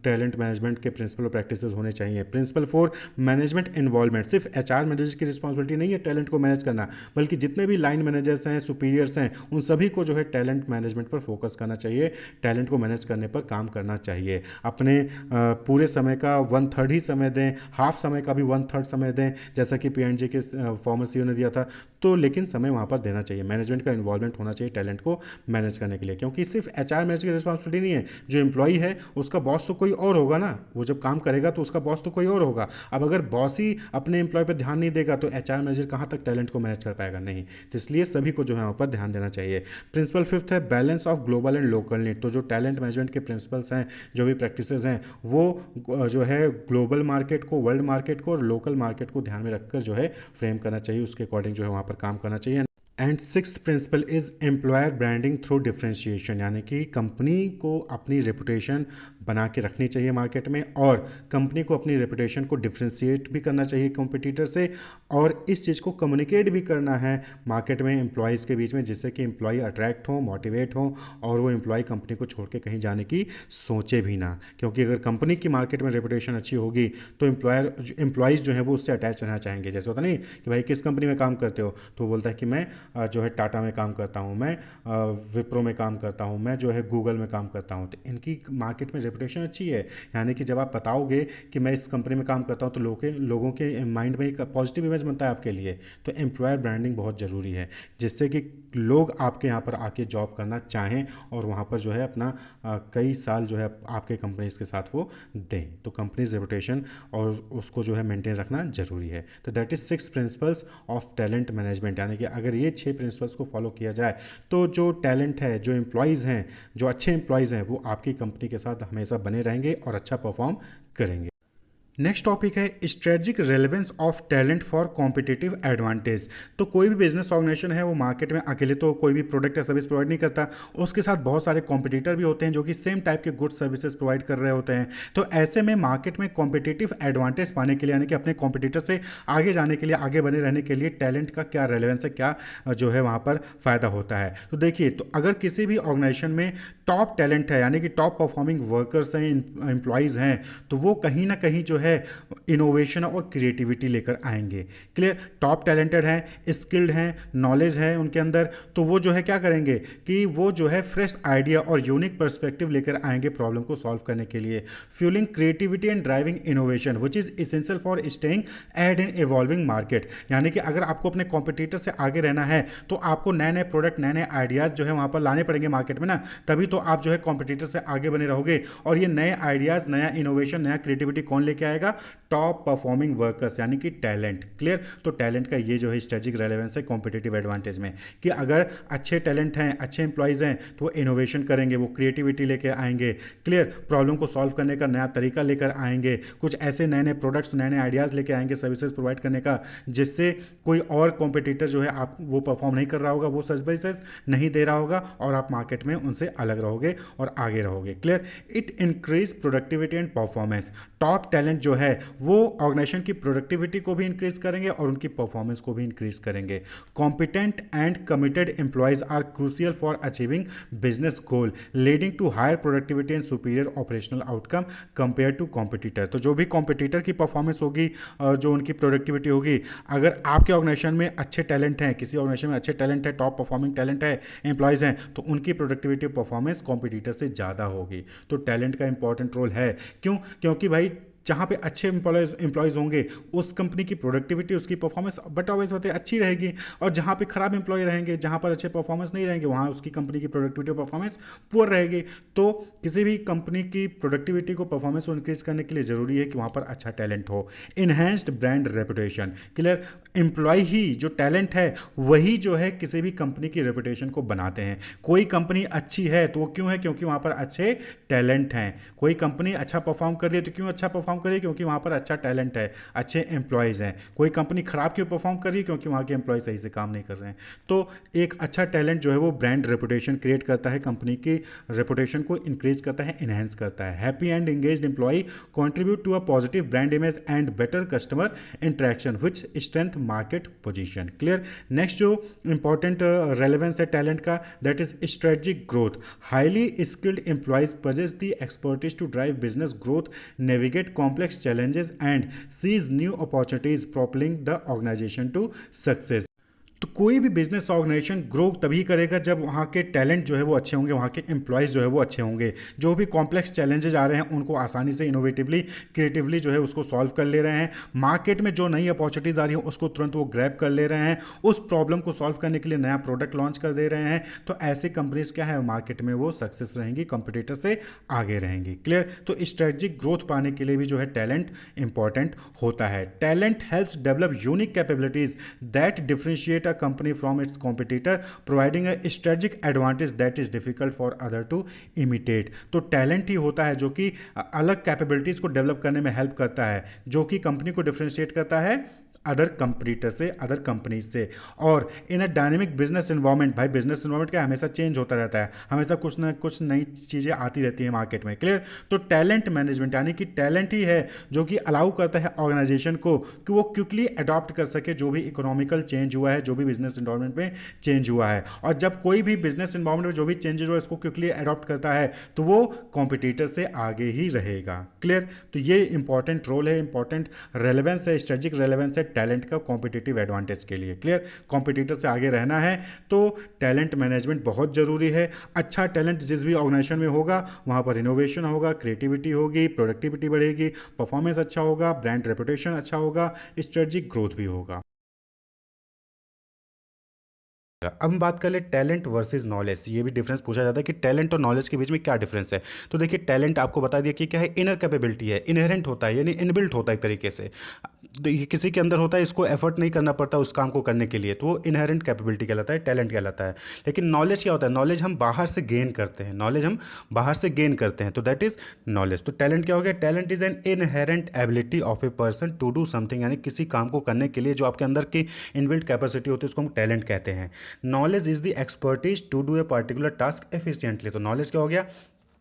टैलेंट मैनेजमेंट के प्रिंसिपल और प्रैक्टिसेस होने चाहिए। Principle 4 management involvement. सिर्फ एचआर मैनेजर की रिस्पॉन्सिबिलिटी नहीं है टैलेंट को मैनेज करना, बल्कि जितने भी लाइन मैनेजर्स हैं, सुपीरियर्स हैं, उन सभी को जो है टैलेंट मैनेजमेंट पर फोकस करना चाहिए, टैलेंट को मैनेज करने पर काम करना चाहिए। अपने पूरे समय का 1/3 ही समय दें, हाफ समय का भी 1/3 समय दें, जैसा कि पीएनजी के फॉर्मर सीईओ ने दिया था। तो लेकिन समय वहाँ पर देना चाहिए, मैनेजमेंट का इन्वॉल्वमेंट होना चाहिए टैलेंट को मैनेज करने के लिए, क्योंकि सिर्फ एचआर मैनेजर की रिस्पॉन्सिबिलिटी नहीं है। जो एम्प्लॉई है उसका बॉस तो कोई और होगा ना, वो जब काम करेगा तो उसका बॉस तो कोई और होगा। अब अगर बॉस ही अपने एम्प्लॉय पर ध्यान नहीं देगा तो एचआर मैनेजर कहाँ तक टैलेंट को मैनेज कर पाएगा? नहीं। तो इसलिए सभी को जो है वहाँ पर ध्यान देना चाहिए। प्रिंसिपल 5 है balance of global and local need. तो जो टैलेंट मैनेजमेंट के प्रिंसिपल्स हैं, जो भी प्रैक्टिसेस हैं, वो जो है ग्लोबल मार्केट को, वर्ल्ड मार्केट को और लोकल मार्केट को ध्यान में रखकर जो है फ्रेम करना चाहिए, उसके अकॉर्डिंग जो है वहाँ पर काम करना चाहिए। And 6th principle is employer branding through differentiation, यानी कि कंपनी को अपनी रेपुटेशन बना के रखनी चाहिए मार्केट में और कंपनी को अपनी रेपुटेशन को डिफ्रेंशिएट भी करना चाहिए कॉम्पिटिटर से, और इस चीज़ को कम्युनिकेट भी करना है मार्केट में एम्प्लॉयज़ के बीच में, जिससे कि एम्प्लॉय अट्रैक्ट हो, मोटिवेट हो और वो एम्प्लॉय कंपनी को छोड़ के कहीं जाने की सोचे भी ना। क्योंकि अगर कंपनी की मार्केट में रेपुटेशन अच्छी होगी तो एम्प्लॉयज़ जो है वो उससे अटैच रहना चाहेंगे। जैसे होता नहीं कि भाई किस कंपनी में काम करते हो, तो वो बोलता है कि मैं जो है टाटा में काम करता हूँ, मैं विप्रो में काम करता हूँ, मैं जो है गूगल में काम करता हूँ। तो इनकी मार्केट में रेपुटेशन अच्छी है, यानी कि जब आप बताओगे कि मैं इस कंपनी में काम करता हूँ तो लोगों के माइंड में एक पॉजिटिव इमेज बनता है आपके लिए। तो एम्प्लॉयर ब्रांडिंग बहुत ज़रूरी है, जिससे कि लोग आपके यहाँ पर आके जॉब करना चाहें और वहाँ पर जो है अपना कई साल जो है आपके कंपनीज के साथ वो दें। तो कंपनीज रेपुटेशन और उसको जो है मेंटेन रखना जरूरी है। तो that is 6 principles of talent management, यानी कि अगर ये 6 प्रिंसिपल्स को फॉलो किया जाए तो जो टैलेंट है, जो एम्प्लॉयज़ हैं, जो अच्छे एम्प्लॉयज़ हैं, वो आपकी कंपनी के साथ हमेशा बने रहेंगे और अच्छा परफॉर्म करेंगे। नेक्स्ट टॉपिक है strategic relevance of talent for competitive advantage. तो कोई भी बिजनेस ऑर्गेनाइजेशन है वो मार्केट में अकेले तो कोई भी प्रोडक्ट या सर्विस प्रोवाइड नहीं करता, उसके साथ बहुत सारे कॉम्पिटिटर भी होते हैं जो कि सेम टाइप के गुड्स सर्विसेज प्रोवाइड कर रहे होते हैं। तो ऐसे में मार्केट में कॉम्पिटिटिव एडवांटेज पाने के लिए, यानी कि अपने कॉम्पिटिटर से आगे जाने के लिए, आगे बने रहने के लिए टैलेंट का क्या रेलेवेंस है, क्या जो है वहाँ पर फ़ायदा होता है। तो देखिए, तो अगर किसी भी ऑर्गेनाइजेशन में टॉप टैलेंट है, यानी कि टॉप परफॉर्मिंग वर्कर्स हैं, एम्प्लॉयज़ हैं, तो वो कहीं ना कहीं जो है इनोवेशन और क्रिएटिविटी लेकर आएंगे। क्लियर। टॉप टैलेंटेड हैं, स्किल्ड हैं, नॉलेज है उनके अंदर, तो वो जो है क्या करेंगे कि वो जो है फ्रेश आइडिया और यूनिक पर्सपेक्टिव लेकर आएंगे प्रॉब्लम को सॉल्व करने के लिए। Fuelling creativity and driving innovation which is essential for staying ahead in evolving market, यानी कि अगर आपको अपने कॉम्पिटिटर से आगे रहना है तो आपको नए नए प्रोडक्ट, नए नए आइडियाज़ जो है वहाँ पर लाने पड़ेंगे मार्केट में ना, तभी तो आप जो है कॉम्पिटिटर से आगे बने रहोगे। और ये नए आइडियाज़, नया इनोवेशन, नया क्रिएटिविटी कौन लेके आएगा? टॉप परफॉर्मिंग वर्कर्स, यानी कि टैलेंट। क्लियर। तो टैलेंट का ये जो है स्ट्रेटेजिक रेलेवेंस है कॉम्पिटिटिव एडवांटेज में, कि अगर अच्छे टैलेंट हैं, अच्छे एम्प्लॉयज़ हैं, तो वो इनोवेशन करेंगे, वो क्रिएटिविटी लेकर आएंगे। क्लियर। प्रॉब्लम को सॉल्व करने का नया तरीका लेकर आएंगे, कुछ ऐसे नए नए प्रोडक्ट्स, नए नए आइडियाज़ लेकर आएंगे सर्विसेज प्रोवाइड करने का, जिससे कोई और कॉम्पिटिटर जो है आप वो परफॉर्म नहीं कर रहा होगा, वो सर्विसेज नहीं दे रहा होगा और आप मार्केट में उनसे अलग रहोगे और आगे रहोगे। Clear. It increase productivity and performance. Top talent जो है वो ऑर्गेनाइजेशन की प्रोडक्टिविटी को भी इंक्रीज करेंगे और उनकी परफॉर्मेंस को भी इंक्रीज करेंगे। Competent and committed employees are crucial for achieving business goal, leading to higher productivity and superior operational outcome compare to competitor. तो जो भी कॉम्पिटिटर की परफॉर्मेंस होगी और जो उनकी प्रोडक्टिविटी होगी, अगर आपके ऑर्गेनाइजेशन में अच्छे टैलेंट हैं, किसी ऑर्गेनाइजेशन में अच्छे टैलेंट है, टॉप परफॉर्मिंग टैलेंट है, एम्प्लॉयज हैं, तो उनकी प्रोडक्टिविटी परफॉर्मेंस कॉम्पिटिटर से ज़्यादा होगी। तो टैलेंट का इंपॉर्टेंट रोल है। क्यों? क्योंकि भाई जहाँ पे अच्छे एम्प्लॉयज़ होंगे उस कंपनी की प्रोडक्टिविटी, उसकी परफॉर्मेंस बट ऑलवेज होते अच्छी रहेगी, और जहाँ पे खराब एम्प्लॉय रहेंगे, जहाँ पर अच्छे परफॉर्मेंस नहीं रहेंगे, वहाँ उसकी कंपनी की प्रोडक्टिविटी और परफॉर्मेंस पुअर रहेगी। तो किसी भी कंपनी की प्रोडक्टिविटी को, परफॉर्मेंस को इंक्रीज करने के लिए ज़रूरी है कि वहाँ पर अच्छा टैलेंट हो। Enhanced brand reputation. Clear. Employ ही जो टैलेंट है वही जो है किसी भी कंपनी की रेपुटेशन को बनाते हैं। कोई कंपनी अच्छी है तो वो क्यों है? क्योंकि वहाँ पर अच्छे टैलेंट हैं। कोई कंपनी अच्छा परफॉर्म कर रही है तो क्यों अच्छा परफॉर्म कर रही है? क्योंकि वहाँ पर अच्छा टैलेंट है, अच्छे एम्प्लॉयज़ हैं। कोई कंपनी खराब क्यों परफॉर्म कर रही है? क्योंकि वहाँ के एम्प्लॉय सही से काम नहीं कर रहे हैं। तो एक अच्छा टैलेंट जो है वो ब्रांड रेपुटेशन क्रिएट करता है, कंपनी की रेपुटेशन को इंक्रीज करता है, इनहेंस करता है। Happy and engaged employee contribute to a positive brand image and better customer interaction which strength market position. Clear. Next जो इंपॉर्टेंट रेलेवेंस है टैलेंट का, that is strategic growth. Highly skilled employees possess the expertise to drive business growth, navigate complex challenges and seize new opportunities, propelling the organization to success। तो कोई भी business organisation grow तभी करेगा जब वहाँ के टैलेंट जो है वो अच्छे होंगे, वहाँ के एम्प्लॉयज़ जो है वो अच्छे होंगे, जो भी कॉम्प्लेक्स चैलेंजेस आ रहे हैं उनको आसानी से, इनोवेटिवली, क्रिएटिवली जो है उसको सॉल्व कर ले रहे हैं। मार्केट में जो नई अपॉर्चुनिटीज़ आ रही हैं उसको तुरंत वो ग्रैब कर ले रहे हैं, उस प्रॉब्लम को सॉल्व करने के लिए नया प्रोडक्ट लॉन्च कर दे रहे हैं। तो ऐसी कंपनीज क्या है, मार्केट में वो सक्सेस रहेंगी, कंपटीटर से आगे रहेंगी। क्लियर। तो स्ट्रेटजिक ग्रोथ पाने के लिए भी जो है टैलेंट इंपॉर्टेंट होता है। Talent helps develop unique capabilities that differentiate company from its competitor, providing a strategic advantage that is difficult for other to imitate। तो टैलेंट ही होता है जो कि अलग कैपेबिलिटीज को डेवलप करने में हेल्प करता है, जो कि कंपनी को डिफरेंशिएट करता है अदर कंपटीटर से, अदर कंपनीज से। और इन अ डायनेमिक बिजनेस इन्वायरमेंट, भाई बिजनेस इन्वायरमेंट क्या हमेशा चेंज होता रहता है, हमेशा कुछ ना कुछ नई चीज़ें आती रहती हैं मार्केट में। क्लियर। तो टैलेंट मैनेजमेंट यानी कि टैलेंट ही है जो कि अलाउ करता है ऑर्गेनाइजेशन को कि वो क्विकली अडॉप्ट कर सके जो भी इकोनॉमिकल चेंज हुआ है, जो भी बिजनेस इन्वायरमेंट में चेंज हुआ है। और जब कोई भी बिजनेस इन्वायरमेंट में जो भी चेंजेस हुआ है इसको क्विकली अडॉप्ट करता है तो वो कॉम्पिटिटर से आगे ही रहेगा। क्लियर। तो ये इंपॉर्टेंट रोल है, इंपॉर्टेंट रेलेवेंस है, स्ट्रेटेजिक रेलेवेंस है टैलेंट का कॉम्पिटिटिव एडवांटेज के लिए। क्लियर। कॉम्पिटिटर से आगे रहना है तो टैलेंट मैनेजमेंट बहुत जरूरी है। अच्छा टैलेंट जिस भी ऑर्गेनाइजेशन में होगा वहां पर इनोवेशन होगा, क्रिएटिविटी होगी, प्रोडक्टिविटी बढ़ेगी, परफॉर्मेंस अच्छा होगा, ब्रांड रेपुटेशन अच्छा होगा, स्ट्रेटेजिक ग्रोथ भी होगा। अब हम बात कर ले टैलेंट वर्सेस नॉलेज। ये भी डिफरेंस पूछा जाता है कि टैलेंट और नॉलेज के बीच में क्या डिफरेंस है। तो देखिए टैलेंट आपको बता दिया कि क्या है, इनर कैपेबिलिटी है, इनहेरेंट होता है यानी इनबिल्ट होता है एक तरीके से। तो ये किसी के अंदर होता है, इसको एफर्ट नहीं करना पड़ता उस काम को करने के लिए, तो वो इनहेरेंट कैपेबिलिटी कहलाता है, टैलेंट कहलाता है। लेकिन नॉलेज क्या होता है, नॉलेज हम बाहर से गेन करते हैं, नॉलेज हम बाहर से गेन करते हैं, तो दैट इज नॉलेज। तो टैलेंट क्या हो गया, talent is an inherent ability of a person to do something, यानी किसी काम को करने के लिए जो आपके अंदर की इनबिल्ट कैपेसिटी होती है उसको हम टैलेंट कहते हैं। Knowledge is the expertise to do a particular task efficiently. तो नॉलेज क्या हो गया,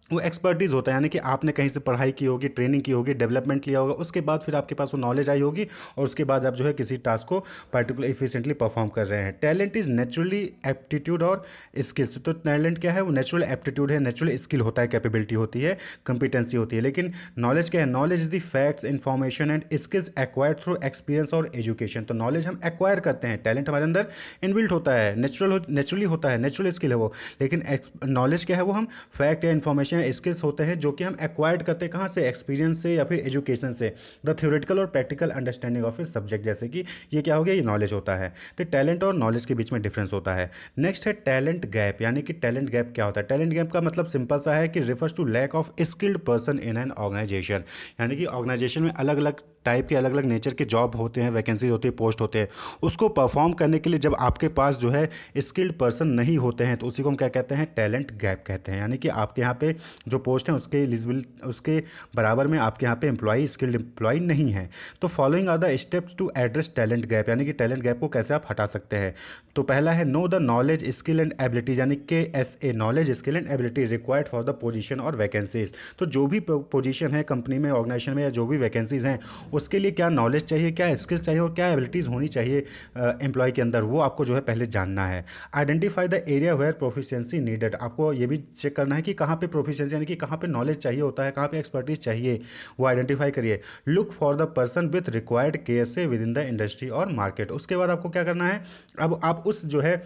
वो एक्सपर्टीज होता है, यानी कि आपने कहीं से पढ़ाई की होगी, ट्रेनिंग की होगी, डेवलपमेंट लिया होगा, उसके बाद फिर आपके पास वो नॉलेज आई होगी और उसके बाद आप जो है किसी टास्क को पर्टिकुलर इफिशिएंटली परफॉर्म कर रहे हैं। टैलेंट इज नेचुरली एप्टीट्यूड और स्किल्स। तो टैलेंट क्या है, वो नेचुरल एप्टीट्यूड है, नेचुरल स्किल होता है, कैपेबिलिटी होती है, कंपिटेंसी होती है। लेकिन नॉलेज क्या है, knowledge is the facts, information and skills acquired through experience और एजुकेशन। तो नॉलेज हम एक्वायर करते हैं, टैलेंट हमारे अंदर इनबिल्ट होता है, नेचुरली होता है, नेचुरल स्किल है वो। लेकिन नॉलेज क्या है, वो हम फैक्ट या इन्फॉर्मेशन स्किल्स होते हैं जो कि हम एक्वायर्ड करते हैं, कहाँ से, एक्सपीरियंस से या फिर एजुकेशन से, द थ्योरेटिकल और practical understanding of a subject. जैसे कि ये क्या हो गया, ये नॉलेज होता है। तो टैलेंट और नॉलेज के बीच में डिफरेंस होता है। नेक्स्ट है टैलेंट गैप, यानी कि टैलेंट गैप क्या होता है। टैलेंट गैप का मतलब सिंपल सा है कि refers to lack of skilled person in an organisation, यानी कि ऑर्गेनाइजेशन में अलग अलग टाइप के, अलग अलग नेचर के जॉब होते हैं, वैकेंसीज होती है, पोस्ट होते हैं, उसको परफॉर्म करने के लिए जब आपके पास जो है स्किल्ड पर्सन नहीं होते हैं, तो उसी को हम क्या कहते हैं, टैलेंट गैप कहते हैं। यानी कि आपके यहाँ पे जो पोस्ट है उसके एलिजिबल, उसके बराबर में आपके यहाँ पे एम्प्लॉई, स्किल्ड एम्प्लॉई नहीं है। तो following are the steps to address talent gap, यानी कि टैलेंट गैप को कैसे आप हटा सकते हैं। तो पहला है know the knowledge skill and ability, यानी KSA, knowledge skill and ability required for the position और वैकेंसीज। तो जो भी पोजीशन है कंपनी में, ऑर्गेनाइजेशन में, या जो भी वैकेंसीज हैं, उसके लिए क्या नॉलेज चाहिए, क्या स्किल्स चाहिए और क्या एबिलिटीज़ होनी चाहिए एम्प्लॉय के अंदर, वो आपको जो है पहले जानना है। Identify the area where proficiency needed, आपको ये भी चेक करना है कि कहाँ पे प्रोफिशिएंसी, यानी कि कहाँ पे नॉलेज चाहिए होता है, कहाँ पे एक्सपर्टीज चाहिए, वो आइडेंटिफाई करिए। Look for the person with required KSA with in the industry और मार्केट। उसके बाद आपको क्या करना है, अब आप उस जो है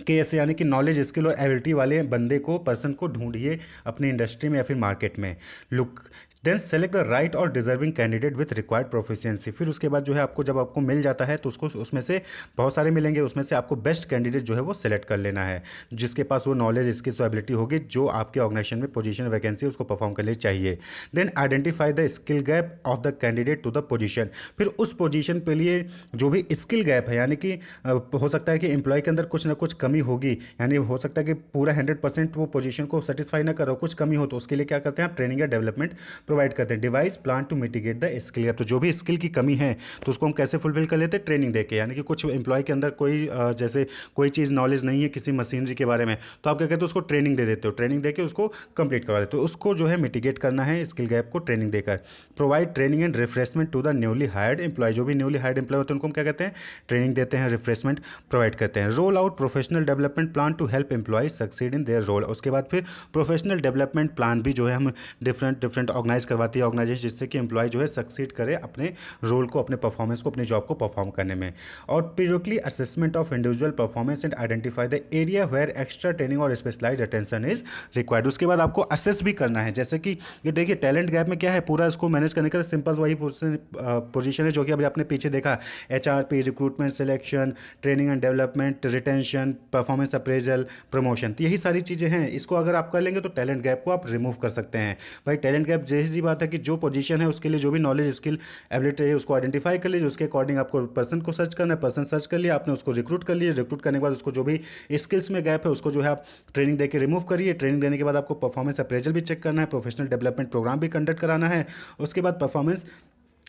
KSA यानी कि नॉलेज स्किल और एबिलिटी वाले बंदे को, पर्सन को ढूंढिए अपनी इंडस्ट्री में या फिर मार्केट में। Look then select the right और deserving candidate with required proficiency. फिर उसके बाद जो है आपको, जब आपको मिल जाता है तो उसको, उसमें से बहुत सारे मिलेंगे, उसमें से आपको बेस्ट कैंडिडेट जो है वो सिलेक्ट कर लेना है, जिसके पास वो नॉलेज स्किल्स और एबिलिटी होगी जो आपके ऑर्गेनाइजेशन में पोजीशन वैकेंसी उसको परफॉर्म करने चाहिए। Then identify the skill gap of the candidate to the position. फिर उस पोजीशन पे लिए जो भी स्किल गैप है, यानी कि हो सकता है कि एम्प्लॉय के अंदर कुछ ना कुछ कमी होगी, यानी हो सकता है कि पूरा 100% वो पोजीशन को सेटिस्फाई ना करो, कुछ कमी हो, तो उसके लिए क्या करते हैं आप, ट्रेनिंग या डेवलपमेंट प्रोवाइड करते हैं। Devise plan to mitigate the skill gap, तो जो भी स्किल की कमी है तो उसको हम कैसे फुलफिल कर लेते हैं, ट्रेनिंग देके। यानी कि कुछ एम्प्लॉय के अंदर कोई जैसे कोई चीज़ नॉलेज नहीं है किसी मशीनरी के बारे में, तो आप क्या कहते हो, उसको ट्रेनिंग दे देते हो, ट्रेनिंग देके उसको कंप्लीट करवा देते हो। उसको जो है मिटिगेट करना है स्किल गैप को ट्रेनिंग देकर। Provide training and refreshment to the newly hired employee, जो भी न्यूली हायर्ड एम्प्लॉय होते हैं उनको हम क्या कहते हैं, ट्रेनिंग देते हैं, रिफ्रेशमेंट प्रोवाइड करते हैं। Roll out professional development plan to help employee succeed in their role. उसके बाद फिर प्रोफेशनल डेवलपमेंट प्लान भी जो है हम डिफरेंट डिफरेंट ऑर्गेनाइज करवाती है ऑर्गेनाइजेशन, जिससे कि एम्प्लॉय जो है सक्सीड करे अपने रोल को, अपने परफॉर्मेंस को, अपनी जॉब को परफॉर्म करने में। और periodically assessment of individual performance and identify the area where extra training और स्पेशलाइज्ड अटेंशन इज रिक्वायर्ड। उसके बाद आपको असेस भी करना है, जैसे कि ये देखिए टैलेंट गैप में क्या है, पूरा इसको मैनेज करने का सिंपल वही पोजीशन है जो कि अभी आपने पीछे देखा, HRP, recruitment, selection, training and development, retention, performance appraisal, promotion. तो यही सारी चीज़ें हैं, इसको अगर आप कर लेंगे तो टैलेंट गैप को आप रिमूव कर सकते हैं। भाई टैलेंट गैप जैसी बात है कि जो पोजीशन है उसके लिए जो भी नॉलेज स्किल एबिलिटी है उसको आइडेंटिफाई कर लीजिए, उसके अकॉर्डिंग आपको पर्सन को सर्च करना है, पर्सन सर्च कर लिया आपने, उसको रिक्रूट कर लिया, रिक्रूट करने के बाद उसको जो भी स्किल्स में गैप है उसको जो है आप ट्रेनिंग देके रिमूव करिए। ट्रेनिंग देने के बाद आपको परफॉर्मेंस अप्रेजल भी चेक करना है, प्रोफेशनल डेवलपमेंट प्रोग्राम भी कंडक्ट कराना है। उसके बाद परफॉर्मेंस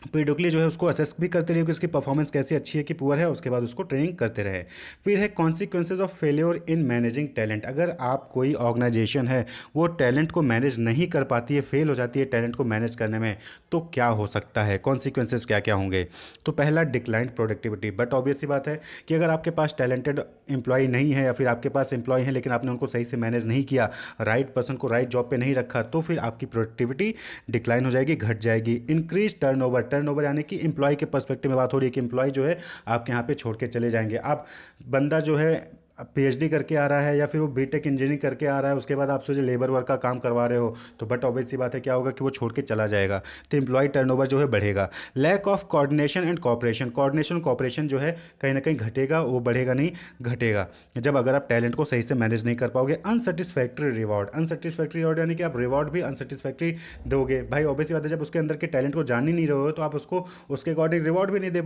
पीरियडिकली जो है उसको असेस भी करते रहिए कि उसकी परफॉर्मेंस कैसी अच्छी है कि पुअर है, उसके बाद उसको ट्रेनिंग करते रहे। फिर है consequences of failure in managing talent. अगर आप कोई ऑर्गेनाइजेशन है वो टैलेंट को मैनेज नहीं कर पाती है, फेल हो जाती है टैलेंट को मैनेज करने में, तो क्या हो सकता है, कॉन्सिक्वेंसेज क्या क्या होंगे। तो पहला डिक्लाइंड प्रोडक्टिविटी, बट ऑब्वियस सी बात है कि अगर आपके पास टैलेंटेड एम्प्लॉय नहीं है या फिर आपके पास एम्प्लॉय है लेकिन आपने उनको सही से मैनेज नहीं किया, राइट पर्सन को राइट जॉब पे नहीं रखा, तो फिर आपकी प्रोडक्टिविटी डिक्लाइन हो जाएगी, घट जाएगी। इंक्रीज टर्नओवर, टर्नओवर यानी कि एम्प्लॉय के पर्सपेक्टिव में बात हो रही है कि एम्प्लॉय जो है आपके यहाँ पे छोड़ के चले जाएंगे। आप बंदा जो है PhD करके आ रहा है या फिर वो बीटेक इंजीनियरिंग करके आ रहा है, उसके बाद आप सोचे लेबर वर्क का काम करवा रहे हो, तो बट ऑब्वियस सी बात है क्या होगा कि वो छोड़ के चला जाएगा, तो एम्प्लॉय टर्नओवर जो है बढ़ेगा। Lack of coordination and cooperation, coordination cooperation जो है कहीं ना कहीं घटेगा, वो बढ़ेगा नहीं, घटेगा जब अगर आप टैलेंट को सही से मैनेज नहीं कर पाओगे। अनसेटिस्फैक्ट्री रिवॉर्ड, अनसेटिस्फैक्ट्री रिवॉर्ड यानी कि आप रिवॉर्ड भी अनसेटिस्फैक्ट्री दोगे। भाई ऑब्वियस सी बात है जब उसके अंदर के टैलेंट को जान ही नहीं रहे हो तो आप उसको उसके अकॉर्डिंग रिवॉर्ड भी नहीं दे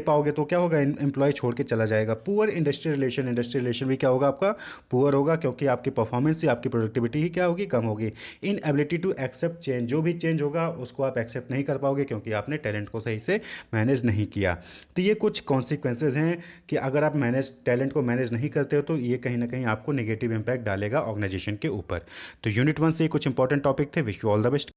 पाओगे, तो क्या होगा, एम्प्लॉय छोड़ के चला जाएगा। Poor industry relation, industry relation भी क्या होगा आपका, पुअर होगा, क्योंकि आपकी परफॉर्मेंस ही, आपकी प्रोडक्टिविटी ही क्या होगी, कम होगी। इन एबिलिटी टू एक्सेप्ट चेंज, जो भी चेंज होगा उसको आप एक्सेप्ट नहीं कर पाओगे क्योंकि आपने टैलेंट को सही से मैनेज नहीं किया। तो ये कुछ कॉन्सिक्वेंसेज हैं कि अगर आप मैनेज टैलेंट को मैनेज नहीं करते हो तो ये कहीं ना कहीं आपको नेगेटिव इंपैक्ट डालेगा ऑर्गेनाइजेशन के ऊपर। तो यूनिट 1 से कुछ इंपॉर्टेंट टॉपिक थे। Wish you all the best.